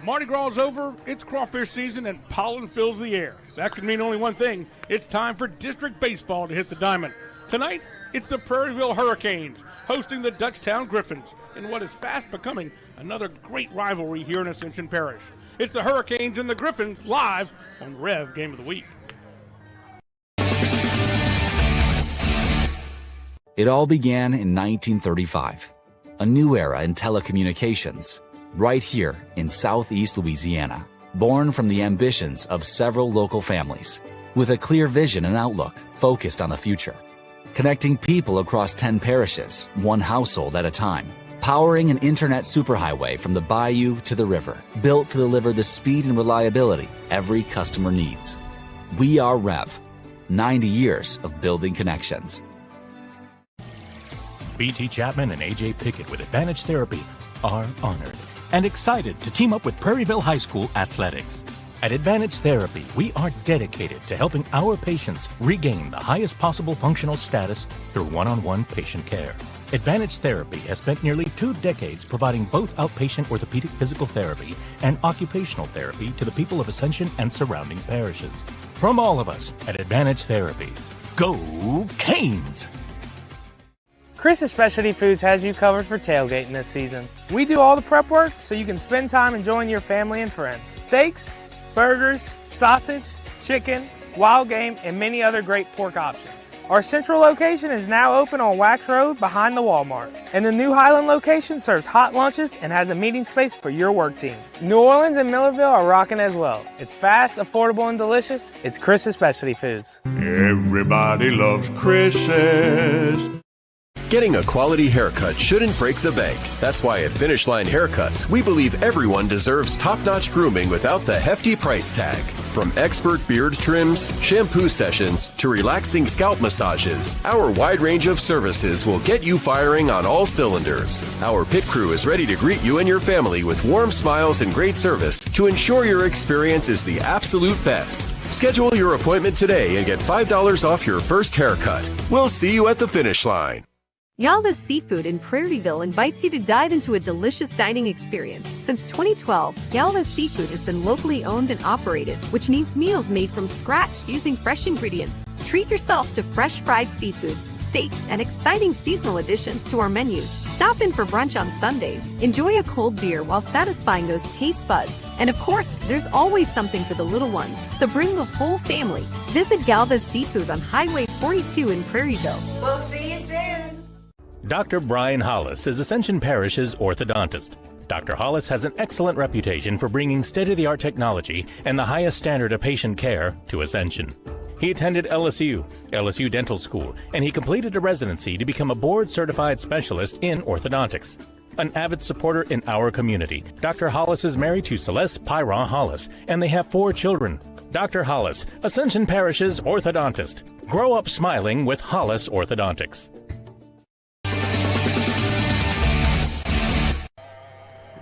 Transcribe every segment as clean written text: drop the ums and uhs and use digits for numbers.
Mardi Gras is over, it's crawfish season, and pollen fills the air. That could mean only one thing. It's time for district baseball to hit the diamond. Tonight, it's the Prairieville Hurricanes hosting the Dutchtown Griffins in what is fast becoming another great rivalry here in Ascension Parish. It's the Hurricanes and the Griffins live on REV Game of the Week. It all began in 1935, a new era in telecommunications. Right here in Southeast Louisiana, born from the ambitions of several local families, with a clear vision and outlook focused on the future. Connecting people across 10 parishes, one household at a time. Powering an internet superhighway from the bayou to the river, built to deliver the speed and reliability every customer needs. We are REV, 90 years of building connections. B.T. Chapman and A.J. Pickett with Advantage Therapy are honored and excited to team up with Prairieville High School Athletics. At Advantage Therapy, we are dedicated to helping our patients regain the highest possible functional status through one-on-one patient care. Advantage Therapy has spent nearly 2 decades providing both outpatient orthopedic physical therapy and occupational therapy to the people of Ascension and surrounding parishes. From all of us at Advantage Therapy, go Canes! Chris's Specialty Foods has you covered for tailgating this season. We do all the prep work so you can spend time enjoying your family and friends. Steaks, burgers, sausage, chicken, wild game, and many other great pork options. Our central location is now open on Wax Road behind the Walmart. And the new Highland location serves hot lunches and has a meeting space for your work team. New Orleans and Millerville are rocking as well. It's fast, affordable, and delicious. It's Chris's Specialty Foods. Everybody loves Chris's. Getting a quality haircut shouldn't break the bank. That's why at Finish Line Haircuts, we believe everyone deserves top-notch grooming without the hefty price tag. From expert beard trims, shampoo sessions, to relaxing scalp massages, our wide range of services will get you firing on all cylinders. Our pit crew is ready to greet you and your family with warm smiles and great service to ensure your experience is the absolute best. Schedule your appointment today and get $5 off your first haircut. We'll see you at the Finish Line. Yalva's Seafood in Prairieville invites you to dive into a delicious dining experience. Since 2012, Yalva's Seafood has been locally owned and operated, which means meals made from scratch using fresh ingredients. Treat yourself to fresh fried seafood, steaks, and exciting seasonal additions to our menu. Stop in for brunch on Sundays. Enjoy a cold beer while satisfying those taste buds. And of course, there's always something for the little ones, so bring the whole family. Visit Galva's Seafood on Highway 42 in Prairieville. We'll see you soon. Dr. Brian Hollis is Ascension Parish's orthodontist. Dr. Hollis has an excellent reputation for bringing state-of-the-art technology and the highest standard of patient care to Ascension. He attended LSU Dental School, and he completed a residency to become a board-certified specialist in orthodontics. An avid supporter in our community, Dr. Hollis is married to Celeste Pyron Hollis, and they have 4 children. Dr. Hollis, Ascension Parish's orthodontist. Grow up smiling with Hollis Orthodontics.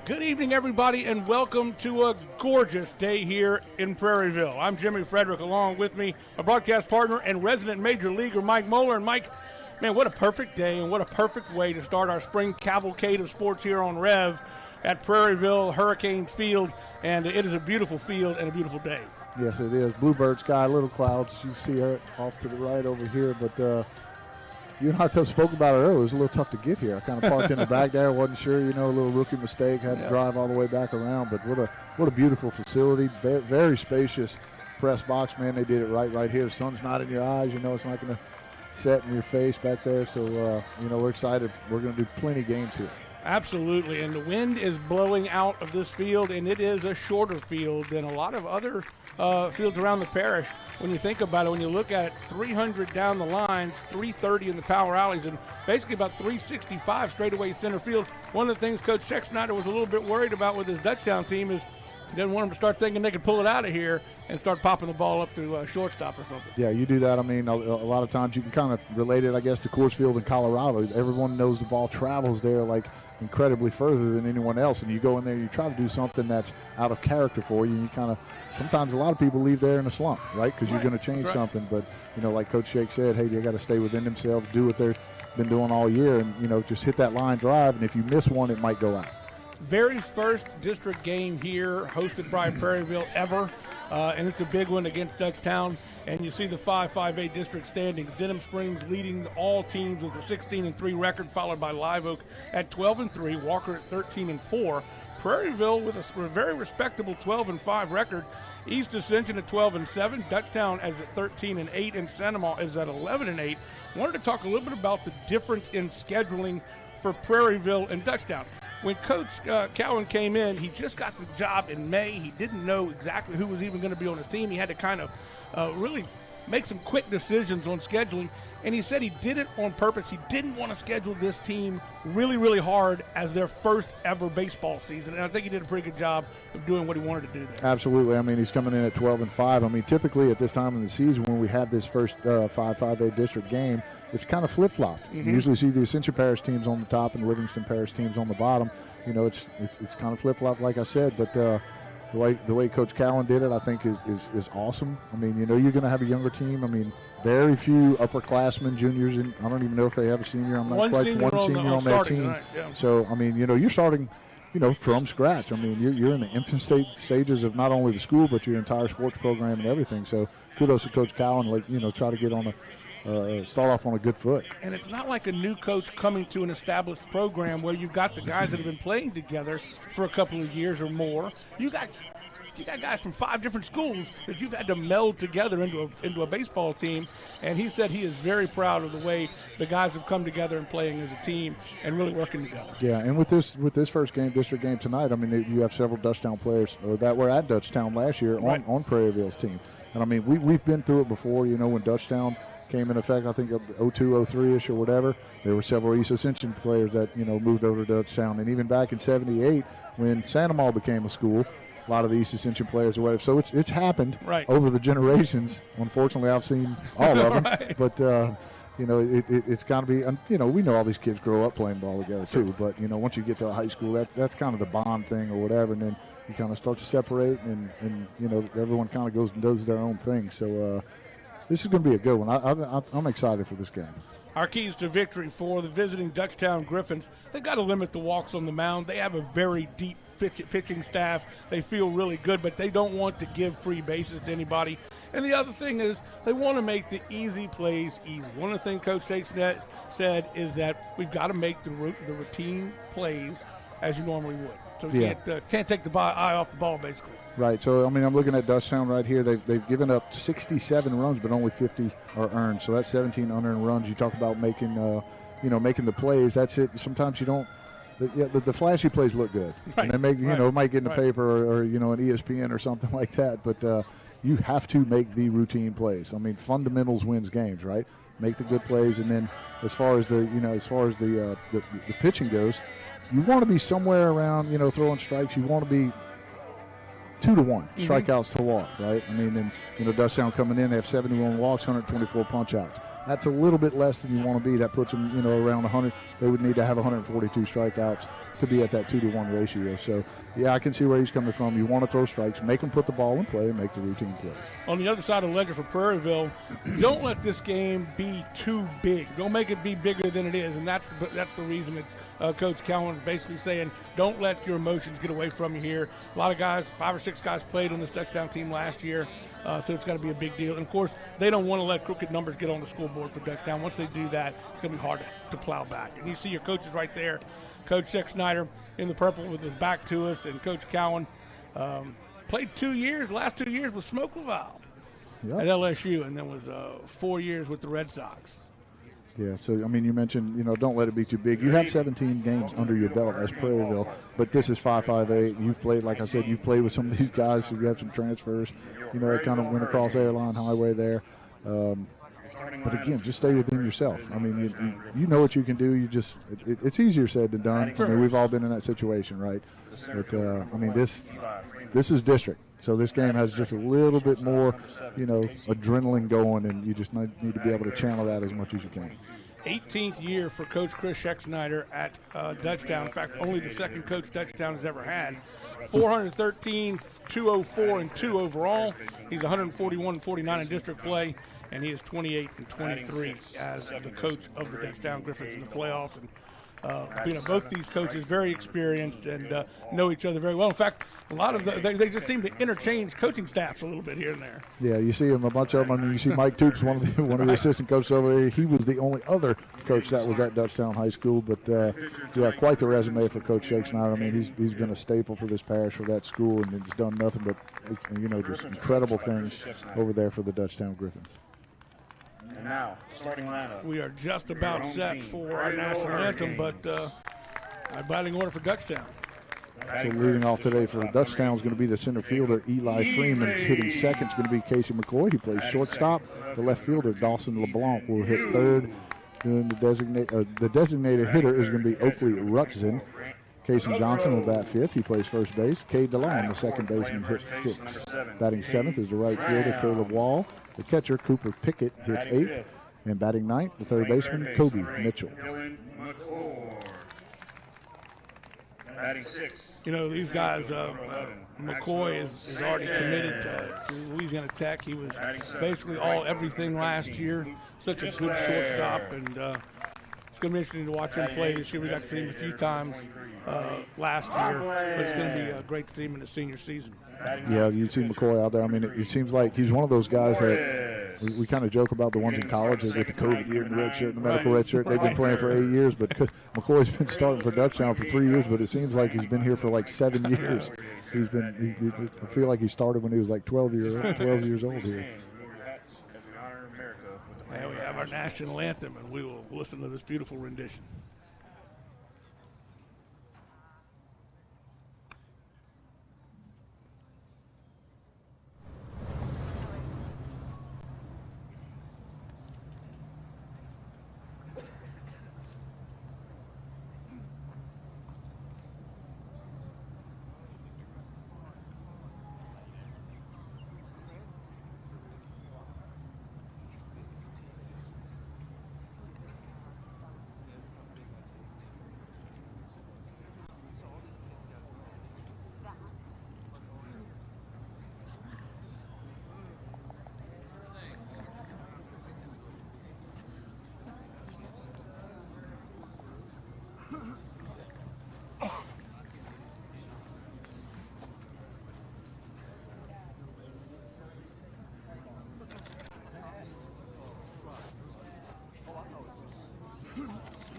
Good evening, everybody, and welcome to a gorgeous day here in Prairieville. I'm Jimmy Frederick, along with me, a broadcast partner and resident major leaguer, Mike Mohler. And Mike, man, what a perfect day and what a perfect way to start our spring cavalcade of sports here on REV at Prairieville Hurricanes Field. And it is a beautiful field and a beautiful day. Yes, it is. Bluebird sky, little clouds. You see her off to the right over here, but you and I spoke about it earlier. It was a little tough to get here. I kind of parked in the back there. Wasn't sure, a little rookie mistake. Had to drive all the way back around. But what a beautiful facility. Very spacious press box, man. They did it right here. The sun's not in your eyes. It's not going to set in your face back there. So, we're excited. We're going to do plenty of games here. Absolutely. And the wind is blowing out of this field, and it is a shorter field than a lot of other fields around the parish. When you think about it, when you look at it, 300 down the lines, 330 in the power alleys, and basically about 365 straightaway center field. One of the things Coach Sexsnyder was a little bit worried about with his Dutchtown team is he didn't want them to start thinking they could pull it out of here and start popping the ball up to shortstop or something. Yeah, you do that. I mean, a lot of times you can kind of relate it, I guess, to Coors Field in Colorado. Everyone knows the ball travels there like incredibly further than anyone else, and you go in there, you try to do something that's out of character for you, and you kind of sometimes a lot of people leave there in a slump, right? Because you're going to change something. But, like Coach Shake said, hey, they got to stay within themselves, do what they've been doing all year, and, just hit that line drive. And if you miss one, it might go out. very first district game here, hosted by Prairieville ever, and it's a big one against Dutchtown. And you see the 5-5A district standings. Denham Springs leading all teams with a 16-3 record, followed by Live Oak at 12-3, Walker at 13-4, Prairieville with a very respectable 12-5 record. East Ascension at 12-7, Dutchtown is at 13-8, and Sanamaw is at 11-8. Wanted to talk a little bit about the difference in scheduling for Prairieville and Dutchtown. When Coach Cowan came in, he just got the job in May. He didn't know exactly who was even going to be on his team. He had to kind of really make some quick decisions on scheduling, and he said he did it on purpose. He didn't want to schedule this team really, really hard as their first ever baseball season, and I think he did a pretty good job of doing what he wanted to do there. Absolutely. I mean, he's coming in at 12-5. I mean, typically at this time in the season when we have this first 5-5A district game, it's kind of flip-flopped. Mm-hmm. You usually see the Ascension Parish teams on the top and the Livingston Parish teams on the bottom. You know, it's kind of flip-flopped, like I said, but the way Coach Cowan did it, I think, is awesome. I mean, you know, you're going to have a younger team. I mean, very few upperclassmen, juniors, and I don't even know if they have a senior. I'm not quite one senior on that team. Tonight, yeah. So, I mean, you know, you're starting, you know, from scratch. I mean, you're in the infant stages of not only the school, but your entire sports program and everything. So, kudos to Coach Cowan, like, you know, try to get on start off on a good foot. And it's not like a new coach coming to an established program where you've got the guys that have been playing together for a couple of years or more. You got guys from 5 different schools that you've had to meld together into a baseball team. And he said he is very proud of the way the guys have come together and playing as a team and really working together. Yeah, and with this first game, district game tonight, I mean, you have several Dutchtown players that were at Dutchtown last year on Prairieville's team. And I mean, we've been through it before. You know, when Dutchtown came in effect, I think 02, 03-ish or whatever, there were several East Ascension players that, you know, moved over to Dutchtown. And even back in 78, when Sanamaw became a school, a lot of the East Ascension players or whatever. So it's happened over the generations. Unfortunately, I've seen all of them. But, you know, it's got to be, you know, we know all these kids grow up playing ball together too. But, you know, once you get to a high school, that's kind of the bond thing or whatever. And then you kind of start to separate and you know, everyone kind of goes and does their own thing. So this is going to be a good one. I'm excited for this game. Our keys to victory for the visiting Dutchtown Griffins, they've got to limit the walks on the mound. They have a very deep pitching staff. They feel really good, but they don't want to give free bases to anybody. And the other thing is they want to make the easy plays easy. One of the things Coach Statesnet said is that we've got to make the routine plays as you normally would. So you can't take the eye off the ball, basically. Right. So, I mean, I'm looking at Dutchtown right here. They've given up 67 runs, but only 50 are earned. So that's 17 unearned runs. You talk about making the plays. That's it. Sometimes you don't. The flashy plays look good, and they make it might get in the paper or you know, an ESPN or something like that. But you have to make the routine plays. I mean, fundamentals wins games, right? Make the good plays, and then as far as the pitching goes, you want to be somewhere around, you know, throwing strikes. You want to be 2-1 strikeouts to walk, right? I mean, and you know, Dutchtown coming in, they have 71 walks, 124 punch outs. That's a little bit less than you want to be. That puts them, you know, around 100. They would need to have 142 strikeouts to be at that 2-1 ratio. So, yeah, I can see where he's coming from. You want to throw strikes, make them put the ball in play, and make the routine plays. On the other side of the ledger for Prairieville, don't let this game be too big. Don't make it be bigger than it is, and that's the reason that Coach Cowan is basically saying, don't let your emotions get away from you here. A lot of guys, 5 or 6 guys played on this Dutchtown team last year. So it's got to be a big deal. And, of course, they don't want to let crooked numbers get on the scoreboard for Dutchtown. Once they do that, it's going to be hard to plow back. And you see your coaches right there. Coach Sexsnyder in the purple with his back to us, and Coach Cowan played last 2 years with Smoke Laval at LSU, and then was 4 years with the Red Sox. Yeah, so, I mean, you mentioned, you know, don't let it be too big. You have 17 games under your belt as Prairieville, but this is 5-5-8. You've played, like I said, you've played with some of these guys, so you have some transfers. You know, they kind of went across Airline Highway there. But, again, just stay within yourself. I mean, you know what you can do. You just it's easier said than done. I mean, we've all been in that situation, right? But, I mean, this is district. So this game has just a little bit more, you know, adrenaline going, and you just need to be able to channel that as much as you can. 18th year for Coach Chris Sexsnyder at Dutchtown. In fact, only the second coach Dutchtown has ever had. 413, 204, and 2 overall. He's 141 and 49 in district play, and he is 28 and 23 as the coach of the Dutchtown Griffins in the playoffs. And Both these coaches very experienced and know each other very well. In fact, a lot of they just seem to interchange coaching staffs a little bit here and there. Yeah, you see them, a bunch of them. I mean, you see Mike Toops, one of the assistant coaches over there. He was the only other coach that was at Dutchtown High School. But, quite the resume for Coach Shakespeare. I mean, he's been a staple for this parish, for that school, and he's done nothing but, just incredible things over there for the Dutchtown Griffins. And now, starting lineup. We are just about set for our national anthem, but our batting order for Dutchtown. So leading off today for Dutchtown is going to be the center fielder, Eli Freeman. Hitting second is going to be Casey McCoy. He plays shortstop. The left fielder, Dawson LeBlanc, will hit third. And the designated hitter is going to be Oakley Rutson. Casey Johnson will bat fifth. He plays first base. Cade DeLong, the second baseman, hits sixth. Batting seventh is the right fielder, Caleb Wall. The catcher, Cooper Pickett, hits eighth. And batting ninth, the third baseman, Kobe Mitchell. Batting sixth. These guys, McCoy is already committed to Louisiana Tech. He was basically everything last year. Such a good shortstop, and it's going to be interesting to watch him play this year. We got to see him a few times last year, but it's going to be great to see him in the senior season. Yeah, you see McCoy out there. I mean, it seems like he's one of those guys that we kind of joke about the ones in college that get the COVID year and the red shirt and the medical red shirt. They've been playing for 8 years, but McCoy's been starting for Dutchtown for 3 years, but it seems like he's been here for like 7 years. I feel like he started when he was like 12 years old here. And we have our national anthem, and we will listen to this beautiful rendition.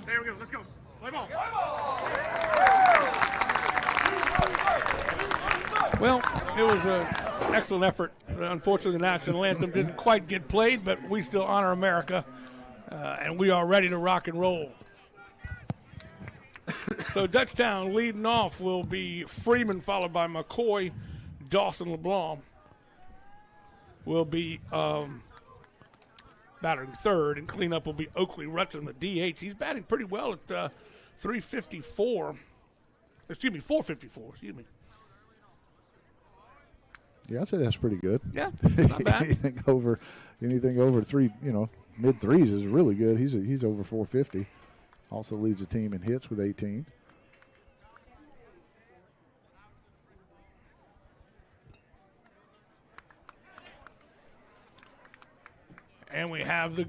There we go. Let's go. Play ball. Well, it was an excellent effort. Unfortunately, the national anthem didn't quite get played, but we still honor America, and we are ready to rock and roll. So Dutchtown leading off will be Freeman, followed by McCoy. Dawson LeBlanc will be battering third, and cleanup will be Oakley Rutson, the DH. He's batting pretty well at 454. Yeah, I'd say that's pretty good. Yeah, not bad. anything over three, mid threes is really good. He's over 450. Also leads the team in hits with 18. And we have the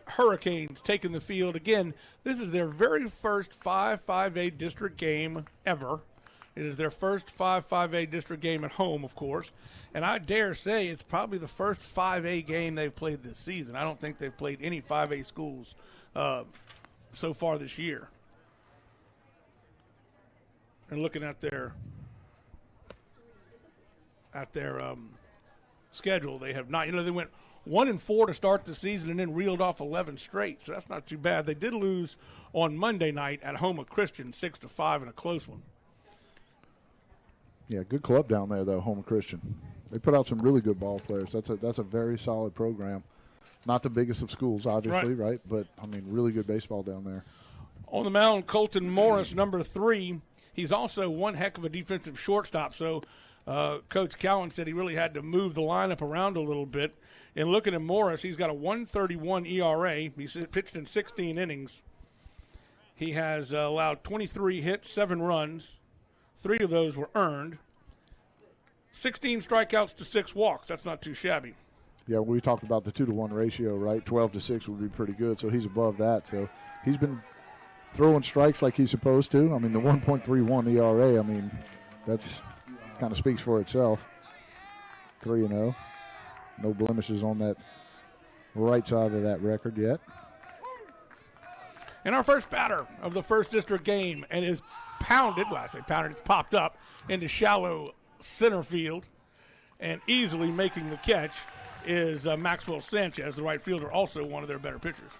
Hurricanes taking the field again. This is their very first 5-5A district game ever. It is their first 5-5A district game at home, of course. And I dare say it's probably the first 5A game they've played this season. I don't think they've played any 5A schools so far this year. And looking at their schedule, they have not. They went 1-4 to start the season and then reeled off 11 straight. So that's not too bad. They did lose on Monday night at home at Christian 6-5 in a close one. Yeah, good club down there, though, Homer Christian. They put out some really good ball players. That's a very solid program. Not the biggest of schools, obviously, right? But, really good baseball down there. On the mound, Colton Morris, number 3. He's also one heck of a defensive shortstop. So Coach Cowan said he really had to move the lineup around a little bit. And looking at Morris, he's got a 1.31 ERA. He's pitched in 16 innings. He has allowed 23 hits, 7 runs. 3 of those were earned. 16 strikeouts to 6 walks. That's not too shabby. Yeah, we talked about the 2-to-1 ratio, right? 12-6 would be pretty good. So he's above that. So he's been throwing strikes like he's supposed to. I mean, the 1.31 ERA, I mean, that's kind of speaks for itself. 3-0. No blemishes on that right side of that record yet. And our first batter of the first district game, and is pounded, well, I say pounded, it's popped up into shallow center field, and easily making the catch is Maxwell Sanchez, the right fielder, also one of their better pitchers.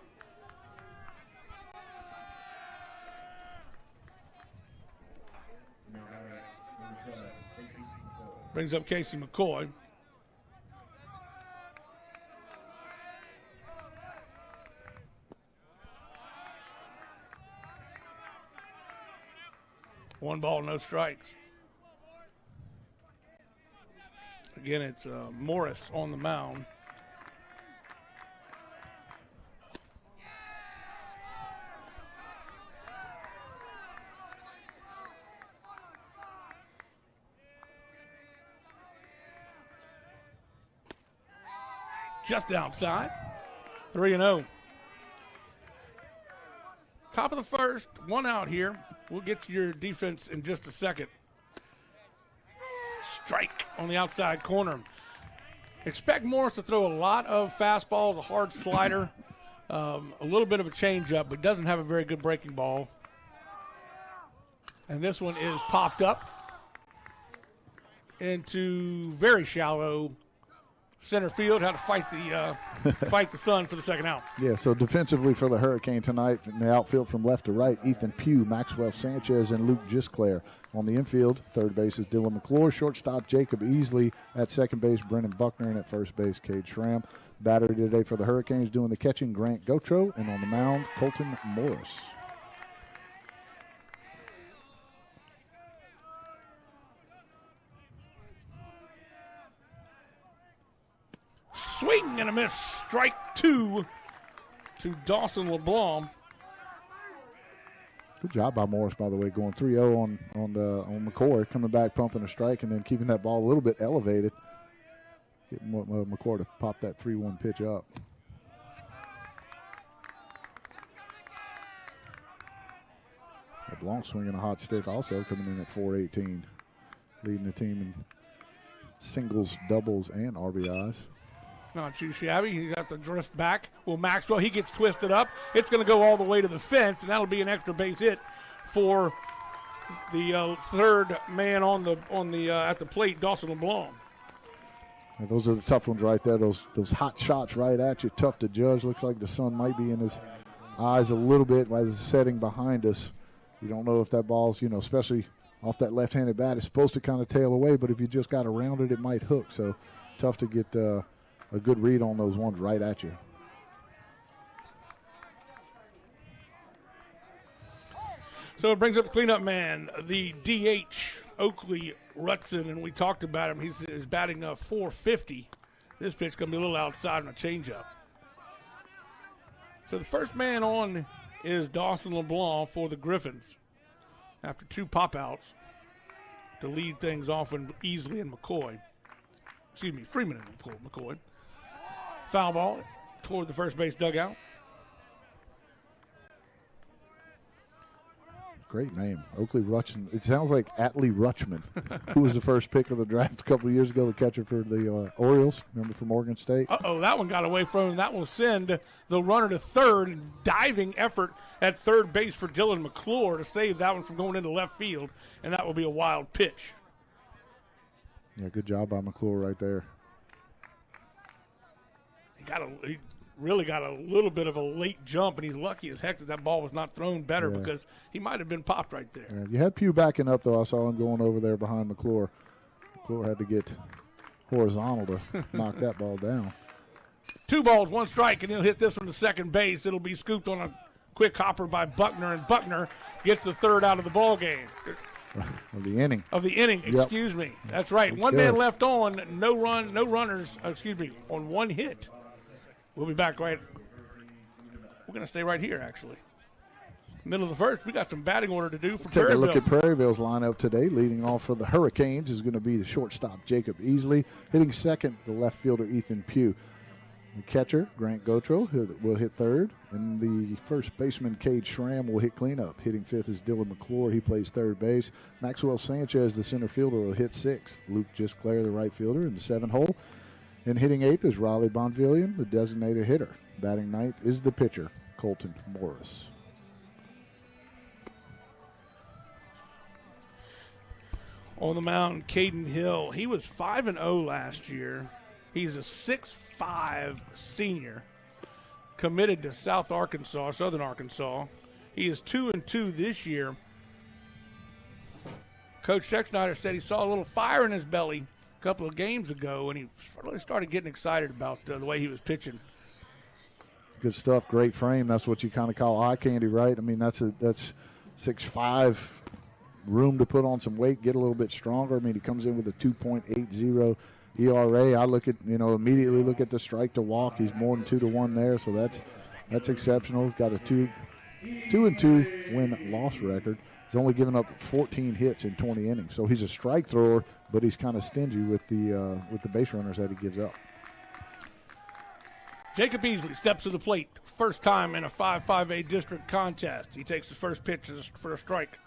Brings up Casey McCoy. One ball, no strikes. Again, it's Morris on the mound. Just outside. 3-0. Top of the first, one out here. We'll get to your defense in just a second. Strike on the outside corner. Expect Morris to throw a lot of fastballs, a hard slider, a little bit of a changeup, but doesn't have a very good breaking ball. And this one is popped up into very shallow center field. Had to fight the sun for the second out. Yeah, so defensively for the Hurricane tonight, in the outfield from left to right, Ethan Pugh, Maxwell Sanchez, and Luke Gisclair. On the infield, third base is Dylan McClure, shortstop Jacob Easley, at second base Brennan Buckner, and at first base Cade Schramm. Battery today for the Hurricanes doing the catching, Grant Gotro, and on the mound, Colton Morris. Swing and a miss. Strike two to Dawson LeBlanc. Good job by Morris, by the way, going 3-0 on McCoy, coming back, pumping a strike, and then keeping that ball a little bit elevated. Getting McCoy to pop that 3-1 pitch up. LeBlanc swinging a hot stick, also coming in at .418, leading the team in singles, doubles, and RBIs. Not too shabby. He's got to drift back. Well, Maxwell, he gets twisted up. It's going to go all the way to the fence, and that'll be an extra base hit for the third man on the at the plate, Dawson LeBlanc. Yeah, those are the tough ones right there. Those hot shots right at you, tough to judge. Looks like the sun might be in his eyes a little bit as it's setting behind us. You don't know if that ball's, especially off that left-handed bat, it's supposed to kind of tail away, but if you just got around it, it might hook. So tough to get a good read on those ones right at you. So it brings up the cleanup man, the DH, Oakley Rutson, and we talked about him. He's batting .450. This pitch going to be a little outside on a changeup. So the first man on is Dawson LeBlanc for the Griffins after two pop-outs to lead things off and Easley and McCoy. Excuse me, Freeman and McCoy. Foul ball toward the first base dugout. Great name, Oakley Rutschman. It sounds like Atlee Rutschman, who was the first pick of the draft a couple of years ago, the catcher for the Orioles, remember, from Oregon State. Uh-oh, that one got away from him. That will send the runner to third. Diving effort at third base for Dylan McClure to save that one from going into left field, and that will be a wild pitch. Yeah, good job by McClure right there. He really got a little bit of a late jump, and he's lucky as heck that ball was not thrown better because he might have been popped right there. Yeah, you had Pugh backing up, though. I saw him going over there behind McClure. McClure had to get horizontal to knock that ball down. 2 balls, 1 strike, and he'll hit this one to second base. It'll be scooped on a quick hopper by Buckner, and Buckner gets the third out of the ball game. Of the inning. Excuse me. That's right. That's one good. Man left on, no runners, on 1 hit. We'll be back right. We're going to stay right here, actually. Middle of the first, we got some batting order to do for Take Prairieville. a look at Prairieville's lineup today. Leading off for the Hurricanes is going to be the shortstop, Jacob Easley. Hitting second, the left fielder, Ethan Pugh. The catcher, Grant Gotro, will hit third. And the first baseman, Cade Schramm, will hit cleanup. Hitting fifth is Dylan McClure. He plays third base. Maxwell Sanchez, the center fielder, will hit sixth. Luke Gisclair, the right fielder, in the seventh hole. And hitting eighth is Riley Bonvillian, the designated hitter. Batting ninth is the pitcher, Colton Morris. On the mound, Caden Hill. He was 5-0 last year. He's a 6'5" senior, committed to Southern Arkansas. He is 2-2 this year. Coach Schexnayder said he saw a little fire in his belly a couple of games ago, and he really started getting excited about the way he was pitching. Good stuff, great frame. That's what you kind of call eye candy, right? I mean, that's 6'5", room to put on some weight, get a little bit stronger. I mean, he comes in with a 2.80 ERA. I immediately look at the strike to walk. He's more than 2-1 there, so that's exceptional. He's got a 2-2 win-loss record. He's only given up 14 hits in 20 innings, so he's a strike thrower, but he's kind of stingy with the base runners that he gives up. Jacob Beasley steps to the plate, first time in a 5-5A district contest. He takes the first pitch for a strike.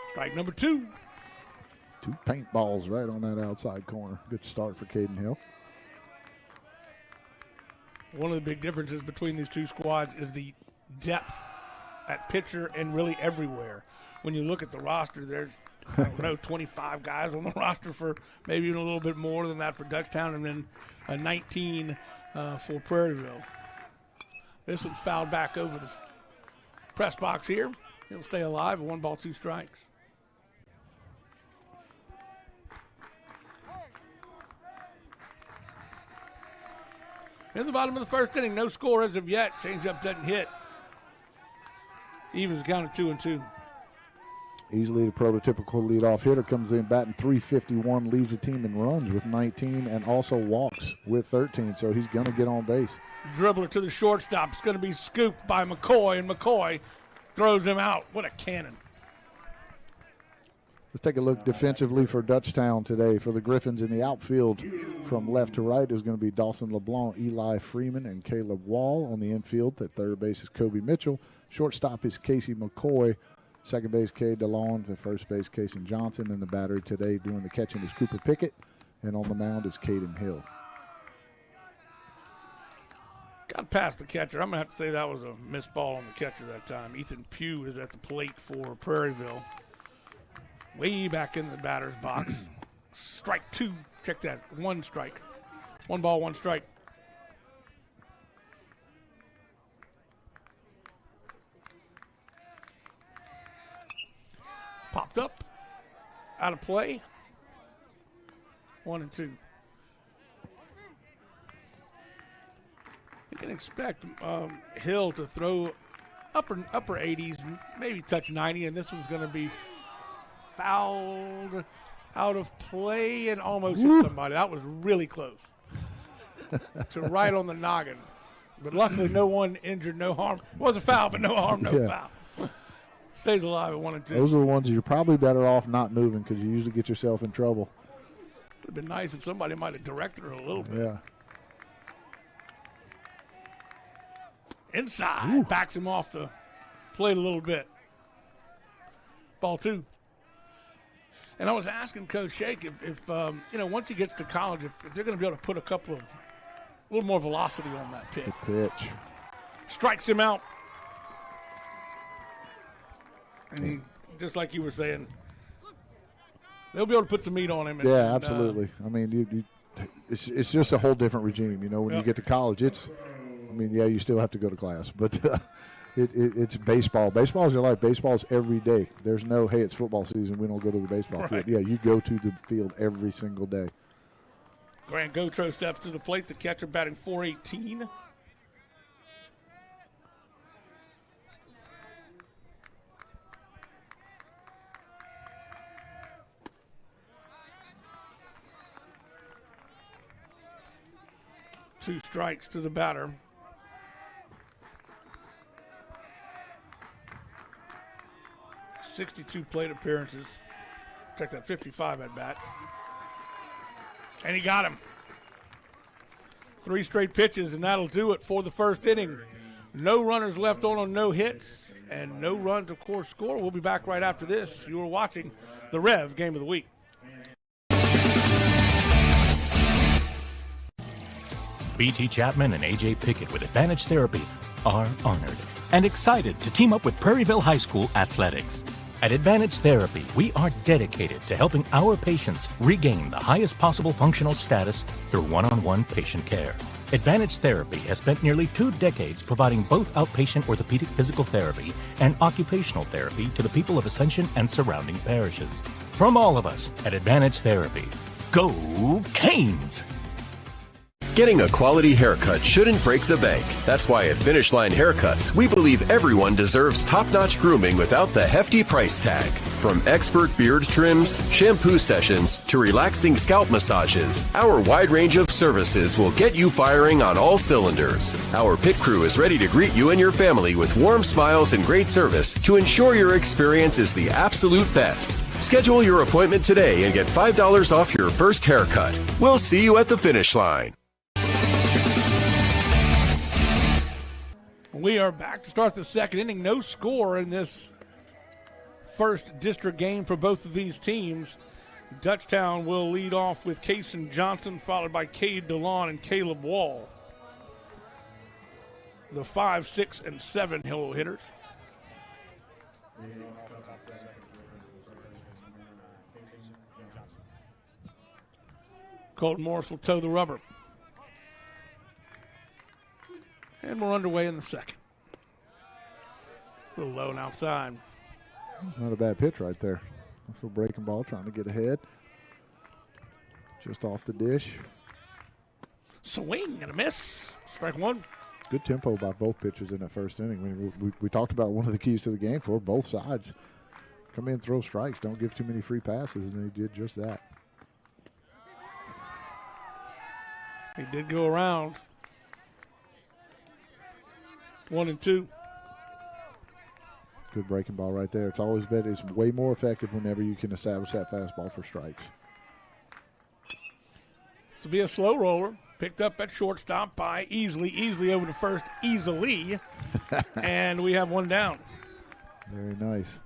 Strike number 2. 2 paintballs right on that outside corner. Good start for Caden Hill. One of the big differences between these two squads is the depth at pitcher and really everywhere. When you look at the roster, there's 25 guys on the roster for maybe even a little bit more than that for Dutchtown, and then 19 for Prairieville. This one's fouled back over the press box here. He'll stay alive. 1 ball, 2 strikes. In the bottom of the first inning, no score as of yet. Changeup doesn't hit. Evens count at 2-2. Easily the prototypical leadoff hitter, comes in batting .351, leads the team in runs with 19, and also walks with 13, so he's going to get on base. Dribbler to the shortstop. It's going to be scooped by McCoy, and McCoy throws him out. What a cannon. Let's take a look defensively for Dutchtown today. For the Griffins in the outfield, from left to right is going to be Dawson LeBlanc, Eli Freeman, and Caleb Wall. On the infield, at third base is Kobe Mitchell. Shortstop is Casey McCoy. Second base, Kay DeLong. At first base, Casey Johnson. And the batter today doing the catching is Cooper Pickett. And on the mound is Caden Hill. Got past the catcher. I'm going to have to say that was a missed ball on the catcher that time. Ethan Pugh is at the plate for Prairieville. Way back in the batter's box. Strike 2. Check that. 1 strike. 1 ball, 1 strike. Popped up. Out of play. 1-2. You can expect Hill to throw upper 80s, maybe touch 90, and this one's going to be fouled out of play and almost hit somebody. That was really close. To right on the noggin. But luckily no one injured, no harm. It was a foul, but no harm, no foul. Stays alive at 1-2. Those are the ones you're probably better off not moving because you usually get yourself in trouble. It would have been nice if somebody might have directed her a little bit. Yeah. Inside. Backs him off the plate a little bit. Ball 2. And I was asking Coach Shake if once he gets to college, if they're going to be able to put a little more velocity on that pitch. Good pitch. Strikes him out. And just like you were saying, they'll be able to put some meat on him. Yeah, absolutely. I mean, it's just a whole different regime. When you get to college, you still have to go to class, but it's baseball. Baseball's your life. Baseball's every day. There's no, hey, it's football season, we don't go to the baseball field. Yeah, you go to the field every single day. Grant Gotro steps to the plate. The catcher batting .418. Two strikes to the batter. .62 plate appearances, Check that 55 at bat. And he got him. 3 straight pitches, and that'll do it for the first inning. No runners left on no hits, and no runs, of course, score. We'll be back right after this. You are watching the REV Game of the Week. BT Chapman and AJ Pickett with Advantage Therapy are honored and excited to team up with Prairieville High School Athletics. At Advantage Therapy, we are dedicated to helping our patients regain the highest possible functional status through one-on-one patient care. Advantage Therapy has spent nearly 2 decades providing both outpatient orthopedic physical therapy and occupational therapy to the people of Ascension and surrounding parishes. From all of us at Advantage Therapy, go Canes! Getting a quality haircut shouldn't break the bank. That's why at Finish Line Haircuts, we believe everyone deserves top-notch grooming without the hefty price tag. From expert beard trims, shampoo sessions, to relaxing scalp massages, our wide range of services will get you firing on all cylinders. Our pit crew is ready to greet you and your family with warm smiles and great service to ensure your experience is the absolute best. Schedule your appointment today and get $5 off your first haircut. We'll see you at the finish line. We are back to start the second inning. No score in this first district game for both of these teams. Dutchtown will lead off with Kason Johnson, followed by Cade DeLon and Caleb Wall. The 5, 6, and 7 Hill hitters. Colton Morris will toe the rubber. And we're underway in the second. A little low and outside. Not a bad pitch right there. Also breaking ball, trying to get ahead. Just off the dish. Swing and a miss. Strike one. Good tempo by both pitchers in that first inning. I mean, we talked about one of the keys to the game for both sides. Come in, throw strikes. Don't give too many free passes, and they did just that. He did go around. 1-2. Good breaking ball right there. It's always better. It's way more effective whenever you can establish that fastball for strikes. This will be a slow roller. Picked up at shortstop by easily over to first, easily. And we have one down. Very nice.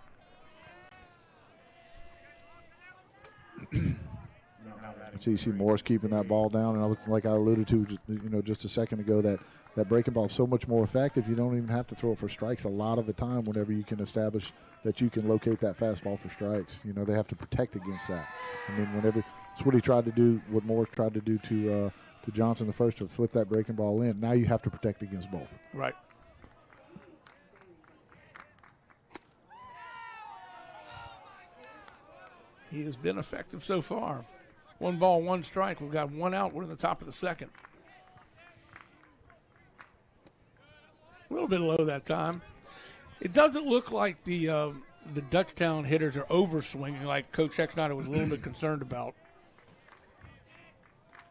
So you see Morris keeping that ball down, and like I alluded to, just a second ago, that breaking ball is so much more effective. You don't even have to throw it for strikes a lot of the time whenever you can establish that you can locate that fastball for strikes. They have to protect against that. I mean, it's what he tried to do, what Morris tried to do to Johnson the first, to flip that breaking ball in. Now you have to protect against both. Right. He has been effective so far. 1 ball, 1 strike. We've got 1 out. We're in the top of the second. A little bit low that time. It doesn't look like the Dutchtown hitters are overswinging like Coach Hexnider was a little bit concerned about.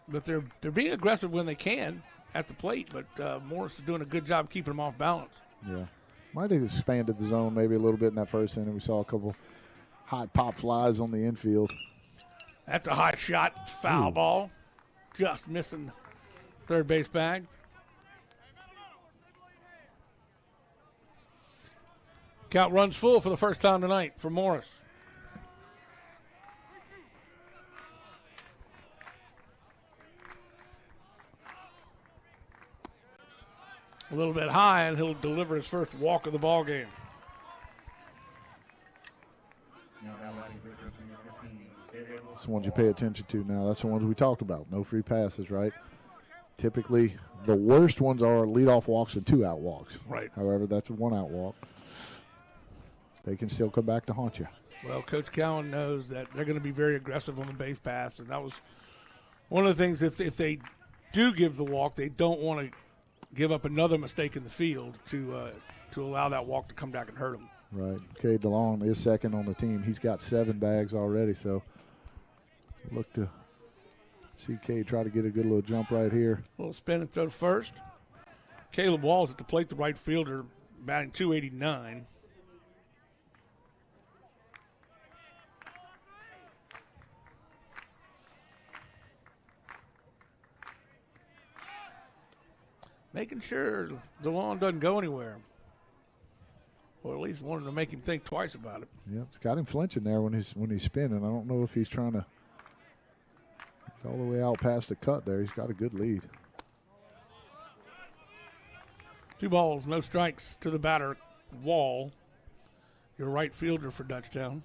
But they're being aggressive when they can at the plate. But Morris is doing a good job keeping them off balance. Yeah. Might have expanded the zone maybe a little bit in that first inning. We saw a couple hot pop flies on the infield. That's a hot shot. Foul ball. Just missing third base bag. Count runs full for the first time tonight for Morris. A little bit high, and he'll deliver his first walk of the ball game. That's the ones you pay attention to now. That's the ones we talked about. No free passes, right? Typically, the worst ones are leadoff walks and 2-out walks. Right. However, that's a 1-out walk. They can still come back to haunt you. Well, Coach Cowan knows that they're going to be very aggressive on the base pass, and that was one of the things. If they do give the walk, they don't want to give up another mistake in the field to allow that walk to come back and hurt them. Right. Cade DeLong is second on the team. He's got 7 bags already, so look to see Cade try to get a good little jump right here. A little spin and throw to first. Caleb Wall's at the plate, the right fielder, batting .289. making sure DeLon doesn't go anywhere. Or at least wanted to make him think twice about it. Yep, it's got him flinching there when he's spinning. I don't know if he's trying to. He's all the way out past the cut there. He's got a good lead. 2 balls, no strikes to the batter, Wall, your right fielder for Dutchtown.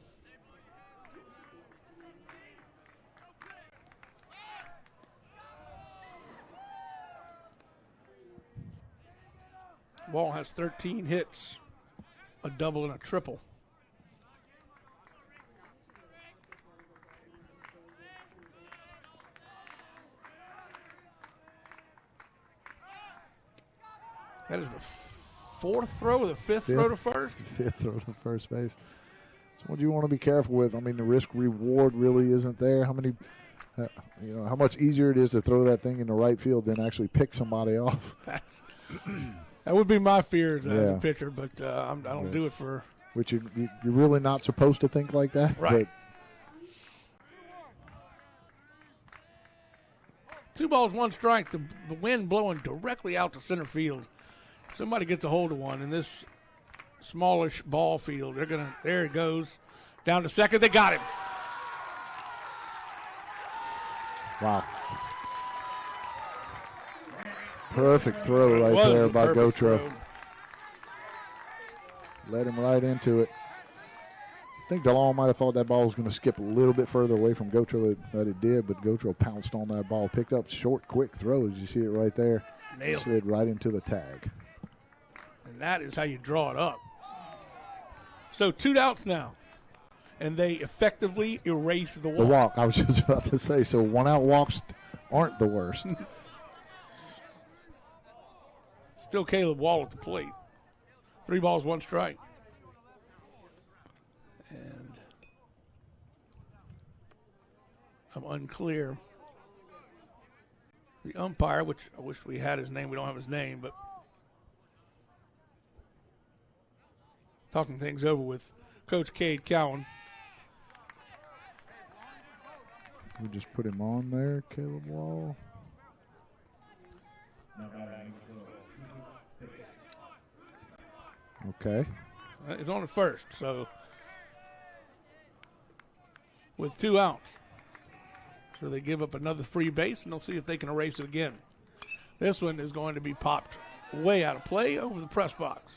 Wall has 13 hits, a double and a triple. That is the 4th throw or the 5th throw to first? 5th throw to first base. That's what you want to be careful with. I mean, the risk reward really isn't there. How many, how much easier it is to throw that thing in the right field than actually pick somebody off. That would be my fears as a pitcher, but I don't do it for. Which you're really not supposed to think like that. Right. But 2 balls, 1 strike. The wind blowing directly out to center field. Somebody gets a hold of one in this smallish ball field. There it goes. Down to second. They got him. Wow. Perfect throw right there by Gautreaux. Led him right into it. I think DeLon might have thought that ball was going to skip a little bit further away from Gautreaux than it did, but Gautreaux pounced on that ball, picked up short, quick throws. You see it right there. Nailed Slid right into the tag. And that is how you draw it up. So 2 outs now. And they effectively erase the walk. The walk, I was just about to say. So 1-out walks aren't the worst. Still Caleb Wall at the plate. 3 balls, 1 strike. And I'm unclear. The umpire, which I wish we had his name. We don't have his name, but talking things over with Coach Cade Cowan. We just put him on there, Caleb Wall. Okay. It's on the first, so with 2 outs. So they give up another free base, and they'll see if they can erase it again. This one is going to be popped way out of play over the press box.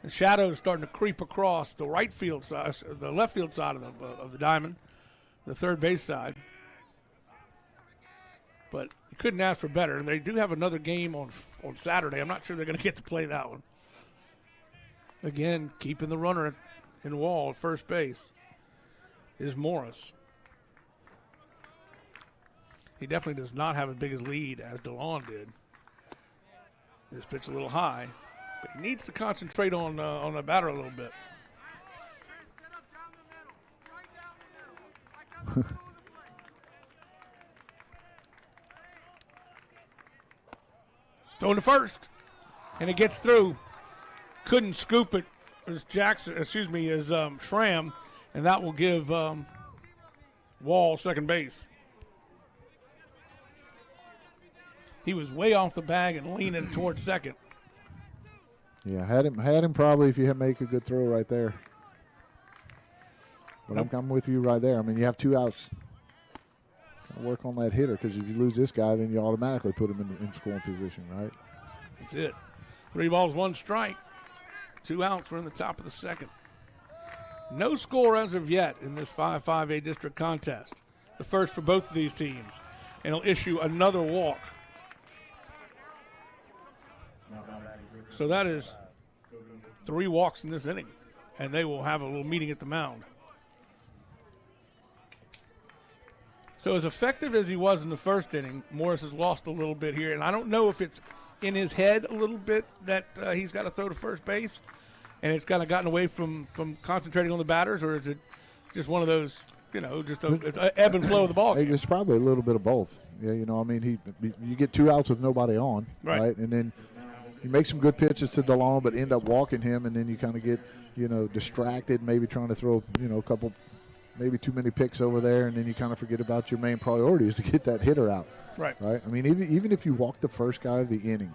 The shadow is starting to creep across the right field side, the left field side of the diamond, the third base side. But you couldn't ask for better. And they do have another game on Saturday. I'm not sure they're going to get to play that one. Again, keeping the runner in Wall at first base is Morris. He definitely does not have as big a lead as DeLon did. This pitch a little high, but he needs to concentrate on the batter a little bit. Throwing to first, and it gets through. Couldn't scoop it as Schramm, and that will give Wall second base. He was way off the bag and leaning towards second. Yeah, had him probably if you make a good throw right there. But I'm with you right there. I mean, you have 2 outs. Gotta work on that hitter because if you lose this guy, then you automatically put him in scoring position, right? That's it. 3 balls, 1 strike. 2 outs. We're in the top of the second. No score as of yet in this 5-5A district contest. The first for both of these teams. And he'll issue another walk. So that is 3 walks in this inning. And they will have a little meeting at the mound. So as effective as he was in the first inning, Morris has lost a little bit here. And I don't know if it's in his head a little bit that he's got to throw to first base. And it's kind of gotten away from concentrating on the batters. Or is it just one of those, just a ebb and flow of the ball game? It's probably a little bit of both. Yeah, you get 2 outs with nobody on, right? And then you make some good pitches to DeLon, but end up walking him, and then you kind of get, distracted, maybe trying to throw, a couple maybe too many picks over there, and then you kind of forget about your main priority is to get that hitter out. Right. I mean, even if you walk the first guy of the inning,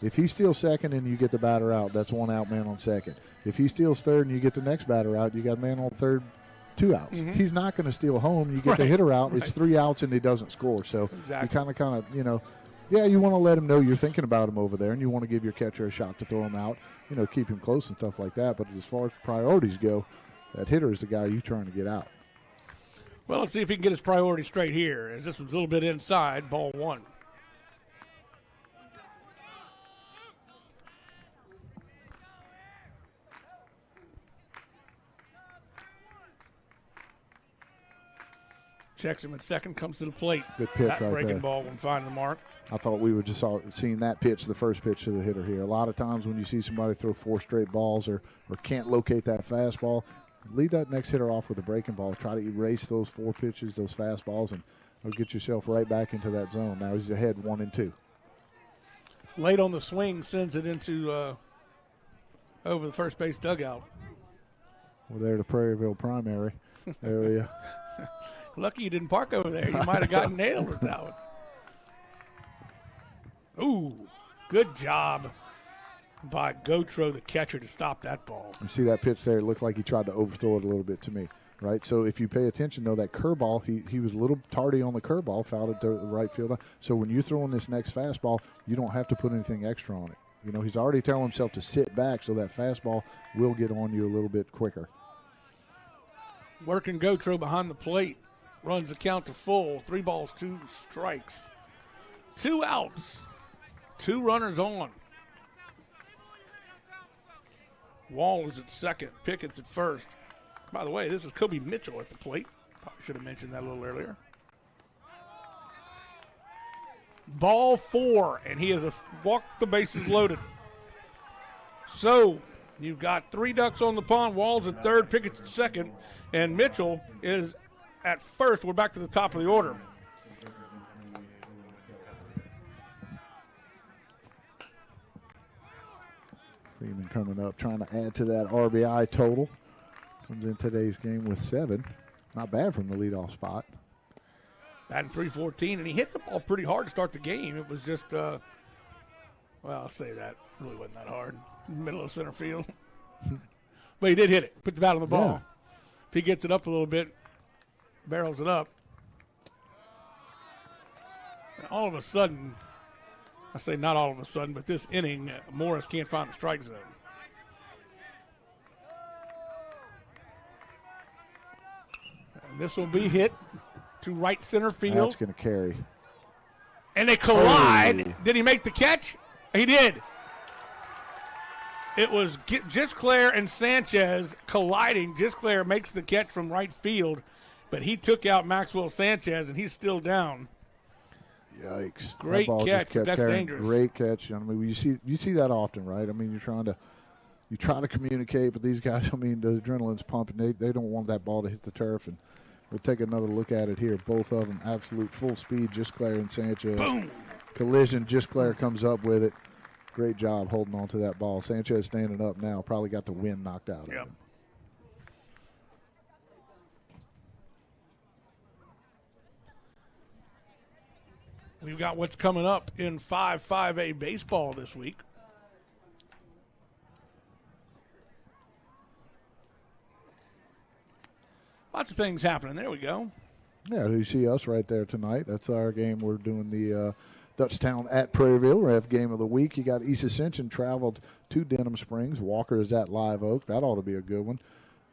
if he steals second and you get the batter out, that's 1 out, man on second. If he steals third and you get the next batter out, you got man on third, 2 outs. Mm-hmm. He's not going to steal home. You get the hitter out, it's 3 outs, and he doesn't score. So you kind of, you know, you want to let him know you're thinking about him over there, and you want to give your catcher a shot to throw him out, you know, keep him close and stuff like that. But as far as priorities go, that hitter is the guy you're trying to get out. Well, let's see if he can get his priority straight here, as this one's a little bit inside, ball 1. Checks him at second, comes to the plate. Good pitch that right breaking there. ball when finding the mark. I thought we were just seeing that pitch, the first pitch to the hitter here. A lot of times when you see somebody throw 4 straight balls or can't locate that fastball, lead that next hitter off with a breaking ball. Try to erase those 4 pitches, those fastballs, and get yourself right back into that zone. Now he's ahead 1-2. Late on the swing, sends it into over the first base dugout. We're there to Prairieville primary area. Lucky you didn't park over there. You might have gotten nailed with that one. Ooh, good job by Gautreaux, the catcher, to stop that ball. You see that pitch there? It looked like he tried to overthrow it a little bit to me, right? So if you pay attention, though, that curveball, he was a little tardy on the curveball, fouled it to the right field. So when you're throwing this next fastball, you don't have to put anything extra on it. You know, he's already telling himself to sit back so that fastball will get on you a little bit quicker. Working Gautreaux behind the plate. Runs the count to full. 3 balls, 2 strikes. 2 outs. 2 runners on. Wall is at second. Pickett's at first. By the way, this is Kobe Mitchell at the plate. Probably should have mentioned that a little earlier. Ball 4, and he has walked the bases loaded. So you've got 3 ducks on the pond. Wall's at third. Pickett's at second. And Mitchell is at first. We're back to the top of the order. Freeman coming up, trying to add to that RBI total. Comes in today's game with 7. Not bad from the leadoff spot. Batting .314, and he hit the ball pretty hard to start the game. It was just, well, I'll say that. It really wasn't that hard. Middle of center field. But he did hit it. Put the bat on the ball. Yeah. If he gets it up a little bit, barrels it up. And all of a sudden, I say not all of a sudden, but this inning, Morris can't find the strike zone. And this will be hit to right center field. That's going to carry. And they collide. Oh. Did he make the catch? He did. It was Gisclair and Sanchez colliding. Gisclair makes the catch from right field, but he took out Maxwell Sanchez, and he's still down. Yikes! Great catch, but that's dangerous. Great catch. I mean, you see that often, right? I mean, you try to communicate, but these guys, I mean, the adrenaline's pumping. They don't want that ball to hit the turf, and we'll take another look at it here. Both of them, absolute full speed. Gisclair and Sanchez. Boom! Collision. Gisclair comes up with it. Great job holding on to that ball. Sanchez standing up now. Probably got the wind knocked out of him. We've got what's coming up in 5A baseball this week. Lots of things happening. There we go. Yeah, you see us right there tonight. That's our game. We're doing the Dutchtown at Prairieville. REV game of the week. You got East Ascension traveled to Denham Springs. Walker is at Live Oak. That ought to be a good one.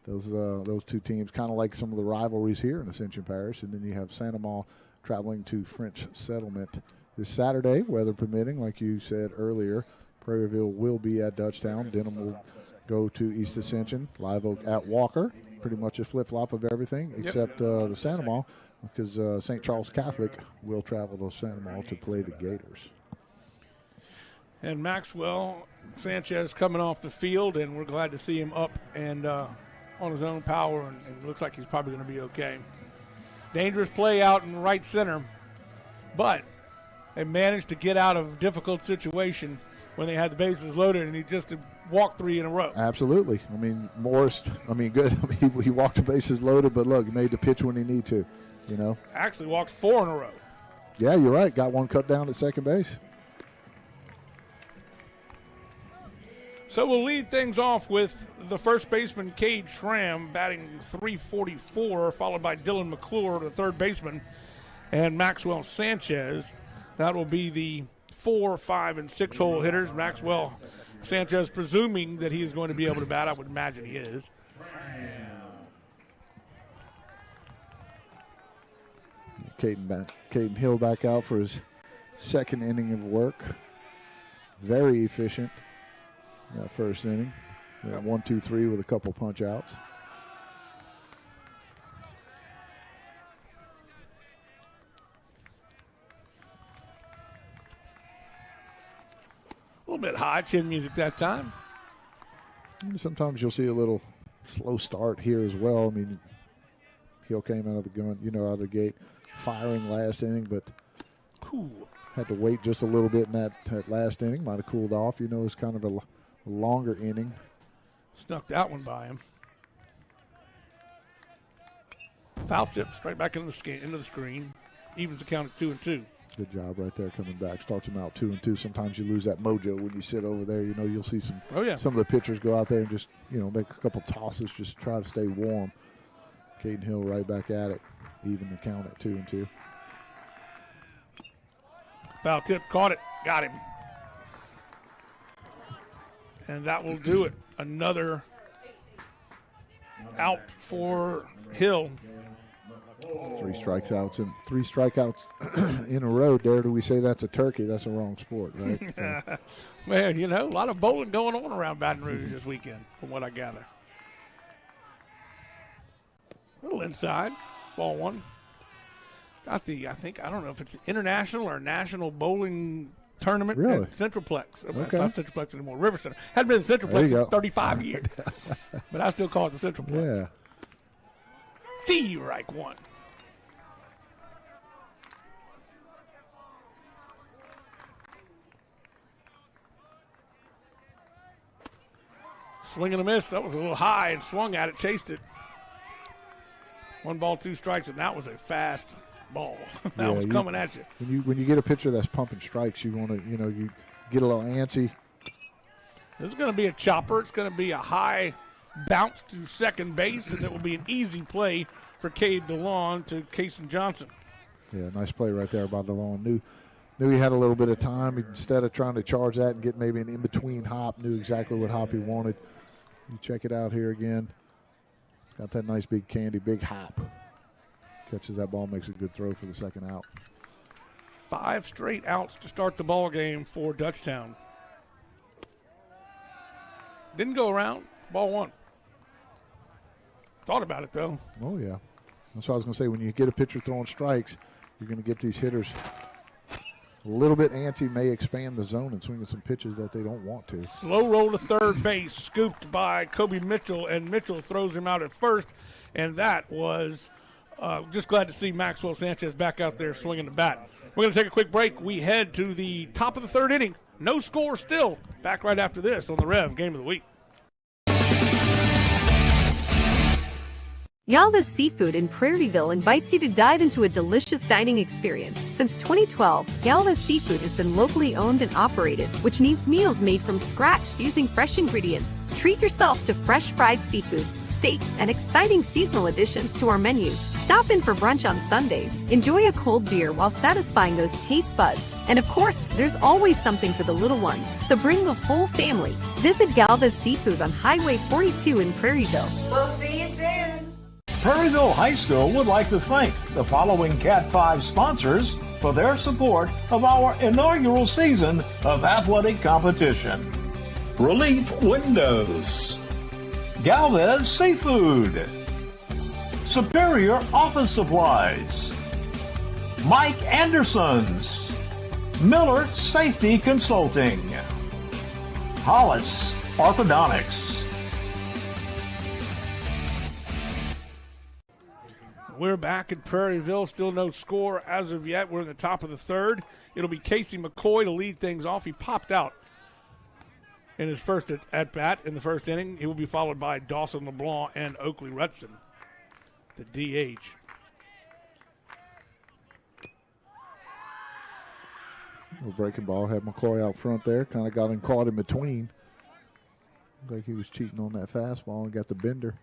Those 2 teams, kind of like some of the rivalries here in Ascension Parish. And then you have Santa Maria traveling to French Settlement this Saturday, weather permitting. Like you said earlier, Prairieville will be at Dutchtown. Denham will go to East Ascension. Live Oak at Walker. Pretty much a flip-flop of everything except the Santa Maria, because St. Charles Catholic will travel to Santa Maria to play the Gators. And Maxwell Sanchez coming off the field, and we're glad to see him up and on his own power, and looks like he's probably going to be okay. Dangerous play out in right center, but they managed to get out of a difficult situation when they had the bases loaded, and he just walked 3 in a row. Absolutely. I mean, Morris, good. I mean, he walked the bases loaded, but look, he made the pitch when he needed to, you know. Actually walked 4 in a row. Yeah, you're right. Got one cut down at second base. So we'll lead things off with the first baseman, Cade Schramm, batting .344, followed by Dylan McClure, the third baseman, and Maxwell Sanchez. That will be the 4, 5, and 6 hole hitters. Maxwell Sanchez, presuming that he is going to be able to bat. I would imagine he is. Caden Hill back out for his second inning of work. Very efficient. That first inning. 1, 2, 3 with a couple punch outs. A little bit high chin music that time. Sometimes you'll see a little slow start here as well. I mean, Hill came out of the gun, out of the gate, firing last inning, but had to wait just a little bit in that last inning. Might have cooled off. It's kind of a longer inning. Snuck that one by him. Foul tip straight back into the screen. Evens the count at 2-2. Good job right there coming back. Starts him out 2-2. Sometimes you lose that mojo when you sit over there. You'll see some of the pitchers go out there and just, make a couple tosses, just try to stay warm. Caden Hill right back at it. Even the count at 2-2. Foul tip, caught it, got him. And that will do it. Another out for Hill. 3 strikeouts in a row. Dare do we say that's a turkey? That's a wrong sport, right? So. Man, a lot of bowling going on around Baton Rouge this weekend, from what I gather. A little inside, ball 1. Got the, I don't know if it's the international or national bowling tournament at Centralplex. Okay. It's not Centralplex anymore. River Center. Hadn't been Centralplex in 35 years. But I still call it the Centralplex. Yeah. Strike 1. Swing and a miss. That was a little high and swung at it, chased it. 1 ball, 2 strikes, and that was a fast ball. That was coming at you. When you get a pitcher that's pumping strikes, you want to, you get a little antsy. This is going to be a chopper. It's going to be a high bounce to second base, and it will be an easy play for Cade DeLon to Kason Johnson. Yeah, nice play right there by DeLon. Knew he had a little bit of time. Instead of trying to charge that and get maybe an in-between hop, knew exactly what hop he wanted. You check it out here again. Got that nice big hop. Catches that ball, makes a good throw for the second out. 5 straight outs to start the ball game for Dutchtown. Didn't go around. Ball 1. Thought about it, though. Oh, yeah. That's what I was going to say. When you get a pitcher throwing strikes, you're going to get these hitters a little bit antsy, may expand the zone and swing at some pitches that they don't want to. Slow roll to third base, scooped by Kobe Mitchell, and Mitchell throws him out at first, and that was just glad to see Maxwell Sanchez back out there swinging the bat. We're going to take a quick break. We head to the top of the third inning. No score still. Back right after this on the REV Game of the Week. Galva's Seafood in Prairieville invites you to dive into a delicious dining experience. Since 2012, Galva's Seafood has been locally owned and operated, which means meals made from scratch using fresh ingredients. Treat yourself to fresh fried seafood, steaks, and exciting seasonal additions to our menu. Stop in for brunch on Sundays. Enjoy a cold beer while satisfying those taste buds. And of course, there's always something for the little ones, so bring the whole family. Visit Galva's Seafood on Highway 42 in Prairieville. We'll see you soon. Prairieville High School would like to thank the following Cat 5 sponsors for their support of our inaugural season of athletic competition. Relief Windows, Galvez Seafood, Superior Office Supplies, Mike Anderson's, Miller Safety Consulting, Hollis Orthodontics. We're back at Prairieville. Still no score as of yet. We're in the top of the third. It'll be Casey McCoy to lead things off. He popped out in his first at-bat in the first inning. He will be followed by Dawson LeBlanc and Oakley Rutson, the DH. Little breaking ball. Had McCoy out front there. Kind of got him caught in between. Looked like he was cheating on that fastball and got the bender.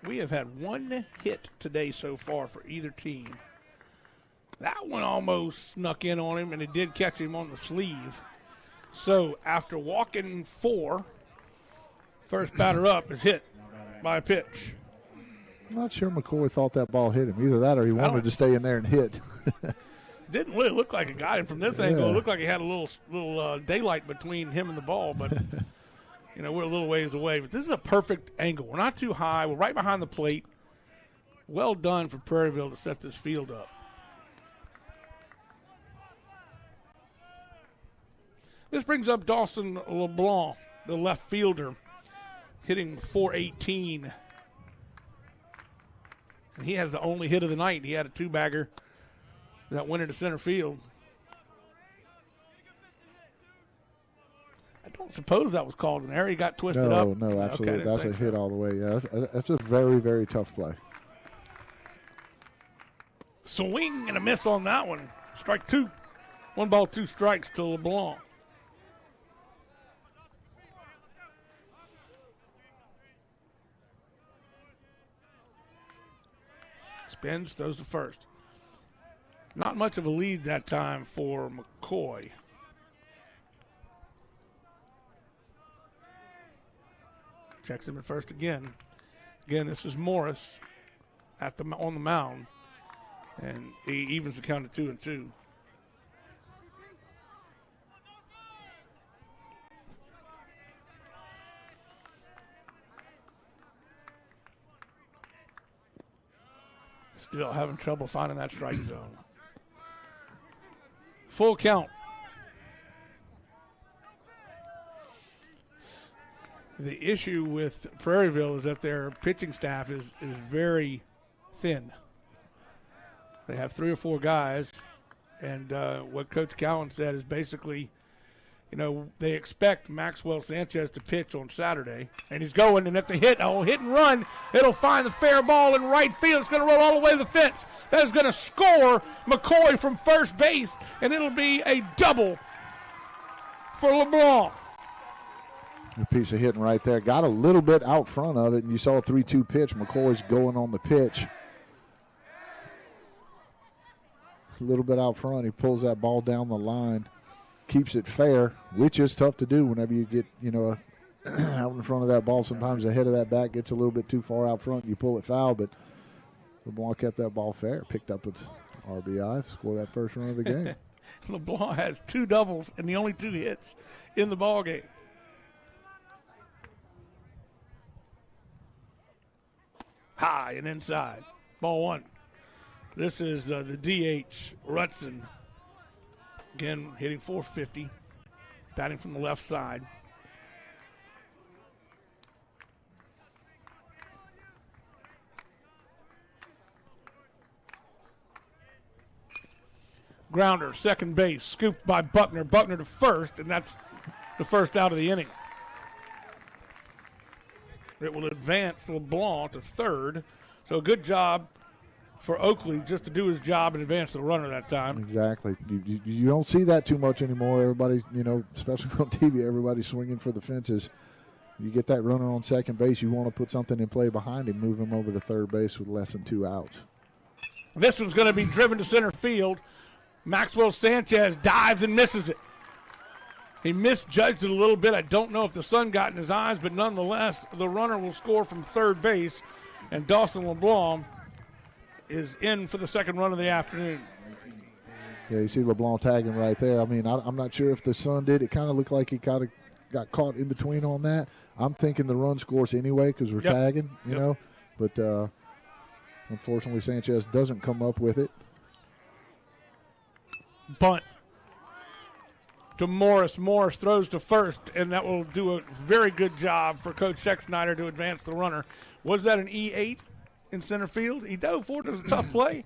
We have had one hit today so far for either team. That one almost snuck in on him, and it did catch him on the sleeve. So after walking 4, first batter up is hit by a pitch. I'm not sure McCoy thought that ball hit him. Either that or he wanted to stay in there and hit. Didn't really look like it got him from this angle. It looked like he had a little daylight between him and the ball, but you know, we're a little ways away. But this is a perfect angle. We're not too high. We're right behind the plate. Well done for Prairieville to set this field up. This brings up Dawson LeBlanc, the left fielder, hitting .418. And he has the only hit of the night. He had a 2-bagger that went into center field. I don't suppose that was called an error. He got twisted up. No, absolutely. That's a hit all the way. Yeah, that's a very, very tough play. Swing and a miss on that one. Strike 2. 1 ball, 2 strikes to LeBlanc. Spins, throws to first. Not much of a lead that time for McCoy. Checks him at first again. Again, this is Morris on the mound. And he evens the count to 2-2. Still having trouble finding that strike zone. Full count. The issue with Prairieville is that their pitching staff is very thin. They have 3 or 4 guys, and what Coach Cowan said is basically, you know, they expect Maxwell Sanchez to pitch on Saturday, and he's going, and if they hit and run, it'll find the fair ball in right field. It's going to roll all the way to the fence. That is going to score McCoy from first base, and it'll be a double for LeBlanc. A piece of hitting right there. Got a little bit out front of it, and you saw a 3-2 pitch. McCoy's going on the pitch. A little bit out front. He pulls that ball down the line. Keeps it fair, which is tough to do whenever you get, you know, out in front of that ball. Sometimes the head of that bat gets a little bit too far out front. You pull it foul, but LeBlanc kept that ball fair, picked up its RBI, scored that first run of the game. LeBlanc has 2 doubles and the only 2 hits in the ball game. High and inside. Ball 1. This is the DH, Rutson. Again, hitting .450, batting from the left side. Grounder, second base, scooped by Buckner. Buckner to first, and that's the first out of the inning. It will advance LeBlanc to third. So good job for Oakley just to do his job and advance the runner that time. Exactly. You don't see that too much anymore. Everybody, you know, especially on TV, everybody's swinging for the fences. You get that runner on second base, you want to put something in play behind him, move him over to third base with less than 2 outs. This one's going to be driven to center field. Maxwell Sanchez dives and misses it. He misjudged it a little bit. I don't know if the sun got in his eyes, but nonetheless, the runner will score from third base, and Dawson LeBlanc is in for the second run of the afternoon. Yeah, you see LeBlanc tagging right there. I mean, I'm not sure if the sun did. It kind of looked like he kind of got caught in between on that. I'm thinking the run scores anyway because we're tagging, you know. But unfortunately, Sanchez doesn't come up with it. Bunt to Morris. Morris throws to first, and that will do a very good job for Coach Schexnayder to advance the runner. Was that an E8 in center field? He dove for it. It was a tough play.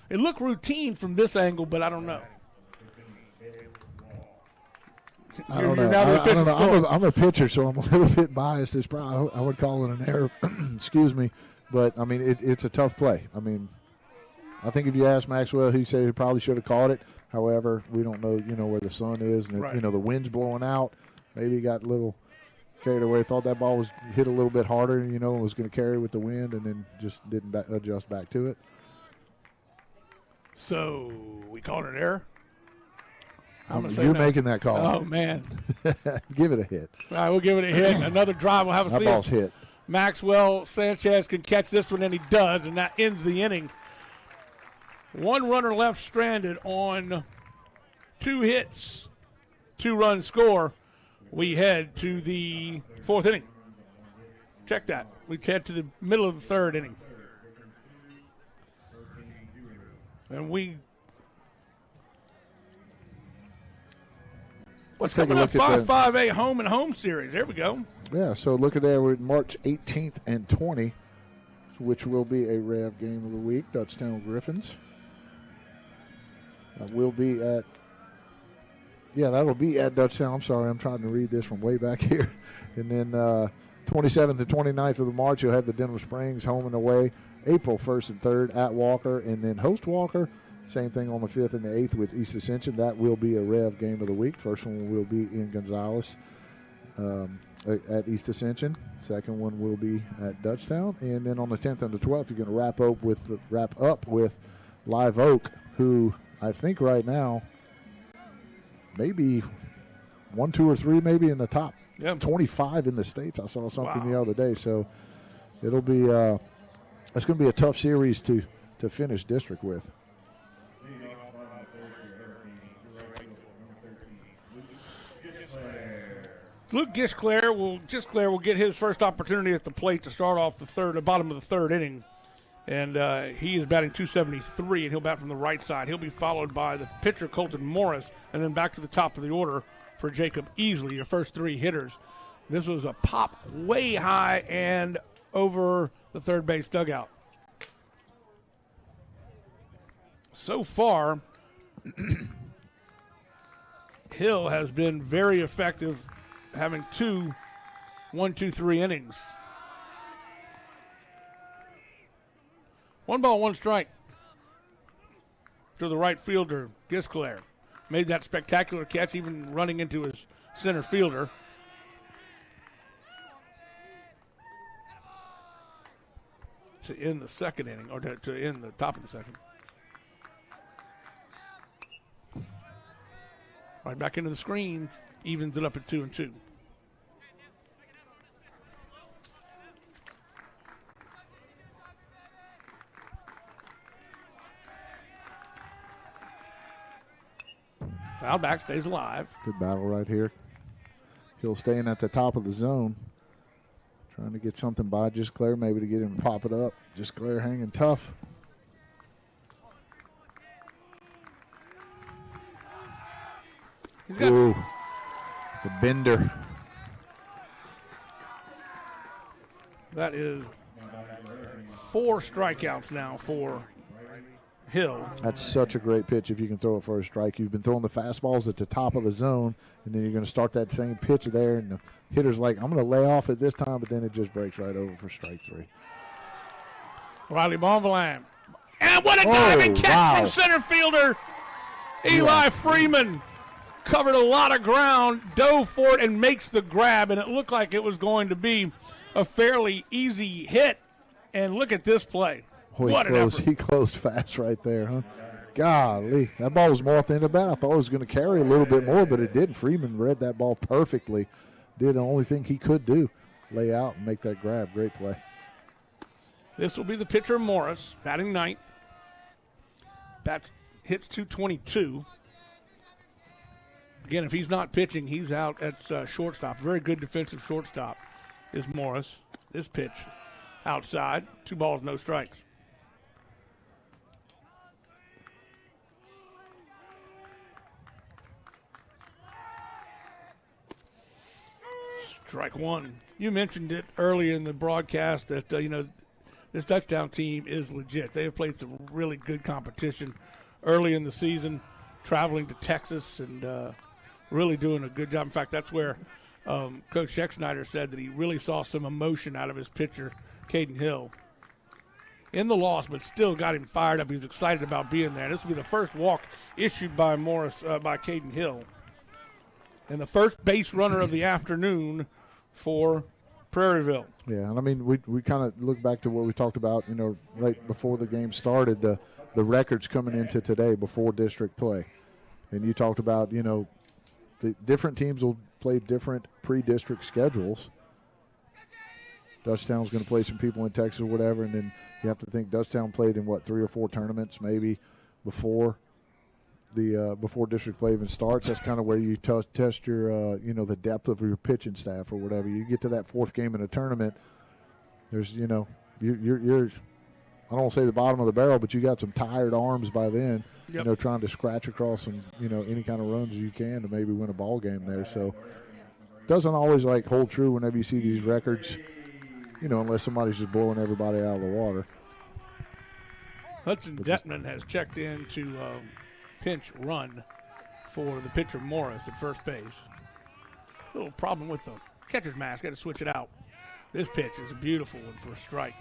It looked routine from this angle, but I don't know. I don't know. I'm a pitcher, so I'm a little bit biased. I would call it an error. Excuse me. But, I mean, it's a tough play. I mean, I think if you ask Maxwell, he said he probably should have caught it. However, we don't know, where the sun is. And, right. the wind's blowing out. Maybe he got a little carried away. Thought that ball was hit a little bit harder, and was going to carry with the wind, and then just didn't adjust back to it. So we called it an error? You're making that call. Oh, man. Give it a hit. All right, we'll give it a hit. Another drive. We'll have a see. That ball's hit. Maxwell Sanchez can catch this one, and he does, and that ends the inning. One runner left stranded on 2 hits, 2-run score. We head to the 4th inning. Check that. We head to the middle of the 3rd inning. And what's coming up? 5-5-8 home and home series. There we go. Yeah, so look at there. We're March 18th and 20th, which will be a REV game of the week, Dutchtown Griffins. We'll be at, that'll be at Dutchtown. I'm sorry, I'm trying to read this from way back here. And then 27th and 29th of March, you'll have the Denver Springs home and away. April 1st and 3rd at Walker, and then host Walker. Same thing on the 5th and the 8th with East Ascension. That will be a REV game of the week. First one will be in Gonzales at East Ascension. Second one will be at Dutchtown. And then on the 10th and the 12th, you're going to wrap up with Live Oak, who I think right now maybe 1, 2, or 3 maybe in the top 25 in the States. I saw something the other day. So it'll be it's going to be a tough series to finish district with. Luke Gisclair will get his first opportunity at the plate to start off the bottom of the 3rd inning. And he is batting .273, and he'll bat from the right side. He'll be followed by the pitcher, Colton Morris, and then back to the top of the order for Jacob Easley, your first 3 hitters. This was a pop way high and over the third base dugout. So far, Hill has been very effective, having 2 1-2-3 innings. 1 ball, 1 strike to the right fielder, Gisclair. Made that spectacular catch, even running into his center fielder. To end the 2nd inning, or to end the top of the 2nd. Right back into the screen, evens it up at 2-2. Foul back, stays alive. Good battle right here. Hill staying at the top of the zone. Trying to get something by Gisclair, maybe to get him to pop it up. Gisclair hanging tough. Ooh, the bender. That is 4 strikeouts now for Hill. That's such a great pitch if you can throw it for a strike. You've been throwing the fastballs at the top of the zone, and then you're going to start that same pitch there, and the hitter's like, I'm going to lay off it this time, but then it just breaks right over for strike 3. Riley Bonvillain. And what a diving catch from center fielder Eli Freeman. Covered a lot of ground, dove for it, and makes the grab, and it looked like it was going to be a fairly easy hit. And look at this play. What an effort. He closed fast right there, huh? Golly, that ball was more off the end of the bat. I thought it was going to carry a little bit more, but it didn't. Freeman read that ball perfectly. Did the only thing he could do, lay out and make that grab. Great play. This will be the pitcher, Morris, batting 9th. Hits .222. Again, if he's not pitching, he's out at shortstop. Very good defensive shortstop is Morris. This pitch outside, 2 balls, no strikes. Strike 1. You mentioned it earlier in the broadcast that, this Dutchtown team is legit. They have played some really good competition early in the season, traveling to Texas and really doing a good job. In fact, that's where Coach Schexnayder said that he really saw some emotion out of his pitcher, Caden Hill, in the loss, but still got him fired up. He was excited about being there. This will be the first walk issued by by Caden Hill, and the first base runner of the afternoon for Prairieville. Yeah, and I mean, we kind of look back to what we talked about, right before the game started, the records coming into today before district play. And you talked about, the different teams will play different pre-district schedules. Dutchtown's going to play some people in Texas or whatever, and then you have to think Dutchtown played in, 3 or 4 tournaments maybe before before district play even starts. That's kind of where you test your, the depth of your pitching staff or whatever. You get to that 4th game in a tournament, there's, you're I don't want to say the bottom of the barrel, but you got some tired arms by then, trying to scratch across some, any kind of runs you can to maybe win a ball game there. So it doesn't always hold true whenever you see these records, unless somebody's just blowing everybody out of the water. Hudson Detman has checked in to pinch run for the pitcher Morris at first base. A little problem with the catcher's mask. Got to switch it out. This pitch is a beautiful one for a strike.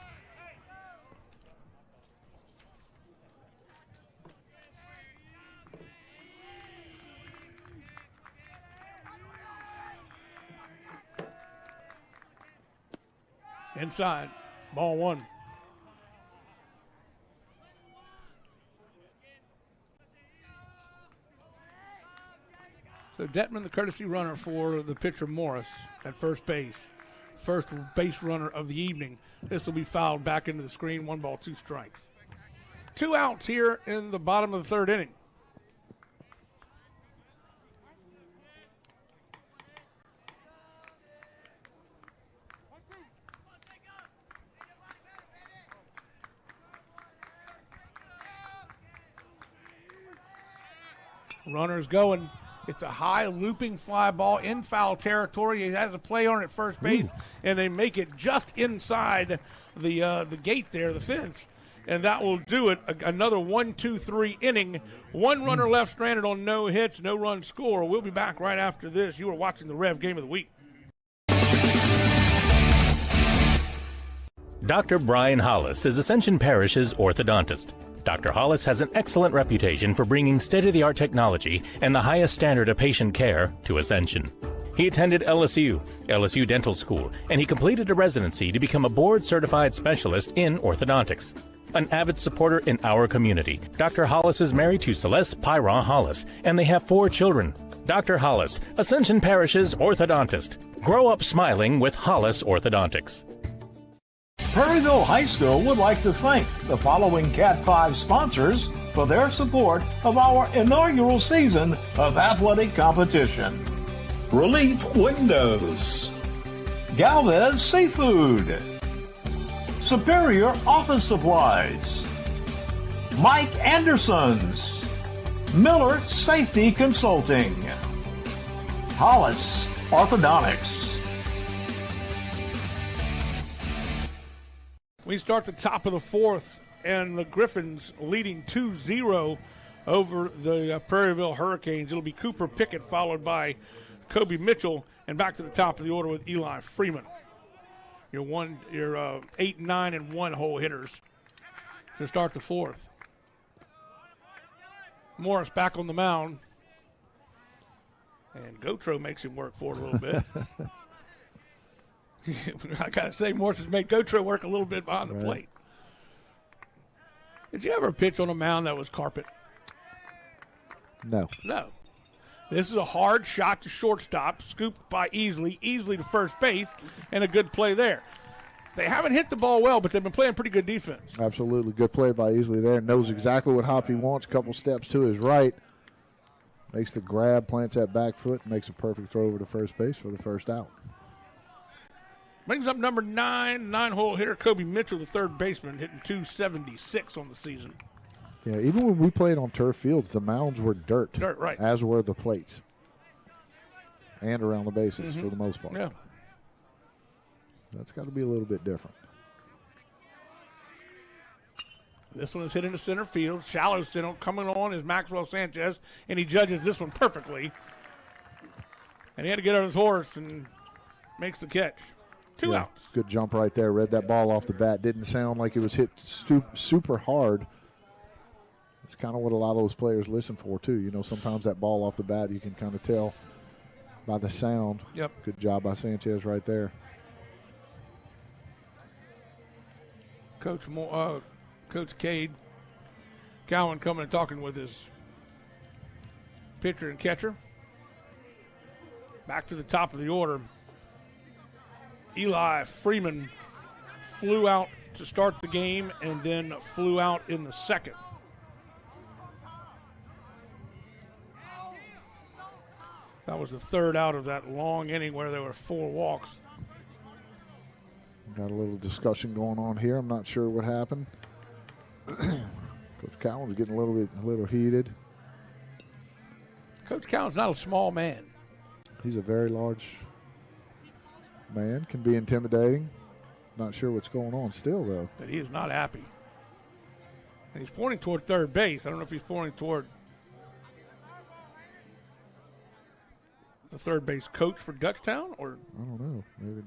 Inside, ball 1. So Detman, the courtesy runner for the pitcher Morris at first base. First base runner of the evening. This will be fouled back into the screen. 1 ball, 2 strikes. 2 outs here in the bottom of the 3rd inning. Runner's going. It's a high looping fly ball in foul territory. He has a play on it at first base, and they make it just inside the gate there, the fence. And that will do it. Another 1-2-3 inning. 1 runner left stranded on no hits, no run score. We'll be back right after this. You are watching the Rev Game of the Week. Dr. Brian Hollis is Ascension Parish's orthodontist. Dr. Hollis has an excellent reputation for bringing state-of-the-art technology and the highest standard of patient care to Ascension. He attended LSU Dental School, and he completed a residency to become a board-certified specialist in orthodontics. An avid supporter in our community, Dr. Hollis is married to Celeste Pyron Hollis, and they have 4 children. Dr. Hollis, Ascension Parish's orthodontist. Grow up smiling with Hollis Orthodontics. Prairieville High School would like to thank the following Cat 5 sponsors for their support of our inaugural season of athletic competition. Relief Windows, Galvez Seafood, Superior Office Supplies, Mike Anderson's, Miller Safety Consulting, Hollis Orthodontics. We start the top of the 4th, and the Griffins leading 2-0 over the Prairieville Hurricanes. It'll be Cooper Pickett followed by Kobe Mitchell, and back to the top of the order with Eli Freeman. Your 8, 9, and 1 hole hitters to start the 4th. Morris back on the mound, and Gotro makes him work for it a little bit. I got to say, Morris has made Gotro work a little bit behind the plate. Did you ever pitch on a mound that was carpet? No. No. This is a hard shot to shortstop, scooped by easily to first base, and a good play there. They haven't hit the ball well, but they've been playing pretty good defense. Absolutely. Good play by Easley there. Knows exactly what Hoppy wants. Couple steps to his right. Makes the grab, plants that back foot, makes a perfect throw over to first base for the first out. Brings up number 9, 9-hole hitter Kobe Mitchell, the third baseman, hitting .276 on the season. Yeah, even when we played on turf fields, the mounds were dirt. Dirt, right. As were the plates. And around the bases for the most part. Yeah. That's got to be a little bit different. This one is hit into center field. Shallow center coming on is Maxwell Sanchez, and he judges this one perfectly. And he had to get on his horse and makes the catch. Two outs. Good jump right there. Read that ball off the bat. Didn't sound like it was hit super hard. It's kind of what a lot of those players listen for, too. You know, sometimes that ball off the bat, you can kind of tell by the sound. Yep. Good job by Sanchez right there. Coach Cade Cowan coming and talking with his pitcher and catcher. Back to the top of the order. Eli Freeman flew out to start the game and then flew out in the second. That was the third out of that long inning where there were 4 walks. Got a little discussion going on here. I'm not sure what happened. Coach Cowan's getting a little heated. Coach Cowan's not a small man. He's a very large man, can be intimidating. Not sure what's going on still, though. But he is not happy. And he's pointing toward third base. I don't know if he's pointing toward the third base coach for Dutchtown or. I don't know. Maybe.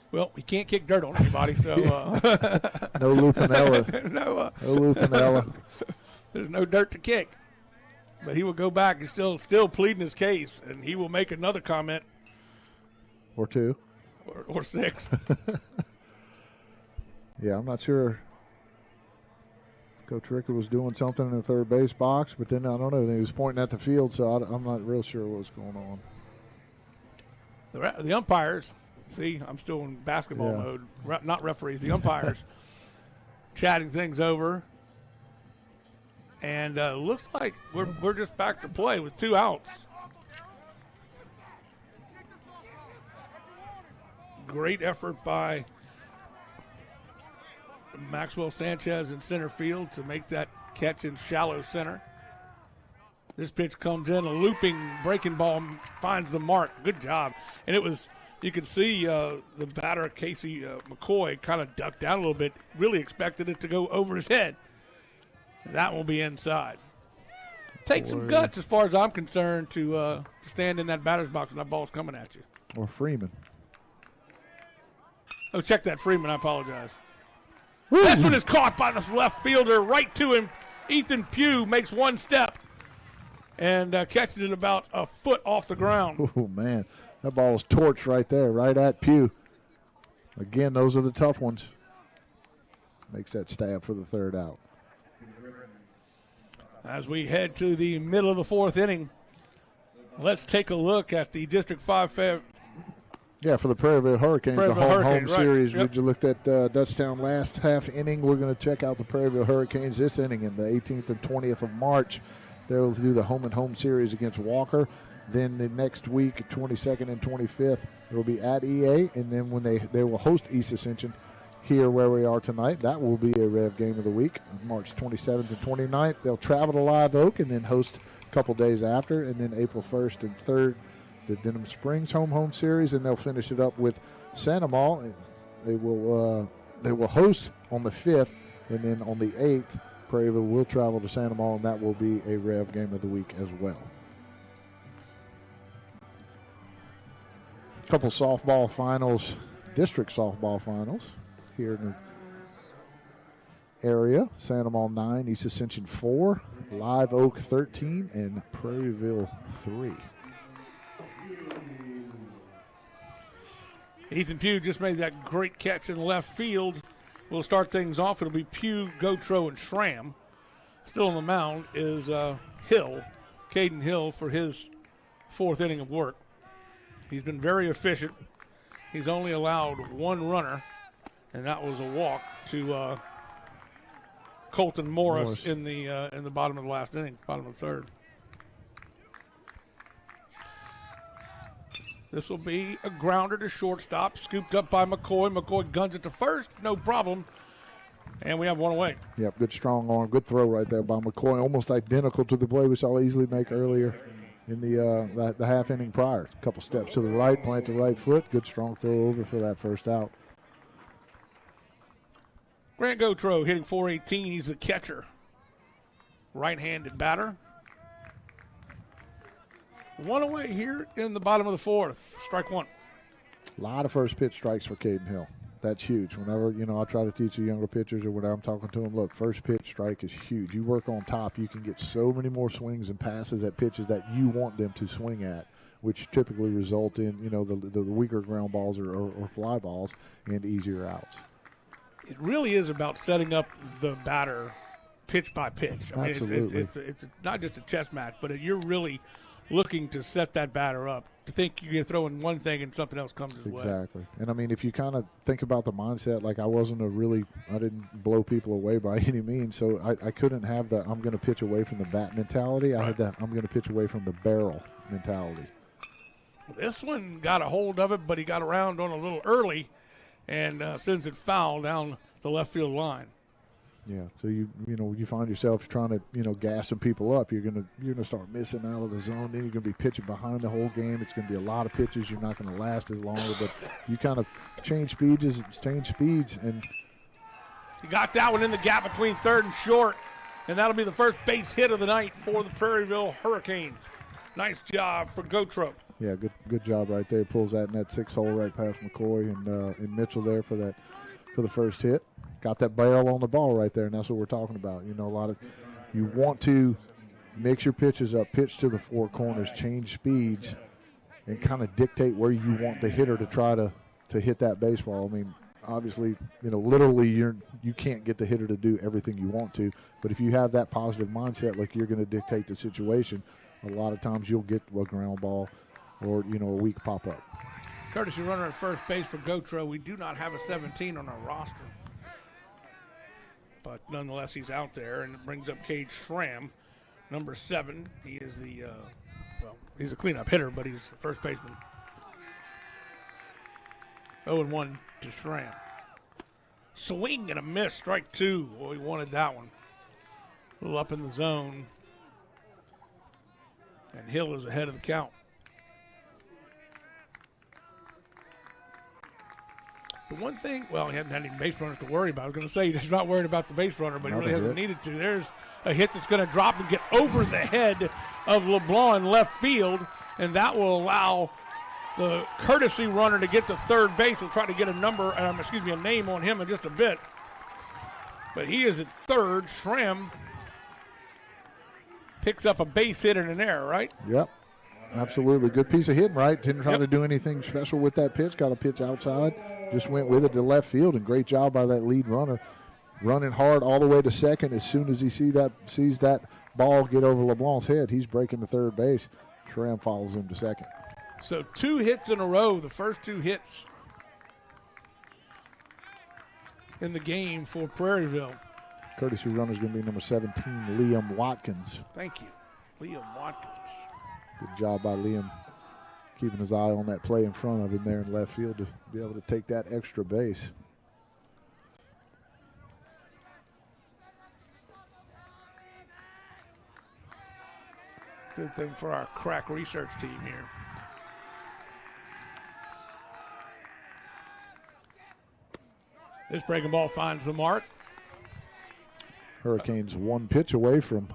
Well, he can't kick dirt on anybody, so. No Lupinella. No Lupinella. There's no dirt to kick. But he will go back. He's still pleading his case, and he will make another comment. Or 2. Or 6. Yeah, I'm not sure. Coach Ricker was doing something in the third base box, but then I don't know. He was pointing at the field, so I'm not real sure what was going on. The umpires, see, I'm still in basketball mode, not referees. The umpires chatting things over. And looks like we're just back to play with 2 outs. Great effort by Maxwell Sanchez in center field to make that catch in shallow center. This pitch comes in, a looping breaking ball finds the mark. Good job. And it was, you could see the batter, Casey McCoy, kind of ducked down a little bit, really expected it to go over his head. That will be inside. Takes some guts as far as I'm concerned to stand in that batter's box and that ball's coming at you. Or Freeman. Oh, check that, Freeman. I apologize. This one is caught by this left fielder right to him. Ethan Pugh makes one step and catches it about a foot off the ground. Oh, man. That ball was torched right there, right at Pugh. Again, those are the tough ones. Makes that stab for the third out. As we head to the middle of the 4th inning, let's take a look at the District 5 for the Prairieville Hurricanes, the home series. Yep. We just looked at Dutchtown last half inning. We're going to check out the Prairieville Hurricanes this inning in the 18th and 20th of March. They'll do the home series against Walker. Then the next week, 22nd and 25th, it will be at EA. And then when they will host East Ascension here where we are tonight, that will be a REV game of the week, March 27th and 29th. They'll travel to Live Oak and then host a couple days after. And then April 1st and 3rd, the Denham Springs home series, and they'll finish it up with Santa Maula. They will host on the 5th, and then on the 8th, Prairieville will travel to Santa Maula, and that will be a REV game of the week as well. A couple softball finals, district softball finals here in the area. Santa Maula 9, East Ascension 4, Live Oak 13, and Prairieville 3. Ethan Pugh just made that great catch in left field. We'll start things off. It'll be Pugh, Gotro, and Schramm. Still on the mound is Hill, Caden Hill, for his 4th inning of work. He's been very efficient. He's only allowed 1 runner, and that was a walk to Colton Morris. in the bottom of the last inning, bottom of the 3rd. This will be a grounder to shortstop, scooped up by McCoy. McCoy guns it to first, no problem. And we have 1 away. Yep, good strong arm, good throw right there by McCoy, almost identical to the play we saw easily make earlier in the half inning prior. A couple steps to the right, plant the right foot, good strong throw over for that first out. Grant Gautreaux hitting .418. He's the catcher. Right-handed batter. One away here in the bottom of the fourth. Strike one. A lot of first pitch strikes for Caden Hill. That's huge. Whenever, I try to teach the younger pitchers or when I'm talking to them, look, first pitch strike is huge. You work on top, you can get so many more swings and passes at pitches that you want them to swing at, which typically result in, the weaker ground balls or fly balls and easier outs. It really is about setting up the batter pitch by pitch. I mean, Absolutely. it's not just a chess match, but you're really looking to set that batter up. To think you're going to throw in one thing and something else comes his way. Exactly. And, I mean, if you kind of think about the mindset, like I didn't blow people away by any means, so I couldn't have the I'm going to pitch away from the bat mentality. I had that I'm going to pitch away from the barrel mentality. This one got a hold of it, but he got around on a little early and sends it foul down the left field line. Yeah, so you find yourself trying to gas some people up. You're gonna start missing out of the zone. Then you're gonna be pitching behind the whole game. It's gonna be a lot of pitches. You're not gonna last as long. But you kind of change speeds, and he got that one in the gap between third and short, and that'll be the first base hit of the night for the Prairieville Hurricanes. Nice job for Gautreaux. Yeah, good job right there. Pulls that in that 6-hole right past McCoy and Mitchell there for the first hit. Got that barrel on the ball right there, and that's what we're talking about. You want to mix your pitches up, pitch to the four corners, change speeds, and kind of dictate where you want the hitter to try to hit that baseball. I mean, obviously, literally you can't get the hitter to do everything you want to, but if you have that positive mindset, like you're going to dictate the situation, a lot of times you'll get a ground ball or, a weak pop-up. Courtesy runner at first base for Gautreaux. We do not have a 17 on our roster. But nonetheless, he's out there, and it brings up Cade Schramm, number 7. He is he's a cleanup hitter, but he's the first baseman. 0-1 to Schramm. Swing and a miss, strike 2. Well, he wanted that one. A little up in the zone. And Hill is ahead of the count. The one thing, he hasn't had any base runners to worry about. I was going to say he's not worried about the base runner, but he really hasn't needed to. There's a hit that's going to drop and get over the head of LeBlanc in left field, and that will allow the courtesy runner to get to third base. We'll try to get a name on him in just a bit. But he is at third. Schramm picks up a base hit and an error, right? Yep. Absolutely. Good piece of hitting, right? Didn't try to do anything special with that pitch. Got a pitch outside. Just went with it to left field, and great job by that lead runner. Running hard all the way to second. As soon as he sees that ball get over LeBlanc's head, he's breaking to third base. Schramm follows him to second. So 2 hits in a row, the first 2 hits in the game for Prairieville. Courtesy runner is going to be number 17, Liam Watkins. Thank you, Liam Watkins. Good job by Liam, keeping his eye on that play in front of him there in left field to be able to take that extra base. Good thing for our crack research team here. This breaking ball finds the mark. Hurricanes 1 pitch away from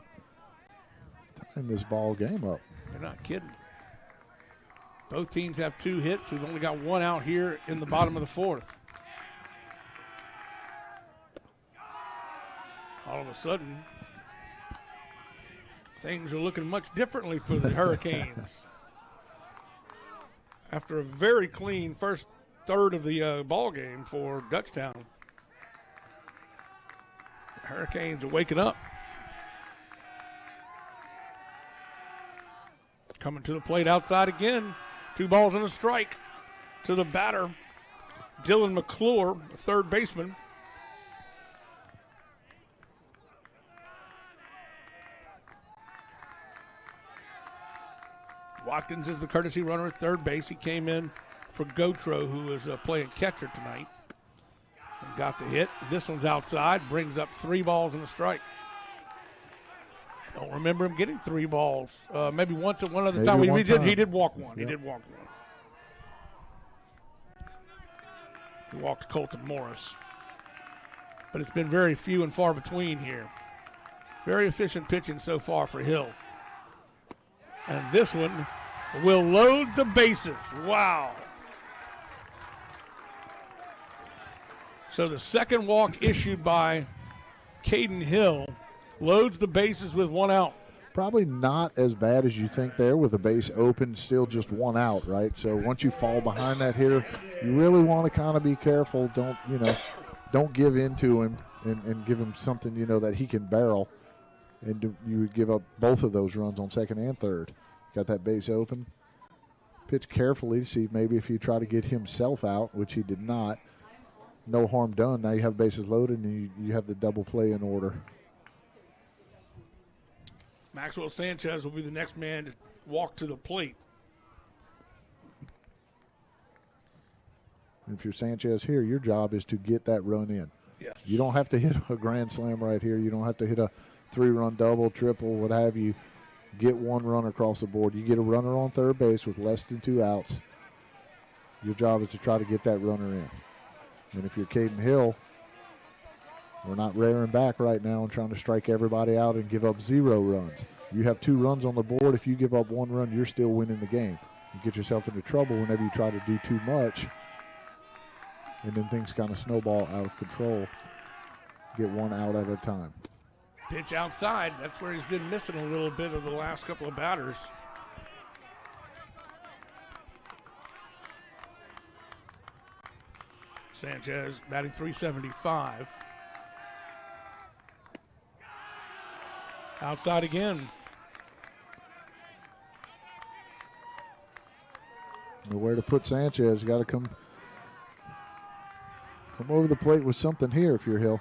tying this ball game up. You're not kidding. Both teams have 2 hits. We've only got 1 out here in the bottom of the fourth. All of a sudden, things are looking much differently for the Hurricanes. After a very clean first third of the ball game for Dutchtown, the Hurricanes are waking up. Coming to the plate outside again. 2 balls and a strike to the batter, Dylan McClure, the third baseman. Watkins is the courtesy runner at third base. He came in for Gautreaux, who is playing catcher tonight, and got the hit. This one's outside, brings up 3 balls and a strike. Don't remember him getting 3 balls. Maybe once at one other time. He did walk one. Yep. He did walk one. He walked Colton Morris. but it's been very few and far between here. Very efficient pitching so far for Hill. And this one will load the bases. Wow. So the second walk issued by Caden Hill loads the bases with one out. Probably not as bad as you think there with the base open, still just one out, right? So once you fall behind that hitter, you really want to kind of be careful. Don't give in to him and give him something, that he can barrel. And you would give up both of those runs on second and third. Got that base open. Pitch carefully to see maybe if he try to get himself out, which he did not. No harm done. Now you have bases loaded and you have the double play in order. Maxwell Sanchez will be the next man to walk to the plate. If you're Sanchez here, your job is to get that run in. Yes. You don't have to hit a grand slam right here. You don't have to hit a 3-run double, triple, what have you. Get one run across the board. You get a runner on third base with less than 2 outs. Your job is to try to get that runner in. And if you're Caden Hill, we're not rearing back right now and trying to strike everybody out and give up 0 runs. You have 2 runs on the board. If you give up 1 run, you're still winning the game. You get yourself into trouble whenever you try to do too much, and then things kind of snowball out of control. Get 1 out at a time. Pitch outside. That's where he's been missing a little bit of the last couple of batters. Sanchez batting .375. Outside again. Nowhere to put Sanchez. Got to come over the plate with something here if you're Hill.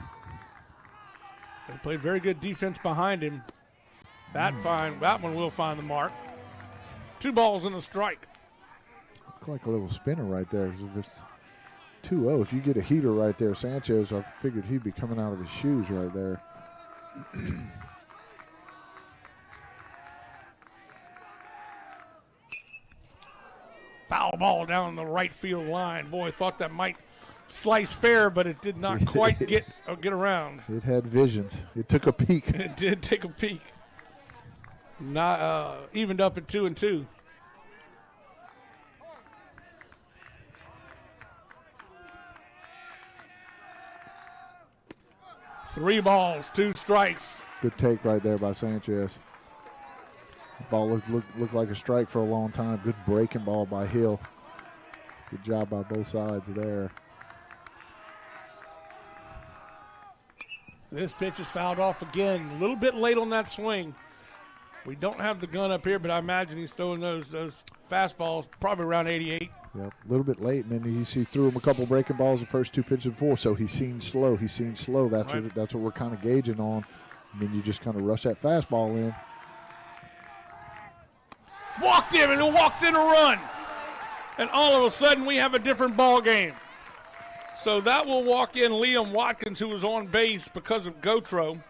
They played very good defense behind him. That one will find the mark. 2 balls and a strike. Look like a little spinner right there. If it's 2-0, if you get a heater right there, Sanchez, I figured he'd be coming out of his shoes right there. Foul ball down the right field line. Boy, thought that might slice fair, but it did not quite get around. It had visions. It took a peek. It did take a peek. Not evened up at 2-2. Three balls, 2 strikes. Good take right there by Sanchez. The ball looked like a strike for a long time. Good breaking ball by Hill. Good job by both sides there. This pitch is fouled off again. A little bit late on that swing. We don't have the gun up here, but I imagine he's throwing those fastballs probably around 88. Yep, a little bit late, and then you see threw him a couple breaking balls the first 2 pitches before, so he's seen slow. That's right. That's what we're kind of gauging on. And then you just kind of rush that fastball in. Walked him, and walks in a run. And all of a sudden, we have a different ball game. So that will walk in Liam Watkins, who was on base because of Gotro.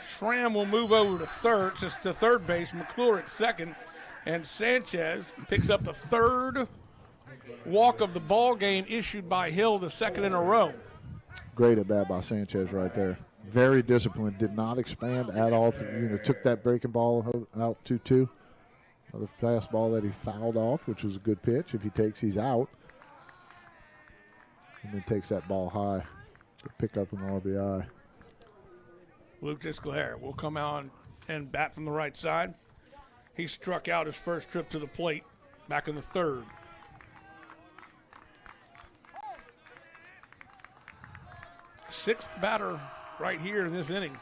Schramm will move over to third base. McClure at second. And Sanchez picks up the 3rd walk of the ball game issued by Hill, the 2nd in a row. Great at bat by Sanchez right there. Very disciplined. Did not expand at all. Took that breaking ball out 2-2. Another fastball that he fouled off, which was a good pitch. If he takes, he's out. And then takes that ball high to pick up an RBI. Luke Disclair will come out and bat from the right side. He struck out his first trip to the plate back in the 3rd. Sixth batter right here in this inning.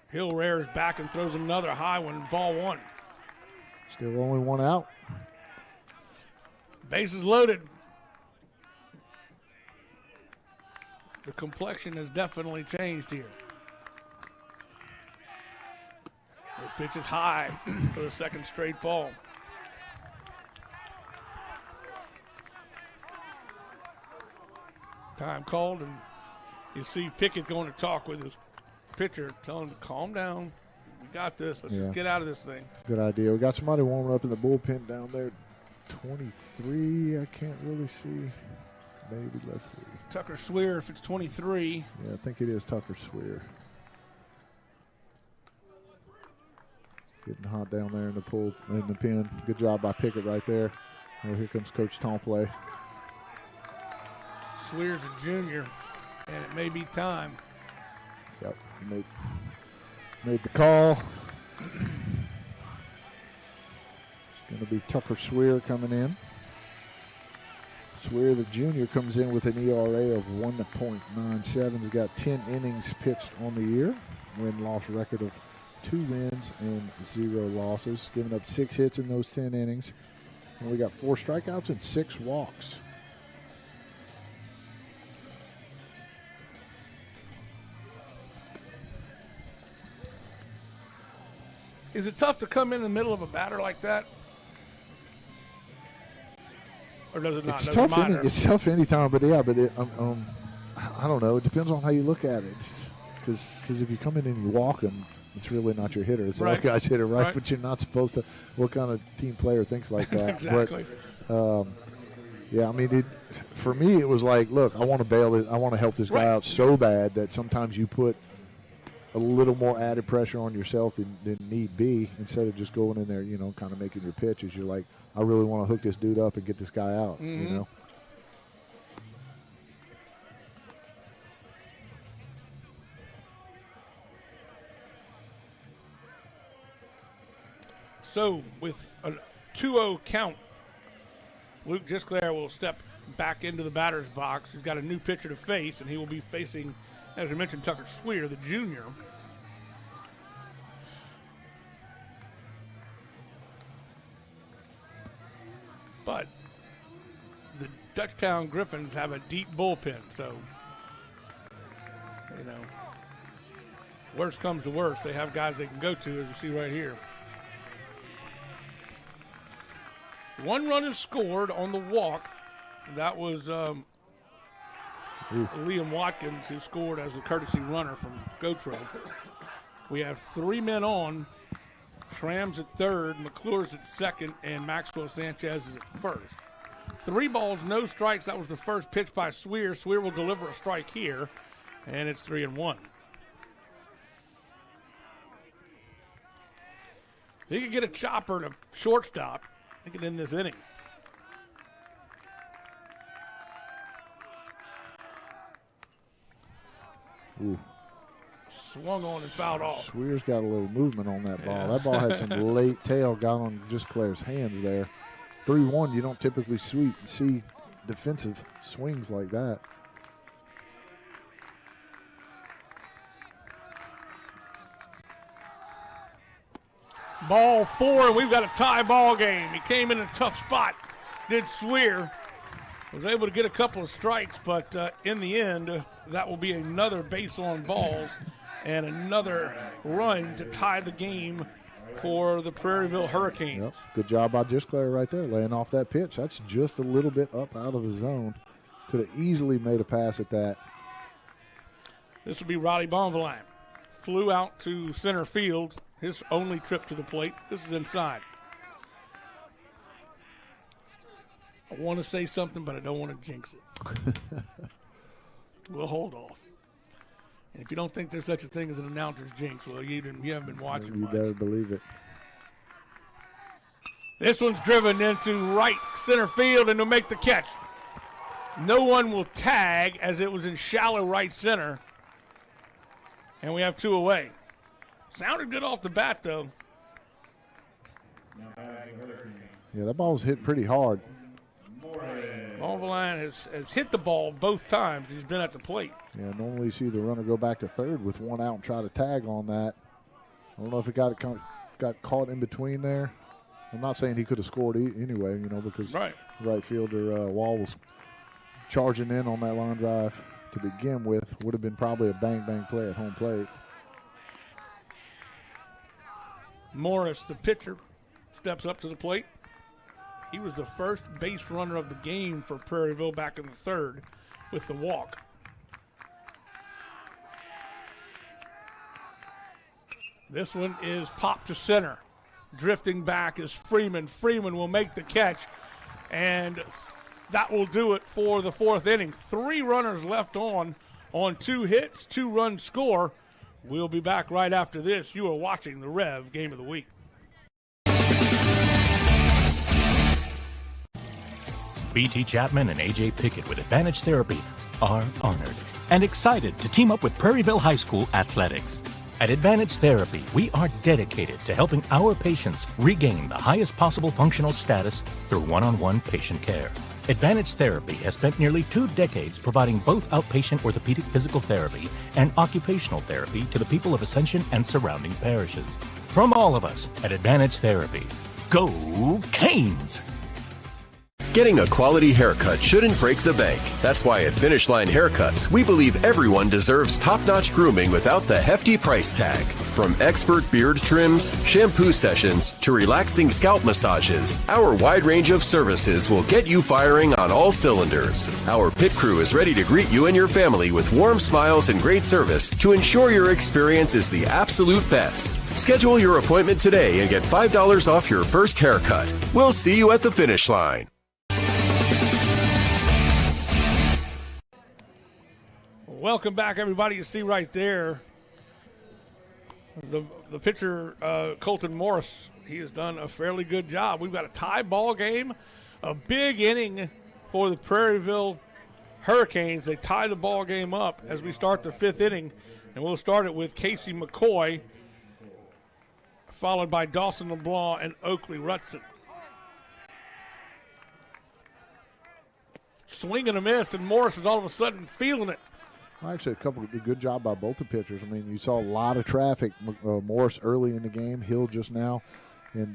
Hill rears back and throws another high one, ball 1. Still only 1 out. Bases loaded. The complexion has definitely changed here. This pitch is high for the 2nd straight ball. Time called, and you see Pickett going to talk with his pitcher, telling him to calm down. We got this. Let's just get out of this thing. Good idea. We got somebody warming up in the bullpen down there. 23, I can't really see. maybe. Let's see. Tucker Swear, if it's 23. Yeah, I think it is Tucker Swear. Getting hot down there in the pool, in the pen. Good job by Pickett right there. Oh, here comes Coach Tomplay. Swear's a junior, and it may be time. Yep, made the call. It's going to be Tucker Swear coming in. Swear, the junior, comes in with an ERA of 1.97. He's got 10 innings pitched on the year. Win-loss record of 2 wins and 0 losses. Giving up 6 hits in those 10 innings. And we got 4 strikeouts and 6 walks. Is it tough to come in the middle of a batter like that? Or does it not? It's tough. It's tough anytime, but I don't know. It depends on how you look at it. Because if you come in and you walk them, it's really not your hitter. It's the other guy's hitter, right? But you're not supposed to. What kind of team player thinks like that? Exactly. But, yeah, I mean, for me, it was like, look, I want to bail it. I want to help this guy out so bad that sometimes you put a little more added pressure on yourself than need be, instead of just going in there, kind of making your pitches. You're like, I really want to hook this dude up and get this guy out, So, with a 2-0 count, Luke Gisclair will step back into the batter's box. He's got a new pitcher to face, and he will be facing, as we mentioned, Tucker Swear, the junior. But the Dutchtown Griffins have a deep bullpen, so, worst comes to worst, they have guys they can go to, as you see right here. 1 run is scored on the walk. That was Liam Watkins, who scored as a courtesy runner from Gotro. We have 3 men on. Schramm's at third, McClure's at second, and Maxwell Sanchez is at first. 3 balls, no strikes. That was the first pitch by Swear. Swear will deliver a strike here, and it's 3-1. He could get a chopper to shortstop. He could end this inning. Ooh. Swung on and fouled off. Swear's got a little movement on that ball. That ball had some late tail, got on Gisclair's hands there. 3-1, you don't typically see defensive swings like that. Ball 4, and we've got a tie ball game. He came in a tough spot, did Swear. Was able to get a couple of strikes, but in the end, that will be another base on balls and another run to tie the game for the Prairieville Hurricanes. Yep. Good job by Gisclair right there, laying off that pitch. That's just a little bit up out of the zone. Could have easily made a pass at that. This will be Roddy Bonvillain. Flew out to center field, his only trip to the plate. This is inside. I want to say something, but I don't want to jinx it. We'll hold off. And if you don't think there's such a thing as an announcer's jinx, well, you haven't been watching much. You better believe it. This one's driven into right center field, and to make the catch. No one will tag, as it was in shallow right center. And we have 2 away. Sounded good off the bat, though. Yeah, that ball was hit pretty hard. Bonvillain has hit the ball both times. He's been at the plate. Yeah, normally you see the runner go back to third with 1 out and try to tag on that. I don't know if it got caught in between there. I'm not saying he could have scored anyway, because right fielder Wall was charging in on that line drive to begin with. Would have been probably a bang-bang play at home plate. Morris, the pitcher, steps up to the plate. He was the first base runner of the game for Prairieville back in the third with the walk. This one is popped to center. Drifting back is Freeman. Freeman will make the catch. And that will do it for the fourth inning. 3 runners left on 2 hits, 2-run score. We'll be back right after this. You are watching the Rev Game of the Week. BT Chapman and AJ Pickett with Advantage Therapy are honored and excited to team up with Prairieville High School Athletics. At Advantage Therapy, we are dedicated to helping our patients regain the highest possible functional status through one-on-one patient care. Advantage Therapy has spent nearly 2 decades providing both outpatient orthopedic physical therapy and occupational therapy to the people of Ascension and surrounding parishes. From all of us at Advantage Therapy, go Canes! Getting a quality haircut shouldn't break the bank. That's why at Finish Line Haircuts, we believe everyone deserves top-notch grooming without the hefty price tag. From expert beard trims, shampoo sessions, to relaxing scalp massages, our wide range of services will get you firing on all cylinders. Our pit crew is ready to greet you and your family with warm smiles and great service to ensure your experience is the absolute best. Schedule your appointment today and get $5 off your first haircut. We'll see you at the finish line. Welcome back, everybody. You see right there the pitcher, Colton Morris. He has done a fairly good job. We've got a tie ball game, a big inning for the Prairieville Hurricanes. They tie the ball game up as we start the 5th inning, and we'll start it with Casey McCoy, followed by Dawson LeBlanc and Oakley Rutson. Swing and a miss, and Morris is all of a sudden feeling it. Actually, a good job by both the pitchers. I mean, you saw a lot of traffic. Morris early in the game, Hill just now, and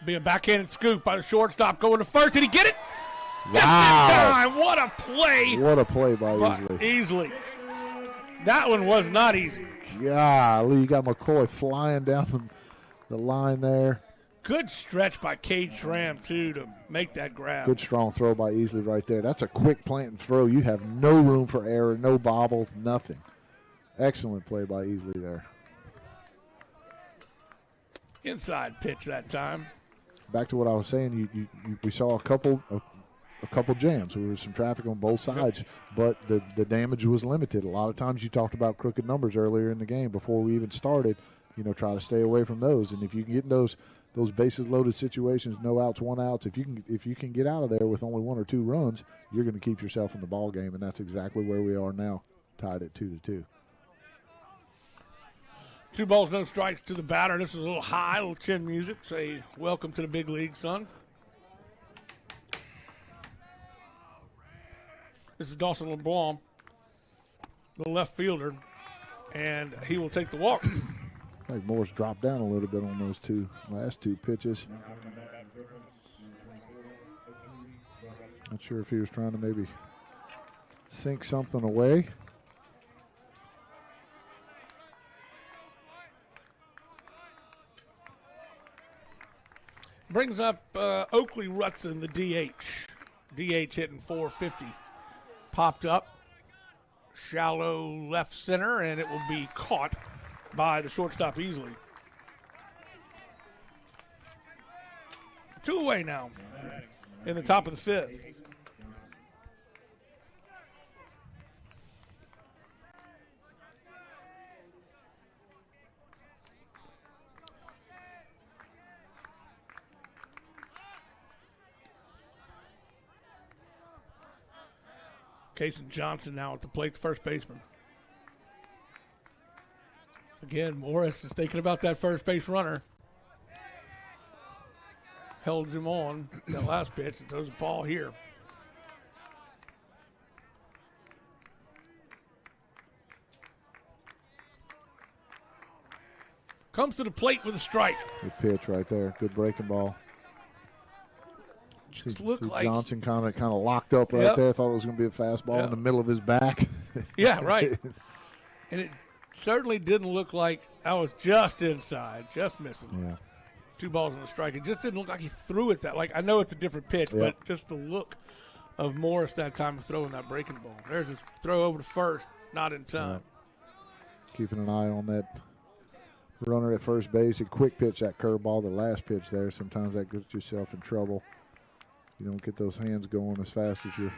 be a backhanded scoop by the shortstop going to first. Did he get it? Wow! Time. What a play! What a play by Easley. Easley. That one was not easy. Golly, you got McCoy flying down the line there. Good stretch by Cade Schramm, too, to make that grab. Good strong throw by Easley right there. That's a quick plant and throw. You have no room for error, no bobble, nothing. Excellent play by Easley there. Inside pitch that time. Back to what I was saying, we saw a couple jams. There was some traffic on both sides, but the damage was limited. A lot of times you talked about crooked numbers earlier in the game before we even started. Try to stay away from those. And if you can get in those bases loaded situations, no outs, 1 out, if you can get out of there with only 1 or 2 runs, you're going to keep yourself in the ball game, and that's exactly where we are now, tied at 2-2. 2 balls, no strikes to the batter. This is a little high, a little chin music. Say welcome to the big league, son. This is Dawson LeBlanc, the left fielder, and he will take the walk. I think Morris dropped down a little bit on those last two pitches. Not sure if he was trying to maybe sink something away. Brings up Oakley Rutson, the DH. DH hitting 450. Popped up, shallow left center, and it will be caught by the shortstop easily. 2 away now in the top of the 5th. Kason Johnson now at the plate, the first baseman. Again, Morris is thinking about that first base runner. Held him on that last pitch and throws the ball here. Comes to the plate with a strike. Good pitch right there. Good breaking ball. Like Johnson kind of locked up right there. Thought it was going to be a fastball in the middle of his back. Yeah, right. And it certainly didn't look like I was just inside, just missing. Yeah. 2 balls and a strike. It just didn't look like he threw it that. Like, I know it's a different pitch, but just the look of Morris that time of throwing that breaking ball. There's his throw over to first, not in time. Keeping an eye on that runner at first base. A quick pitch, that curveball, the last pitch there. Sometimes that gets yourself in trouble. You don't get those hands going as fast as you're.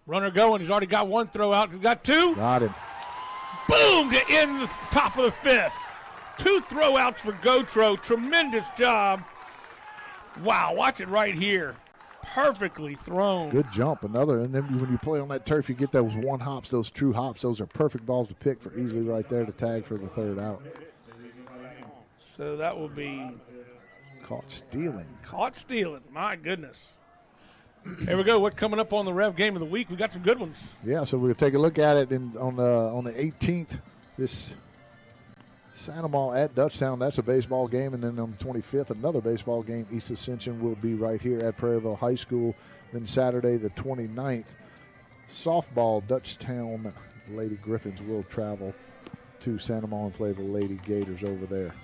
Runner going. He's already got one throw out. He's got two. Got him. Boom to end the top of the fifth. Two throwouts for Gotro. Tremendous job. Wow, watch it right here. Perfectly thrown. Good jump. Another. And then when you play on that turf, you get those one hops, those true hops. Those are perfect balls to pick for easily right there to tag for the third out. So that will be caught stealing. Caught stealing. My goodness. Here we go. What's coming up on the Rev game of the week? We got some good ones. Yeah, so we're going to take a look at it on the 18th. This Santa Maula at Dutchtown. That's a baseball game. And then on the 25th, another baseball game. East Ascension will be right here at Prairieville High School. Then Saturday the 29th, softball, Dutchtown Lady Griffins will travel to Santa Maula and play the Lady Gators over there.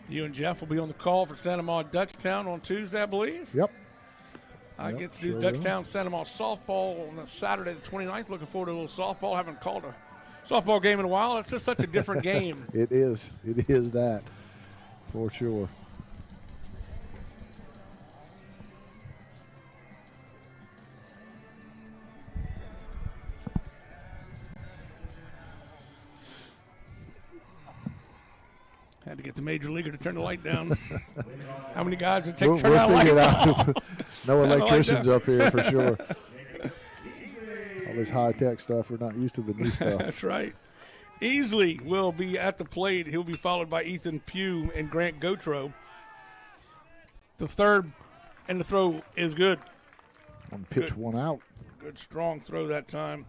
You and Jeff will be on the call for Santa Maula Dutchtown on Tuesday, I believe. Yep. I get to do Dutchtown Santa Maula softball on Saturday the 29th. Looking forward to a little softball. Haven't called a softball game in a while. It's just such a different game. It is. It is that for sure. Had to get the major leaguer to turn the light down. How many guys it takes to turn that light down? No electricians up here for sure. All this high-tech stuff, we're not used to the new stuff. That's right. Easley will be at the plate. He'll be followed by Ethan Pugh and Grant Gotro. The third and the throw is good. One pitch, one out. Good strong throw that time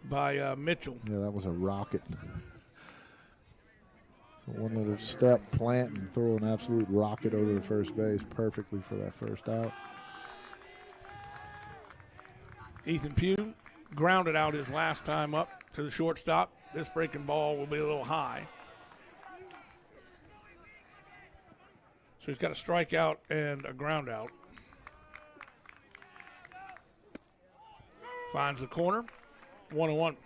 by Mitchell. Yeah, that was a rocket. So one little step, plant, and throw an absolute rocket over to first base perfectly for that first out. Ethan Pugh grounded out his last time up to the shortstop. This breaking ball will be a little high. So he's got a strikeout and a ground out. Finds the corner. 1-1.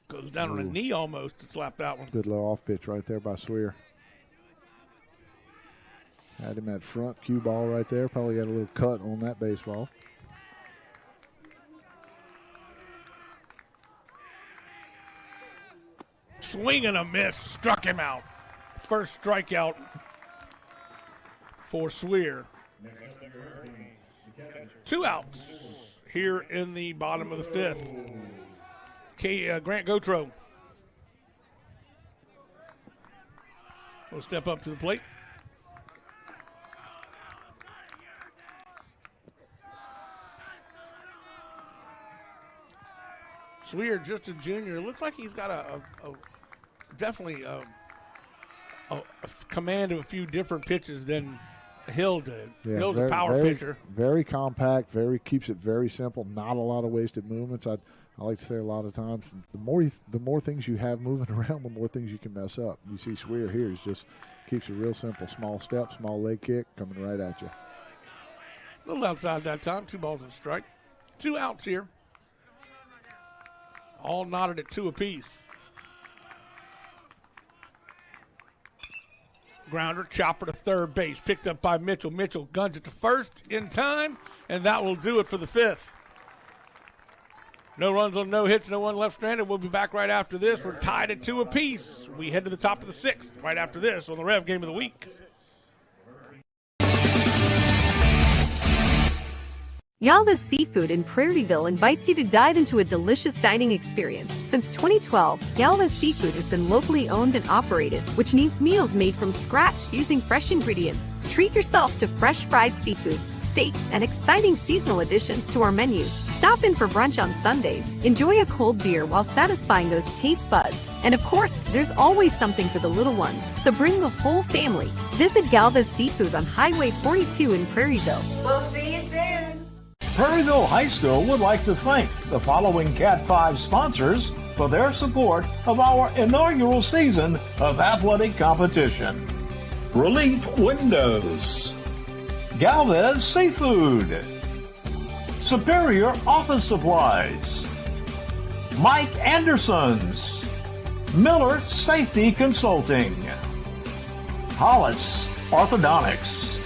Goes down on a knee almost to slap that one. Good little off pitch right there by Swear. Had him at front, cue ball right there. Probably got a little cut on that baseball. Swing and a miss. Struck him out. First strikeout for Swear. 2 outs here in the bottom of the fifth. Grant Gotro will step up to the plate. Swear, just a junior. Looks like he's got definitely a command of a few different pitches than Hill did. Yeah, Hill's a power pitcher. Very compact, keeps it very simple, not a lot of wasted movements. I like to say a lot of times, the more things you have moving around, the more things you can mess up. You see Swear here, he just keeps it real simple. Small step, small leg kick, coming right at you. A little outside that time, 2 balls and a strike. 2 outs here. All knotted at 2 apiece. Grounder, chopper to third base, picked up by Mitchell. Mitchell guns it to first in time, and that will do it for the fifth. No runs on no hits, no one left stranded. We'll be back right after this. We're tied at 2 apiece. We head to the top of the 6th right after this on the Rev Game of the Week. Galva's Seafood in Prairieville invites you to dive into a delicious dining experience. Since 2012, Galva's Seafood has been locally owned and operated, which means meals made from scratch using fresh ingredients. Treat yourself to fresh fried seafood, steaks, and exciting seasonal additions to our menu. Stop in for brunch on Sundays. Enjoy a cold beer while satisfying those taste buds. And of course, there's always something for the little ones, so bring the whole family. Visit Galva's Seafood on Highway 42 in Prairieville. We'll see you soon. Prairieville High School would like to thank the following Cat 5 sponsors for their support of our inaugural season of athletic competition. Relief Windows, Galvez Seafood, Superior Office Supplies, Mike Anderson's, Miller Safety Consulting, Hollis Orthodontics.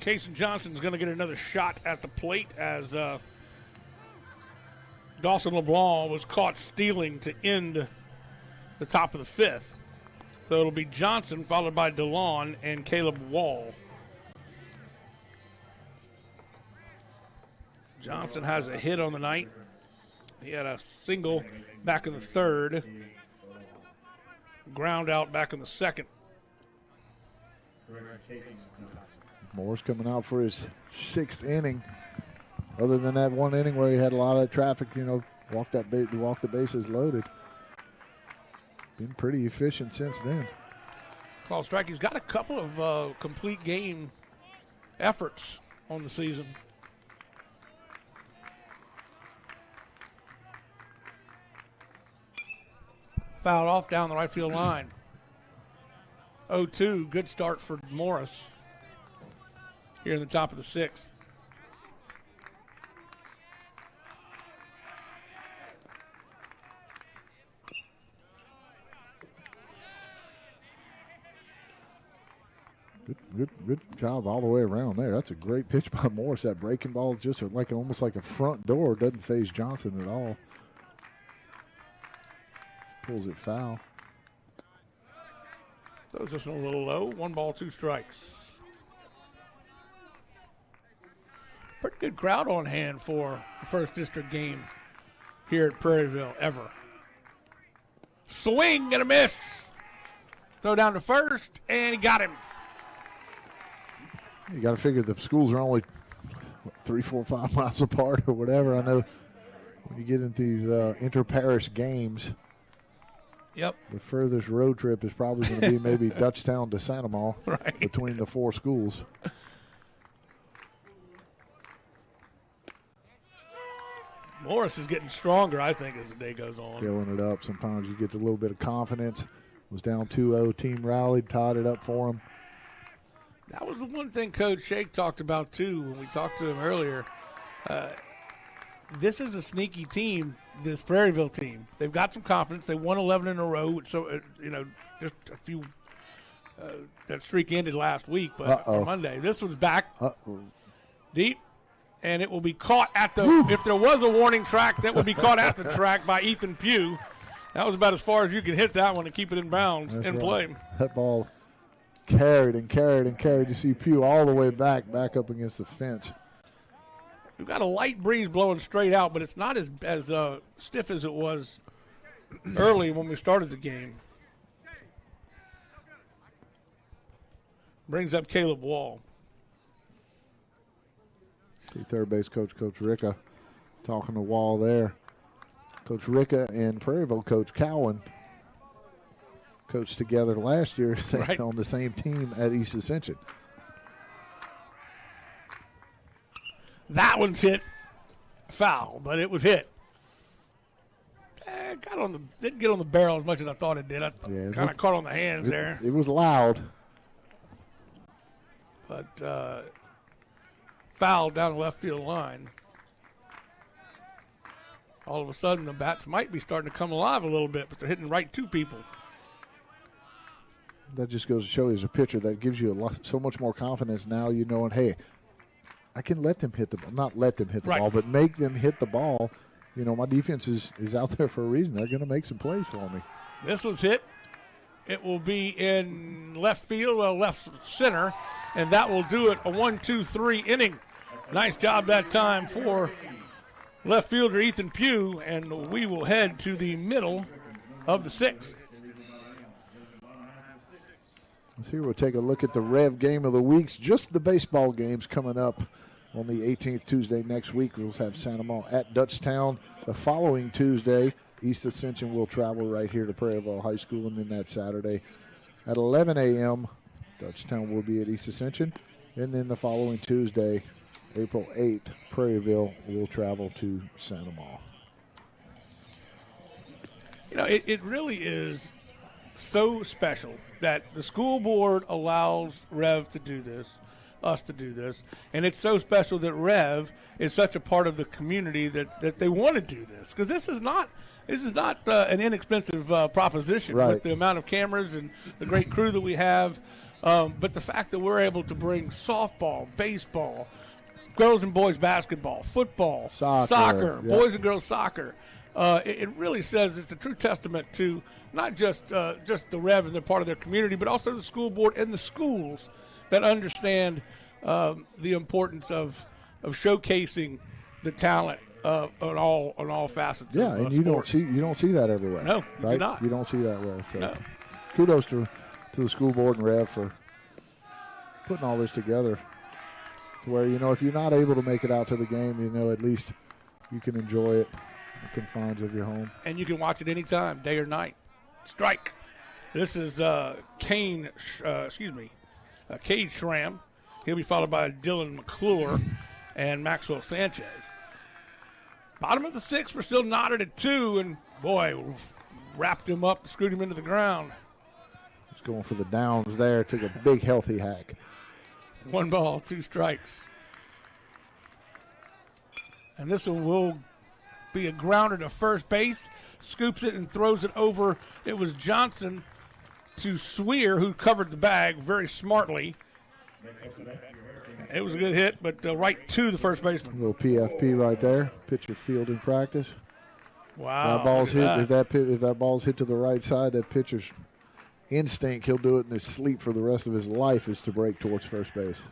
Casey Johnson's going to get another shot at the plate as Dawson LeBlanc was caught stealing to end the top of the fifth. So it'll be Johnson followed by DeLon and Caleb Wall. Johnson has a hit on the night. He had a single back in the third. Ground out back in the second. Moore's coming out for his sixth inning. Other than that one inning where he had a lot of traffic, walk the bases loaded. Been pretty efficient since then. Call strike. He's got a couple of complete game efforts on the season. Fouled off down the right field line. 0-2. Good start for Morris here in the top of the sixth. Good job all the way around there. That's a great pitch by Morris. That breaking ball just almost like a front door. Doesn't phase Johnson at all. Pulls it foul. Throws this one a little low. 1 ball, 2 strikes. Pretty good crowd on hand for the first district game here at Prairieville ever. Swing and a miss. Throw down to first, and he got him. You got to figure the schools are only 3, 4, 5 miles apart or whatever. I know when you get into these inter-parish games, yep, the furthest road trip is probably going to be maybe Dutchtown to Santa Ma right, between the 4 schools. Morris is getting stronger, I think, as the day goes on. Filling it up. Sometimes you get a little bit of confidence. Was down 2-0. Team rallied, tied it up for him. That was the one thing Coach Shake talked about, too, when we talked to him earlier. This is a sneaky team, this Prairieville team. They've got some confidence. They won 11 in a row. So, just a few that streak ended last week, but on Monday. This one's back deep, and it will be caught at the – if there was a warning track, that would be caught at the track by Ethan Pugh. That was about as far as you could hit that one and keep it in bounds and play. That ball – carried and carried and carried. You see Pugh all the way back up against the fence. We've got a light breeze blowing straight out, but it's not as stiff as it was early when we started the game. Brings up Caleb Wall. See third base coach Ricka, talking to Wall there. Coach Ricka and Prairieville coach Cowan coached together last year right, on the same team at East Ascension. That one's hit foul, but it was hit. Didn't get on the barrel as much as I thought it did. I kind of caught on the hands there. It was loud. But foul down the left field line. All of a sudden, the bats might be starting to come alive a little bit, but they're hitting right to people. That just goes to show you as a pitcher that gives you so much more confidence now, and hey, I can let them hit the ball. Not let them hit the ball, but make them hit the ball. My defense is out there for a reason. They're going to make some plays for me. This one's hit. It will be in left field, left center, and that will do it. A 1-2-3 inning. Nice job that time for left fielder Ethan Pugh, and we will head to the middle of the sixth. Here we'll take a look at the REV game of the weeks. Just the baseball games coming up on the 18th, Tuesday next week. We'll have Santa Ma at Dutchtown. The following Tuesday, East Ascension will travel right here to Prairieville High School. And then that Saturday at 11 a.m., Dutchtown will be at East Ascension. And then the following Tuesday, April 8th, Prairieville will travel to Santa Ma. It really is so special that the school board allows REV to do this. us to do this. And it's so special that REV is such a part of the community that they want to do this, because this is not an inexpensive proposition with the amount of cameras and the great crew that we have. But the fact that we're able to bring softball, baseball, girls and boys basketball, football, soccer, boys and girls soccer, it really says it's a true testament to not just the REV and they're part of their community, but also the school board and the schools that understand the importance of showcasing the talent on all facets. Yeah, and you don't see that everywhere. No, right? you do not. You don't see that everywhere. So no. Kudos to the school board and REV for putting all this together, to where, if you're not able to make it out to the game, at least you can enjoy it in the confines of your home. And you can watch it anytime, day or night. Strike. This is Cade Schramm. He'll be followed by Dylan McClure and Maxwell Sanchez. Bottom of the sixth, we're still knotted at 2, and boy, wrapped him up, screwed him into the ground. He's going for the downs there. Took a big, healthy hack. 1 ball, 2 strikes. And this one will be a grounder to first base. Scoops it and throws it over. It was Johnson to Swear, who covered the bag very smartly. It was a good hit, but right to the first baseman. A little PFP right there. Pitcher field in practice. Wow. That ball's hit. If that ball's hit to the right side, that pitcher's instinct, he'll do it in his sleep for the rest of his life, is to break towards first base.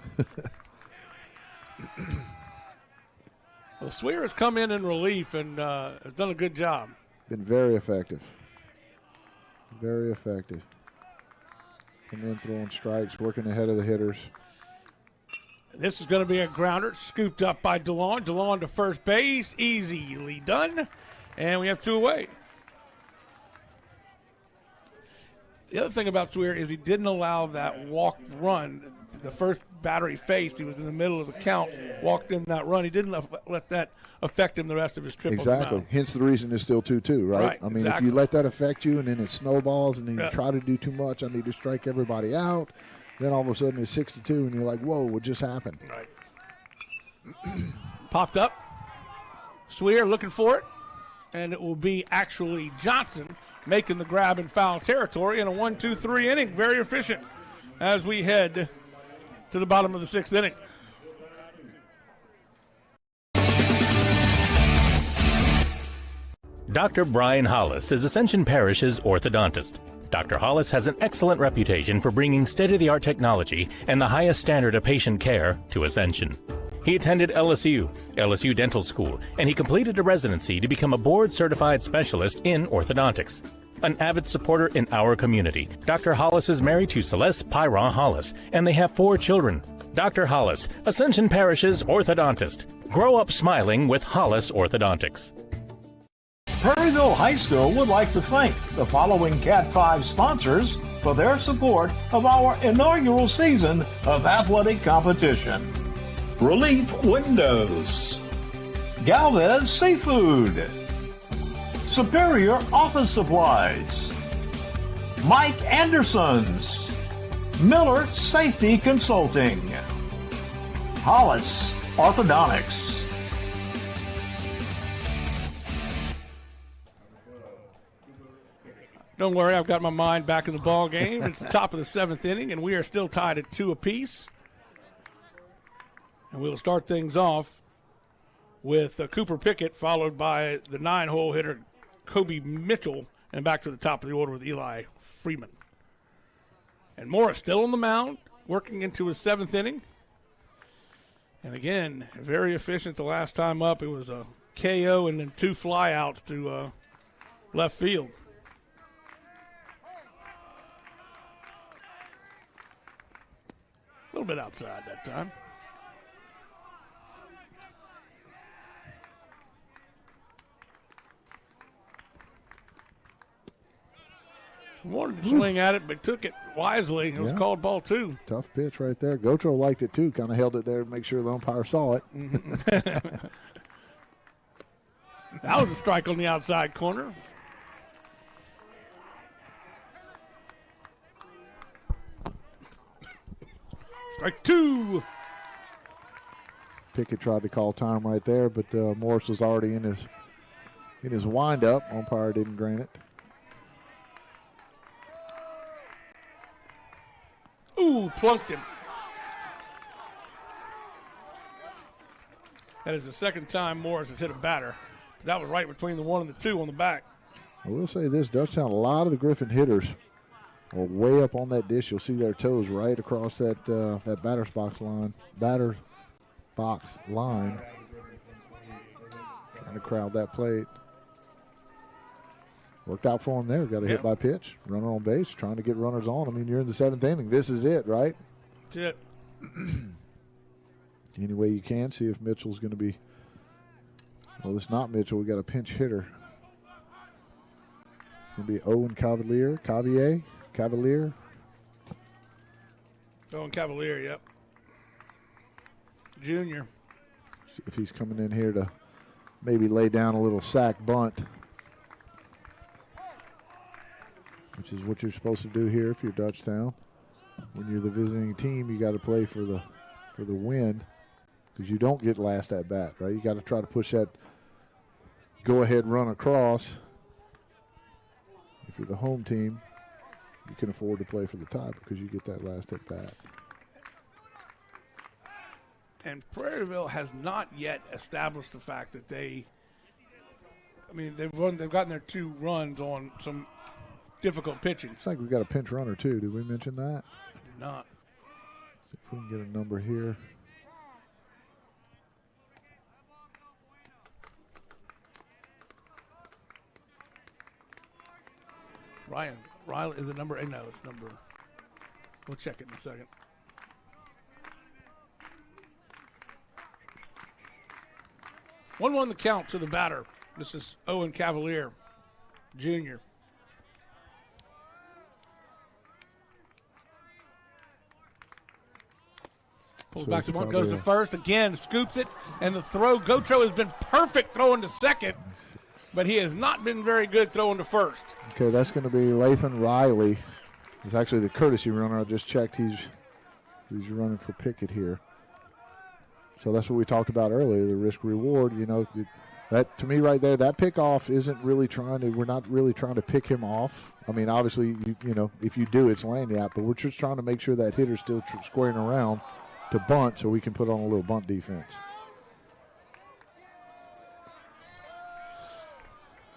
Well, Swear has come in relief and has done a good job. Been very effective. Very effective. Come in throwing strikes, working ahead of the hitters. This is going to be a grounder, scooped up by DeLon. DeLon to first base, easily done. And we have 2 away. The other thing about Swear is he didn't allow that walk run. The first batter he faced, he was in the middle of the count, walked in that run. He didn't let that affect him the rest of his trip. Exactly. Hence the reason it's still 2-2, right? I mean, if you let that affect you and then it snowballs and then you try to do too much, I need to strike everybody out, then all of a sudden it's 6-2 and you're like, whoa, what just happened? Right. Popped up. Swear looking for it. And it will be actually Johnson making the grab in foul territory in a 1-2-3 inning. Very efficient as we head to the bottom of the 6th inning. Dr. Brian Hollis is Ascension Parish's orthodontist. Dr. Hollis has an excellent reputation for bringing state-of-the-art technology and the highest standard of patient care to Ascension. He attended LSU Dental School, and he completed a residency to become a board-certified specialist in orthodontics. An avid supporter in our community, Dr. Hollis is married to Celeste Pyron Hollis, and they have 4 children. Dr. Hollis, Ascension Parish's orthodontist. Grow up smiling with Hollis Orthodontics. Prairieville High School would like to thank the following Cat 5 sponsors for their support of our inaugural season of athletic competition. Relief Windows, Galvez Seafood, Superior Office Supplies, Mike Anderson's, Miller Safety Consulting, Hollis Orthodontics. Don't worry, I've got my mind back in the ball game. It's the top of the 7th inning, and we are still tied at 2 apiece. And we'll start things off with Cooper Pickett, followed by the 9-hole hitter Kobe Mitchell, and back to the top of the order with Eli Freeman. And Morris still on the mound, working into his 7th inning. And again, very efficient the last time up. It was a KO and then 2 flyouts to left field. A little bit outside that time. Wanted to swing at it, but took it wisely. It was called ball 2. Tough pitch right there. Gotro liked it too. Kind of held it there to make sure the umpire saw it. That was a strike on the outside corner. Strike 2. Pickett tried to call time right there, but Morris was already in his windup. Umpire didn't grant it. Ooh, plunked him. That is the second time Morris has hit a batter. That was right between the 1 and the 2 on the back. I will say this, Dutchtown, a lot of the Griffin hitters are way up on that dish. You'll see their toes right across that batter's box line. Trying to crowd that plate. Worked out for him there. Got a hit by pitch. Runner on base, trying to get runners on. I mean, you're in the 7th inning. This is it, right? That's it. Any way you can. See if Mitchell's going to be. Well, it's not Mitchell. We got a pinch hitter. It's going to be Owen Cavalier. Owen Cavalier, yep. Junior. See if he's coming in here to maybe lay down a little sack bunt, which is what you're supposed to do here if you're Dutchtown. When you're the visiting team, you got to play for the win, because you don't get last at bat, right? You got to try to push that go-ahead run across. If you're the home team, you can afford to play for the tie because you get that last at bat. And Prairieville has not yet established the fact that they've gotten their 2 runs on some difficult pitching. Looks like we got a pinch runner too. Did we mention that? I did not. See if we can get a number here. Ryan Riley, is it number 8? No, it's number. We'll check it in a second. One the count to the batter. This is Owen Cavalier, Jr. Pulls back to one, goes to first again, scoops it, and the throw. Gotro has been perfect throwing to second, but he has not been very good throwing to first. Okay, that's going to be Lathan Riley. He's actually the courtesy runner. I just checked. He's running for Pickett here. So that's what we talked about earlier, the risk reward. You know, that to me right there, that pickoff isn't really we're not really trying to pick him off. I mean, obviously, you know, if you do, it's lanyard, but we're just trying to make sure that hitter's still squaring around to bunt so we can put on a little bunt defense.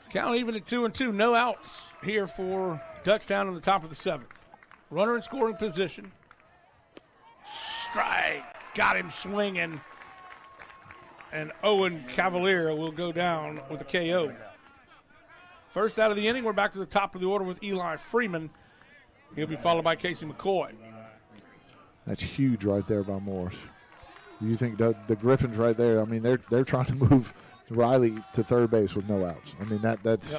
Count even at 2-2, no outs here for Dutchtown in the top of the 7th. Runner in scoring position. Strike, got him swinging. And Owen Cavalier will go down with a KO. First out of the inning, we're back to the top of the order with Eli Freeman. He'll be followed by Casey McCoy. That's huge right there by Morris. You think the Griffins right there, I mean, they're trying to move Riley to third base with no outs. I mean, that's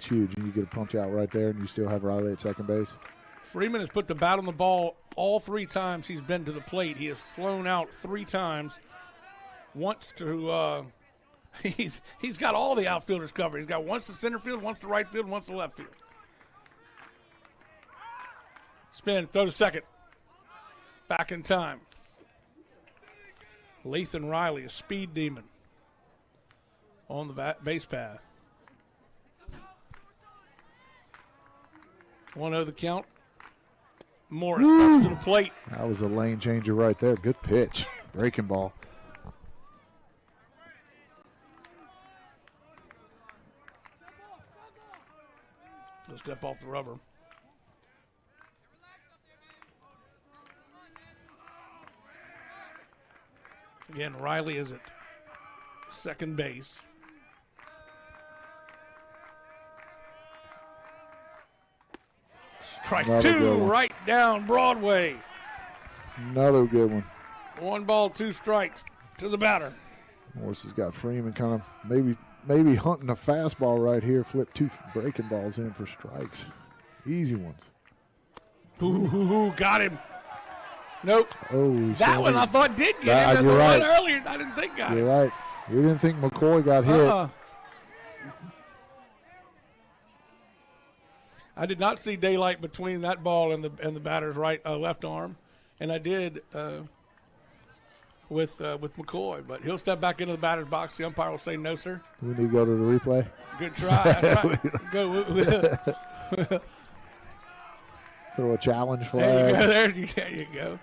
huge. And you get a punch out right there, and you still have Riley at second base. Freeman has put the bat on the ball all 3 times he's been to the plate. He has flown out 3 times. Wants to he's got all the outfielders covered. He's got once the center field, once the right field, once the left field. Spin, throw to second. Back in time. Lathan Riley, a speed demon, on the base path. 1-0 the count. Morris comes to the plate. That was a lane changer right there. Good pitch. Breaking ball. He'll step off the rubber. Again, Riley is at second base. Strike Another 2 right down Broadway. Another good one. 1 ball, 2 strikes to the batter. Morris has got Freeman kind of maybe hunting a fastball right here. Flip 2 breaking balls in for strikes. Easy ones. Ooh, got him. Nope. Oh, that one I thought did get him. You're right. One earlier I didn't think got him. You're right. We didn't think McCoy got hit. I did not see daylight between that ball and the batter's left arm, and I did with McCoy, but he'll step back into the batter's box. The umpire will say, no, sir. We need to go to the replay. Good try. That's right. Go. Throw a challenge flag. There you go.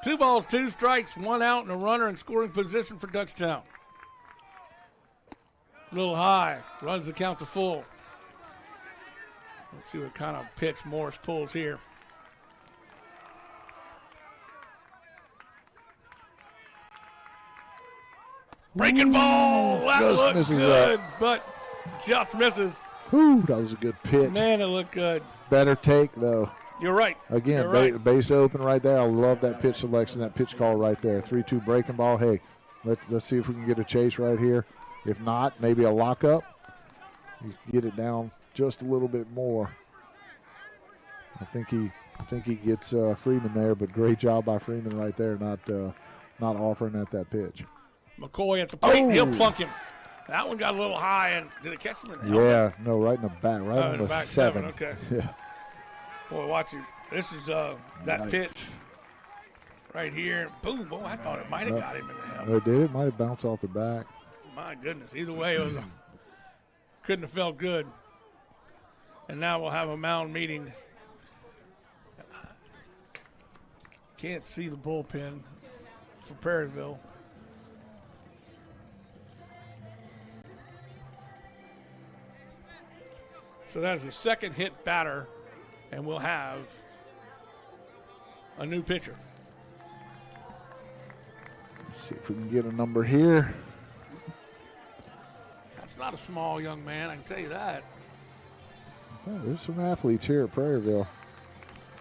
2 balls, 2 strikes, 1 out, and a runner in scoring position for Dutchtown. A little high. Runs the count to full. Let's see what kind of pitch Morris pulls here. Breaking ball. That looks good, but just misses. Whew, that was a good pitch. Man, it looked good. Better take, though. You're right. Again, You're right. Base open right there. I love that pitch selection, that pitch call right there. 3-2 breaking ball. Hey, let's see if we can get a chase right here. If not, maybe a lockup. You get it down just a little bit more. I think he gets Freeman there, but great job by Freeman right there, not offering at that pitch. McCoy at the plate. He'll plunk him. That one got a little high, and did it catch him in the helmet? Yeah, no, right in the back, right on the back 7. Okay. Yeah. Boy, watch it. This is that pitch right here. Boom, boy, I thought it might have got him in the helmet. It did. It might have bounced off the back. My goodness. Either way, it was couldn't have felt good. And now we'll have a mound meeting. Can't see the bullpen for Prairieville. So that's the second hit batter, and we'll have a new pitcher. Let's see if we can get a number here. That's not a small young man, I can tell you that. Oh, there's some athletes here at Prairieville.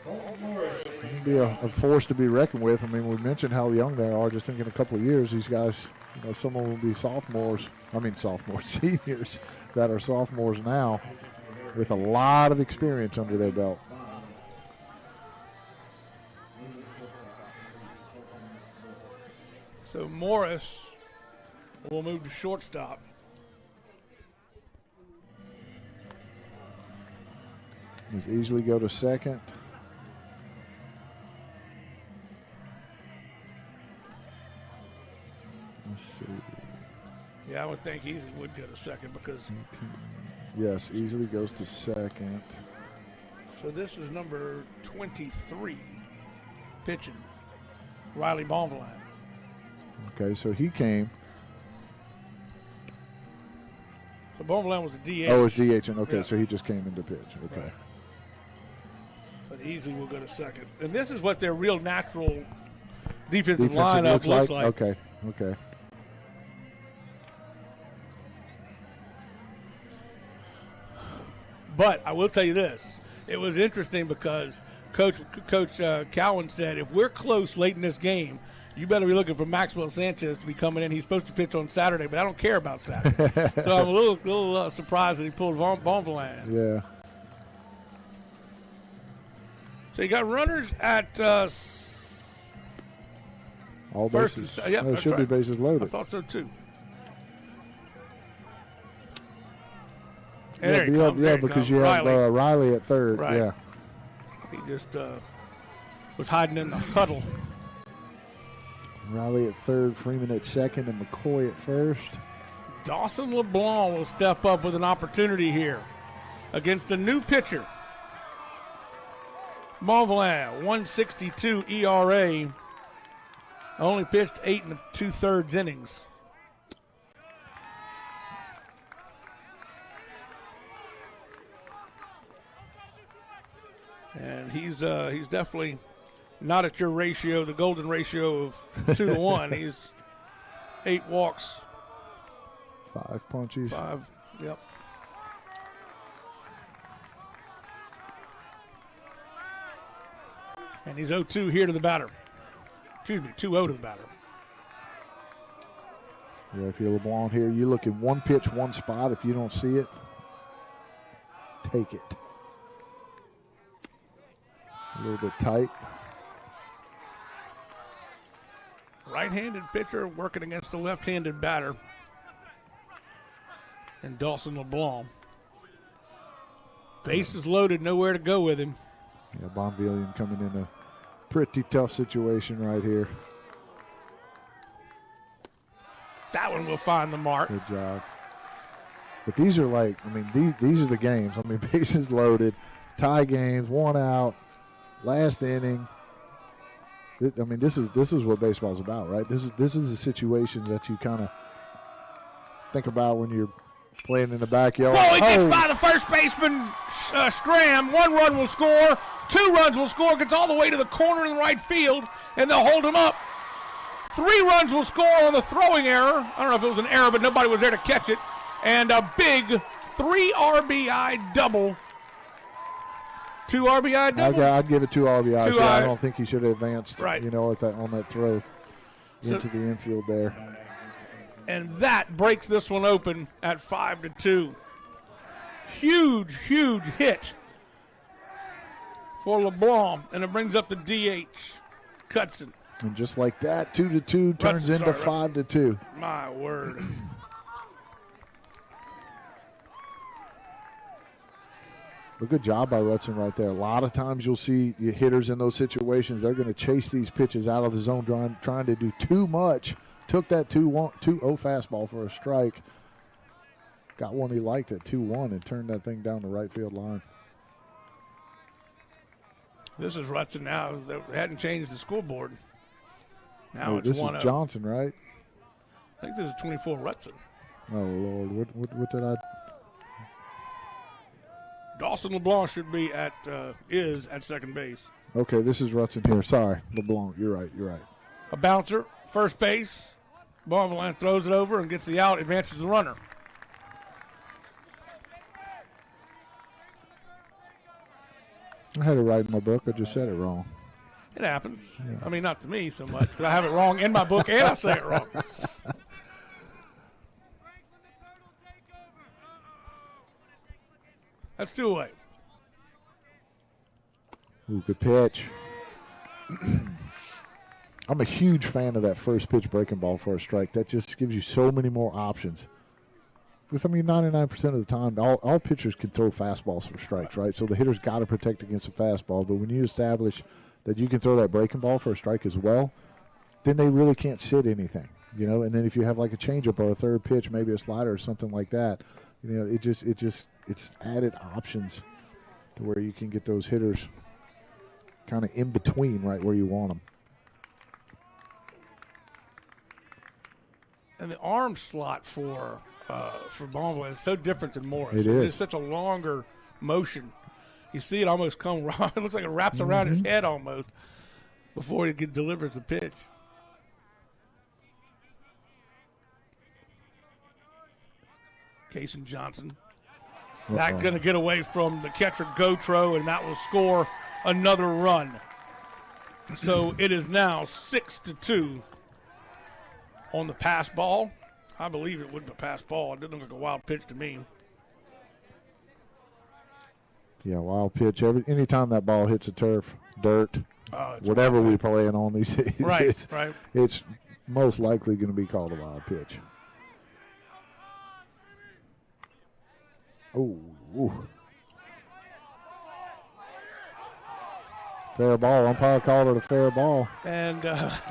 It'll be a force to be reckoned with. I mean, we mentioned how young they are. Just think in a couple of years, these guys, some of them will be seniors that are sophomores now with a lot of experience under their belt. So Morris will move to shortstop. Let's easily go to second. Let's see. Yeah, I would think Easy would go to second because. Yes, easily goes to second. So this is number 23 pitching, Riley Bonvillain. Okay, so he came. So Bonvillain was a DH. Oh, it's DH. Okay, yeah. So he just came into pitch. Okay. Right. But Easy will go to second. And this is what their real natural defensive lineup looks like. Okay. But I will tell you this. It was interesting because Coach Cowan said, if we're close late in this game, you better be looking for Maxwell Sanchez to be coming in. He's supposed to pitch on Saturday, but I don't care about Saturday. So I'm a little surprised that he pulled Bonvillain. Yeah. So you got runners at all first. bases. Yep, no, it should be bases loaded. I thought so too. Because you have Riley at third. Right. Yeah. He just was hiding in the huddle. Riley at third, Freeman at second, and McCoy at first. Dawson LeBlanc will step up with an opportunity here against a new pitcher. Bonvillain, 1.62 ERA. Only pitched 8 2/3 innings. And he's definitely not at your ratio, the golden ratio of 2-to-1. He's 8 walks. 5 punches. 5, yep. And he's 0-2 here to the batter. Excuse me, 2-0 to the batter. Yeah, if you're LeBlanc here, you look in one pitch, one spot. If you don't see it, take it. A little bit tight. Right-handed pitcher working against the left-handed batter. And Dawson LeBlanc. Bases loaded, nowhere to go with him. Yeah, Bonvillain coming in a pretty tough situation right here. That one will find the mark. Good job. But these are like, I mean, these are the games. I mean, bases loaded, tie games, 1 out, last inning. I mean, this is what baseball's about, right? This is the situation that you kind of think about when you're playing in the backyard. Well, he gets by the first baseman, Scram. 1 run will score. 2 runs will score. Gets all the way to the corner in the right field, and they'll hold him up. 3 runs will score on the throwing error. I don't know if it was an error, but nobody was there to catch it. And a big 3 RBI double. 2 RBI double? I'd give it 2 RBIs. I don't think he should have advanced, on that throw into the infield there. And that breaks this one open at 5-2. Huge hit for LeBlanc, and it brings up the DH, Cutson. And just like that, 2-2 turns into 5-2. My word. A good job by Rutson right there. A lot of times you'll see hitters in those situations. They're going to chase these pitches out of the zone, trying to do too much. Took that 2-0 fastball for a strike. Got one he liked at 2-1 and turned that thing down the right field line. This is Rutson now. They hadn't changed the scoreboard. Now this is Johnson, right? I think this is 24 Rutson. Oh, Lord. What did I... Dawson LeBlanc should be is at second base. Okay, this is Rutson here. Sorry, LeBlanc. You're right. A bouncer, first base. Bonvillain throws it over and gets the out, advances the runner. I had it right in my book. I just said it wrong. It happens. Yeah. I mean, not to me so much, but I have it wrong in my book and I say it wrong. That's 2 away. Ooh, good pitch. I'm a huge fan of that first pitch breaking ball for a strike. That just gives you so many more options. Because, I mean, 99% of the time, all pitchers can throw fastballs for strikes, right? So the hitter's got to protect against a fastball. But when you establish that you can throw that breaking ball for a strike as well, then they really can't sit anything, And then if you have like a changeup or a third pitch, maybe a slider or something like that, it's added options to where you can get those hitters kind of in between, right where you want them. And the arm slot for Bonvillain is so different than Morris. It is. It's such a longer motion. You see it almost come around. It looks like it wraps around his head almost before he delivers the pitch. Cason Johnson. Not going to get away from the catcher Gotro, and that will score another run. So it is now 6-2 on the pass ball. I believe it was a pass ball. It didn't look like a wild pitch to me. Yeah, wild pitch. Anytime that ball hits the turf, dirt, whatever we're playing on these days, right. It's most likely going to be called a wild pitch. Ooh. Fair ball. Umpire called it a fair ball. And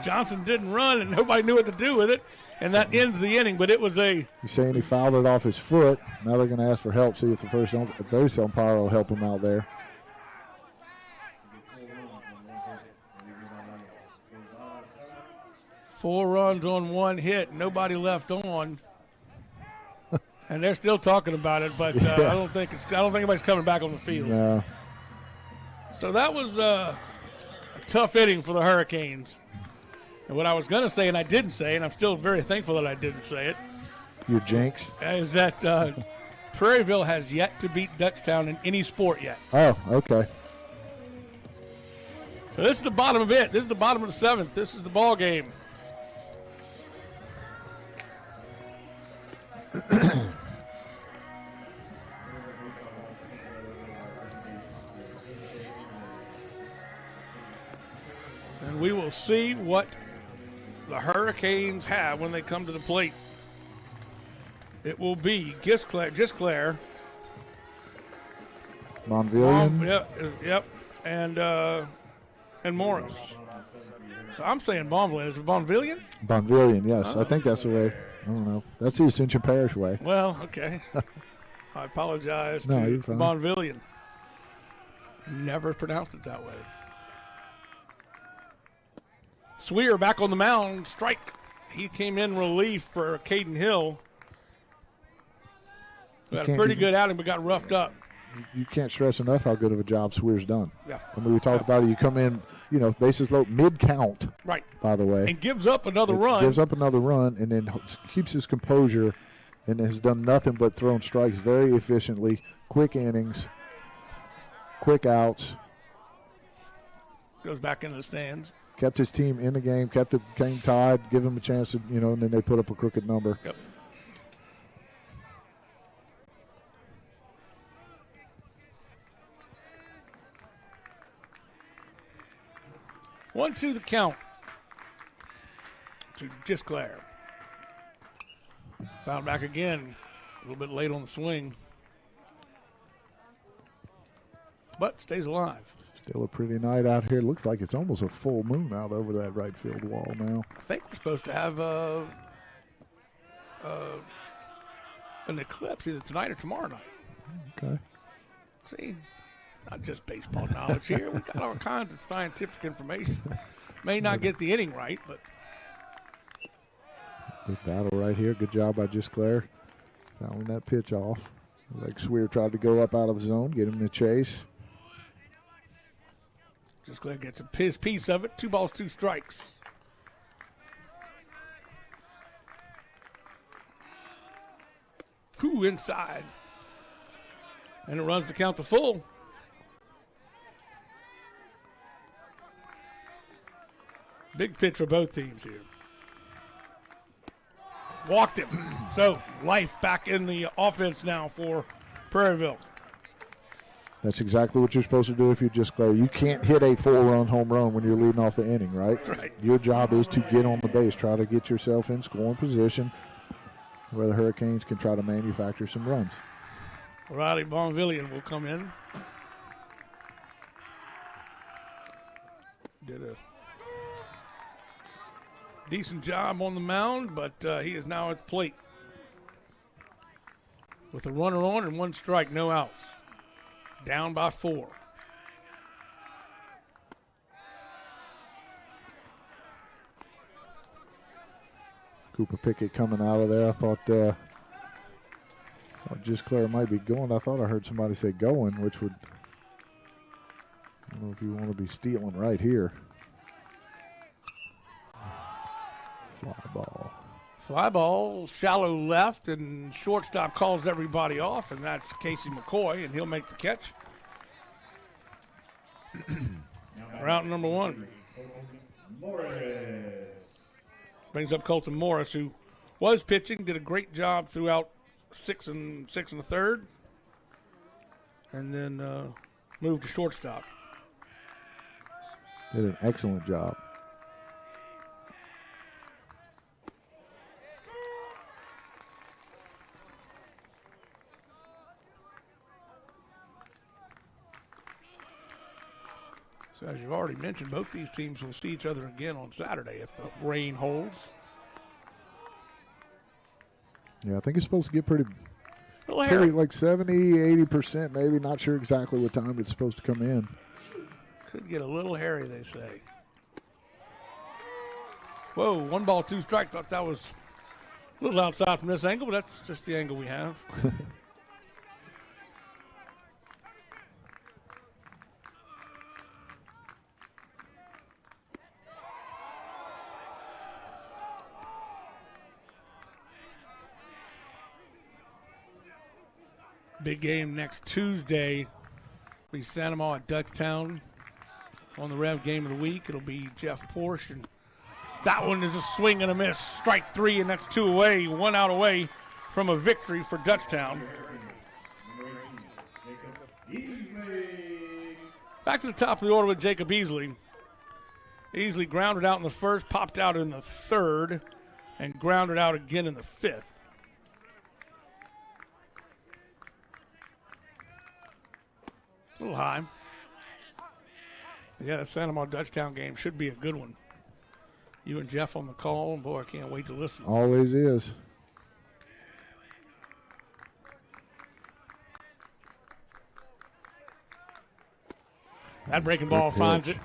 Johnson didn't run, and nobody knew what to do with it. And that ends the inning, but it was a... He's saying he fouled it off his foot. Now they're going to ask for help, see if the first base umpire will help him out there. Four runs on 1 hit, nobody left on. And they're still talking about it, but I don't think anybody's coming back on the field. No. So that was a tough inning for the Hurricanes. And what I was going to say, and I didn't say, and I'm still very thankful that I didn't say it. Your jinx? Is that Prairieville has yet to beat Dutchtown in any sport yet. Oh, okay. So this is the bottom of it. This is the bottom of the 7th. This is the ball game. And we will see what the Hurricanes have when they come to the plate. It will be Gisclair. Bonvillian. Yep. And Morris. So I'm saying Bonvillian. Is it Bonvillian? Bonvillian, yes. I think that's the way. I don't know. That's the Ascension Parish way. Well, okay. I apologize to Bonvillian. Never pronounced it that way. Swear back on the mound. Strike. He came in relief for Caden Hill. Got a pretty good outing, but got roughed up. You can't stress enough how good of a job Swear's done. Yeah. I mean, we talked about it. You come in, bases low, mid-count. Right. By the way. And gives up another run. Gives up another run and then keeps his composure and has done nothing but thrown strikes very efficiently. Quick innings. Quick outs. Goes back into the stands. Kept his team in the game, kept the game tied, give him a chance to, and then they put up a crooked number. Yep. One, two, the count to Gisclair. Fouled back again, a little bit late on the swing, but stays alive. Still a pretty night out here. Looks like it's almost a full moon out over that right field wall now. I think we're supposed to have an eclipse either tonight or tomorrow night. Okay. See, not just baseball knowledge here. We got all kinds of scientific information. May not get the inning right, but. Good battle right here. Good job by Gisclair. Fouling that pitch off. Like Swear tried to go up out of the zone, get him to chase. Gisclair gets his piece of it. 2 balls, 2 strikes. Who inside? And it runs the count to full. Big pitch for both teams here. Walked him. So, life back in the offense now for Prairieville. That's exactly what you're supposed to do if you just go. You can't hit a 4-run home run when you're leading off the inning, right? Right. Your job is to get on the base, try to get yourself in scoring position where the Hurricanes can try to manufacture some runs. Riley Bonvillian will come in. Did a decent job on the mound, but he is now at the plate. With a runner on and 1 strike, no outs. Down by 4. Cooper Pickett coming out of there. I thought Gisclair might be going. I thought I heard somebody say going, which would, I don't know if you want to be stealing right here. Fly ball. Fly ball, shallow left, and shortstop calls everybody off, and that's Casey McCoy, and he'll make the catch. Route number 1. Brings up Colton Morris, who was pitching, did a great job throughout 6 and a third, and then moved to shortstop. Did an excellent job. So as you've already mentioned, both these teams will see each other again on Saturday if the rain holds. Yeah, I think it's supposed to get pretty like 70, 80% maybe. Not sure exactly what time it's supposed to come in. Could get a little hairy, they say. Whoa, 1 ball, 2 strikes. Thought that was a little outside from this angle, but that's just the angle we have. Big game next Tuesday. Be Santa Ma at Dutchtown on the REV game of the week. It'll be Jeff Porsche, and that one is a swing and a miss. Strike 3, and that's 2 away, 1 out away from a victory for Dutchtown. Back to the top of the order with Jacob Easley. Easley grounded out in the first, popped out in the third, and grounded out again in the 5th. A little high. Yeah, the Santa Ma Dutchtown game should be a good one. You and Jeff on the call. Boy, I can't wait to listen. Always is. That breaking ball finds it.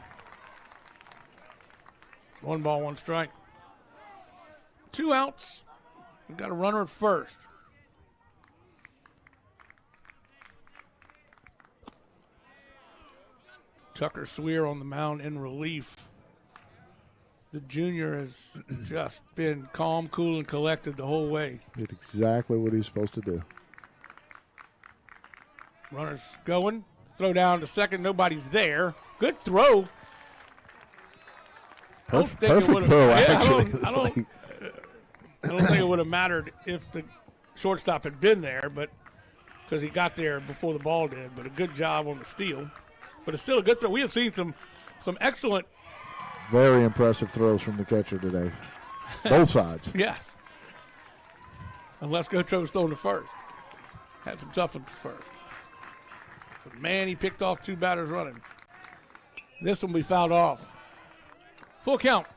1 ball, 1 strike. 2 outs. We've got a runner at first. Tucker Swear on the mound in relief. The junior has just been calm, cool, and collected the whole way. Did exactly what he's supposed to do. Runners going. Throw down to second. Nobody's there. Good throw. Perfect throw, actually. I don't think it would have mattered if the shortstop had been there, but because he got there before the ball did. But a good job on the steal. But it's still a good throw. We have seen some excellent. Very impressive throws from the catcher today. Both sides. Yes. Unless Gotro was throwing to first. Had some tough ones to first. But man, he picked off 2 batters running. This one we fouled off. Full count.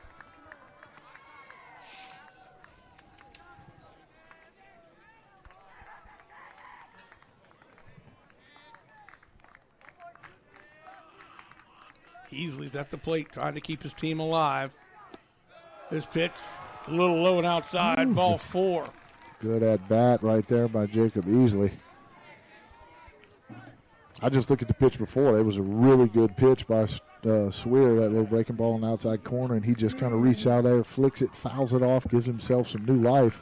Easley's at the plate trying to keep his team alive. This pitch, a little low and outside, ball 4. Good at bat right there by Jacob Easley. I just looked at the pitch before. It was a really good pitch by Swear, that little breaking ball in the outside corner, and he just kind of reached out there, flicks it, fouls it off, gives himself some new life.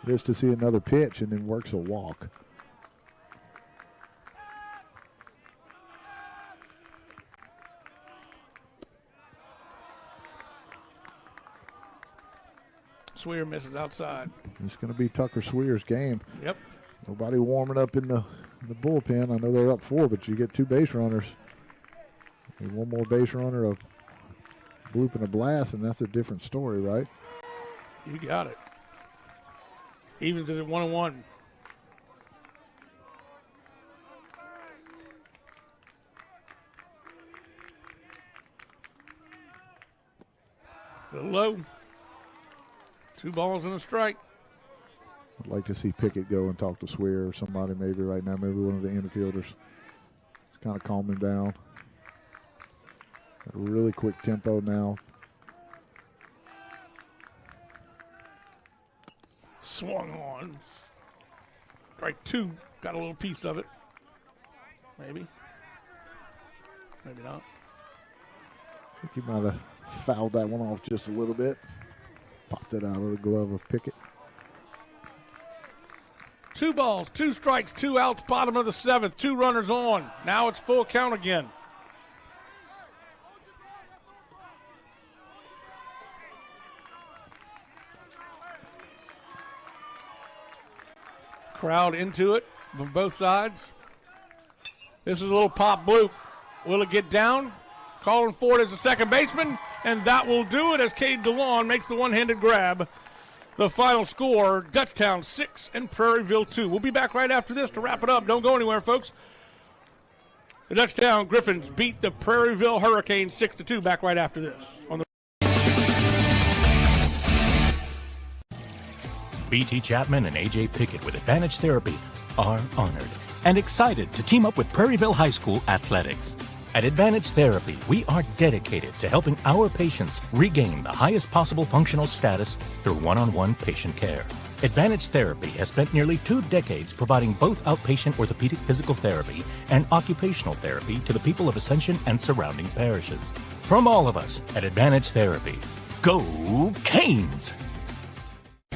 Just to see another pitch, and then works a walk. Swear misses outside. It's going to be Tucker Swear's game. Yep. Nobody warming up in the bullpen. I know they're up 4, but you get 2 base runners. And 1 more base runner, a bloop and a blast, and that's a different story, right? You got it. Evens it at 1-1. A little low. 2 balls and a strike. I'd like to see Pickett go and talk to Swear or somebody maybe right now, maybe one of the infielders. Just kind of calm him down. Got a really quick tempo now. Swung on. Strike 2. Got a little piece of it. Maybe. Maybe not. I think he might have fouled that one off just a little bit. Popped it out of the glove of Pickett. 2 balls, 2 strikes, 2 outs, bottom of the 7th, 2 runners on. Now it's full count again. Crowd into it from both sides. This is a little pop bloop. Will it get down? Calling for it as a second baseman, and that will do it as Cade DeLon makes the one-handed grab. The final score, Dutchtown 6 and Prairieville 2. We'll be back right after this to wrap it up. Don't go anywhere, folks. The Dutchtown Griffins beat the Prairieville Hurricanes 6-2. Back right after this. On the BT Chapman and AJ Pickett with Advantage Therapy are honored and excited to team up with Prairieville High School Athletics. At Advantage Therapy, we are dedicated to helping our patients regain the highest possible functional status through one-on-one patient care. Advantage Therapy has spent nearly 2 decades providing both outpatient orthopedic physical therapy and occupational therapy to the people of Ascension and surrounding parishes. From all of us at Advantage Therapy, go Canes!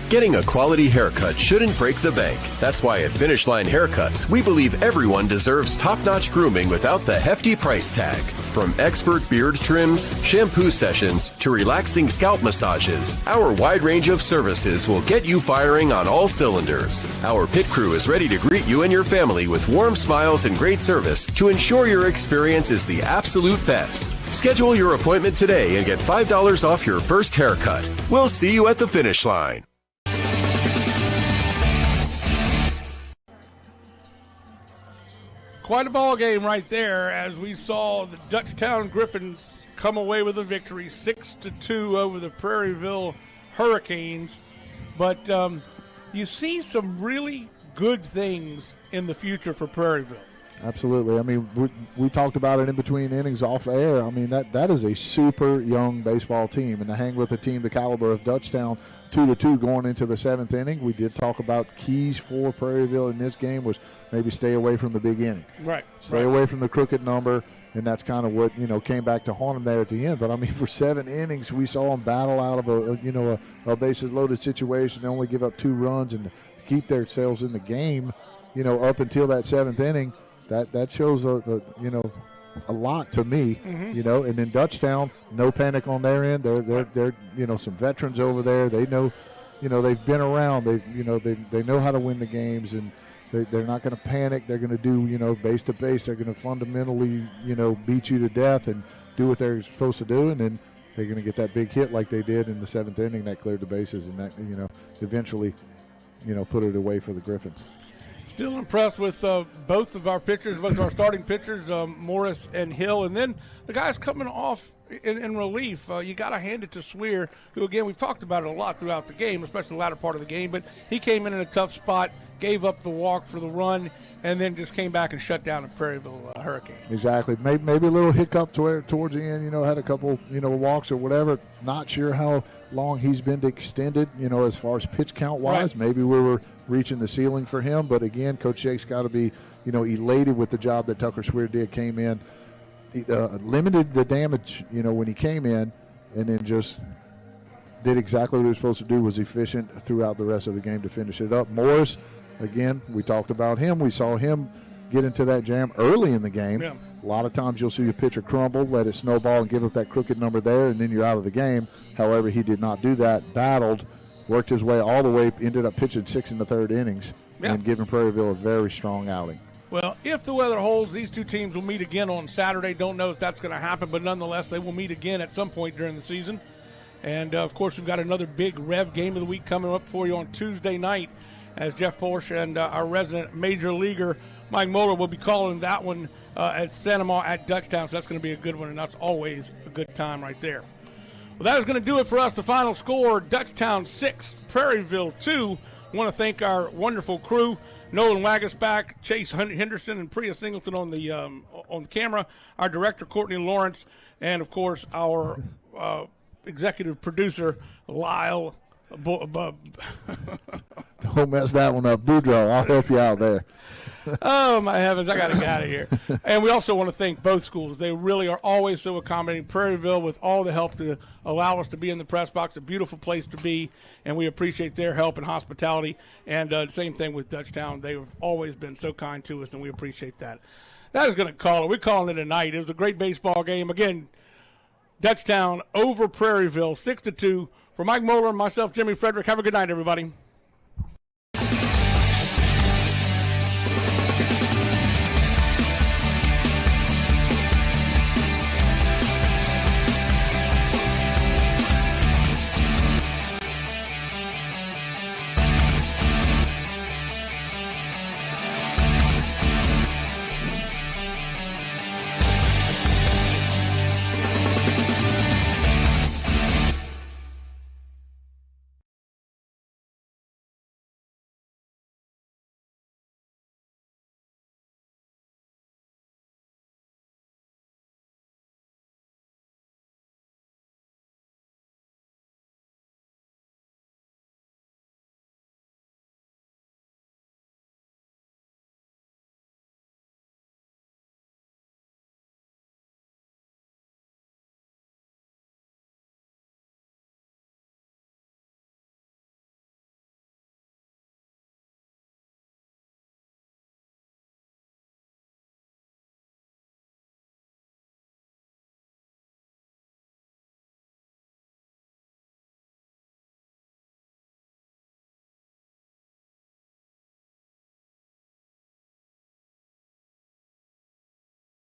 Getting a quality haircut shouldn't break the bank. That's why at Finish Line Haircuts, we believe everyone deserves top-notch grooming without the hefty price tag. From expert beard trims, shampoo sessions, to relaxing scalp massages, our wide range of services will get you firing on all cylinders. Our pit crew is ready to greet you and your family with warm smiles and great service to ensure your experience is the absolute best. Schedule your appointment today and get $5 off your first haircut. We'll see you at the finish line. Quite a ball game right there as we saw the Dutchtown Griffins come away with a victory, 6-2 over the Prairieville Hurricanes. But you see some really good things in the future for Prairieville. Absolutely. I mean, we talked about it in between innings off air. I mean, that is a super young baseball team, and to hang with a team the caliber of Dutchtown 2-2 going into the 7th inning. We did talk about keys for Prairieville in this game was maybe stay away from the big inning. Right. Stay away from the crooked number, and that's kind of what, came back to haunt them there at the end. But, I mean, for 7 innings, we saw them battle out of a bases-loaded situation. They only give up 2 runs and keep themselves in the game, up until that 7th inning. That shows a lot to me, and then Dutchtown, no panic on their end. They're some veterans over there. They know, they've been around. They know how to win the games, and they're not going to panic. They're going to do base to base. They're going to fundamentally beat you to death and do what they're supposed to do, and then they're going to get that big hit like they did in the 7th inning that cleared the bases, and that eventually put it away for the Griffins. Still impressed with both of our pitchers, both of our starting pitchers, Morris and Hill. And then the guys coming off in relief. You got to hand it to Swear, who, again, we've talked about it a lot throughout the game, especially the latter part of the game. But he came in a tough spot, gave up the walk for the run, and then just came back and shut down the Prairieville Hurricanes. Exactly. Maybe a little hiccup towards the end, had a couple, walks or whatever. Not sure how long he's been extended, as far as pitch count-wise. Right. Maybe we were reaching the ceiling for him. But, again, Coach Shake's got to be, elated with the job that Tucker Swear did. Came in, limited the damage, when he came in, and then just did exactly what he was supposed to do, was efficient throughout the rest of the game to finish it up. Morris, again, we talked about him. We saw him get into that jam early in the game. Yeah. A lot of times you'll see a pitcher crumble, let it snowball, and give up that crooked number there, and then you're out of the game. However, he did not do that. Battled, worked his way all the way, ended up pitching 6 in the 3rd innings, and giving Prairieville a very strong outing. Well, if the weather holds, these two teams will meet again on Saturday. Don't know if that's going to happen, but nonetheless, they will meet again at some point during the season. And, of course, we've got another big Rev game of the week coming up for you on Tuesday night, as Jeff Porsche and our resident major leaguer, Mike Mohler, will be calling that one at Santa Ma at Dutchtown. So that's going to be a good one, and that's always a good time right there. Well, that is going to do it for us. The final score, Dutchtown 6, Prairieville 2. I want to thank our wonderful crew, Nolan Wagasback, Chase Henderson, and Priya Singleton on the camera, our director, Courtney Lawrence, and, of course, our executive producer, Lyle. Don't mess that one up. Boudreaux, I'll help you out there. Oh, my heavens, I got to get out of here. And we also want to thank both schools. They really are always so accommodating. Prairieville, with all the help to allow us to be in the press box, a beautiful place to be, and we appreciate their help and hospitality. And same thing with Dutchtown. They've always been so kind to us, and we appreciate that. That is going to call it. We're calling it a night. It was a great baseball game. Again, Dutchtown over Prairieville, 6-2. For Mike Mohler and myself, Jimmy Frederick, have a good night, everybody.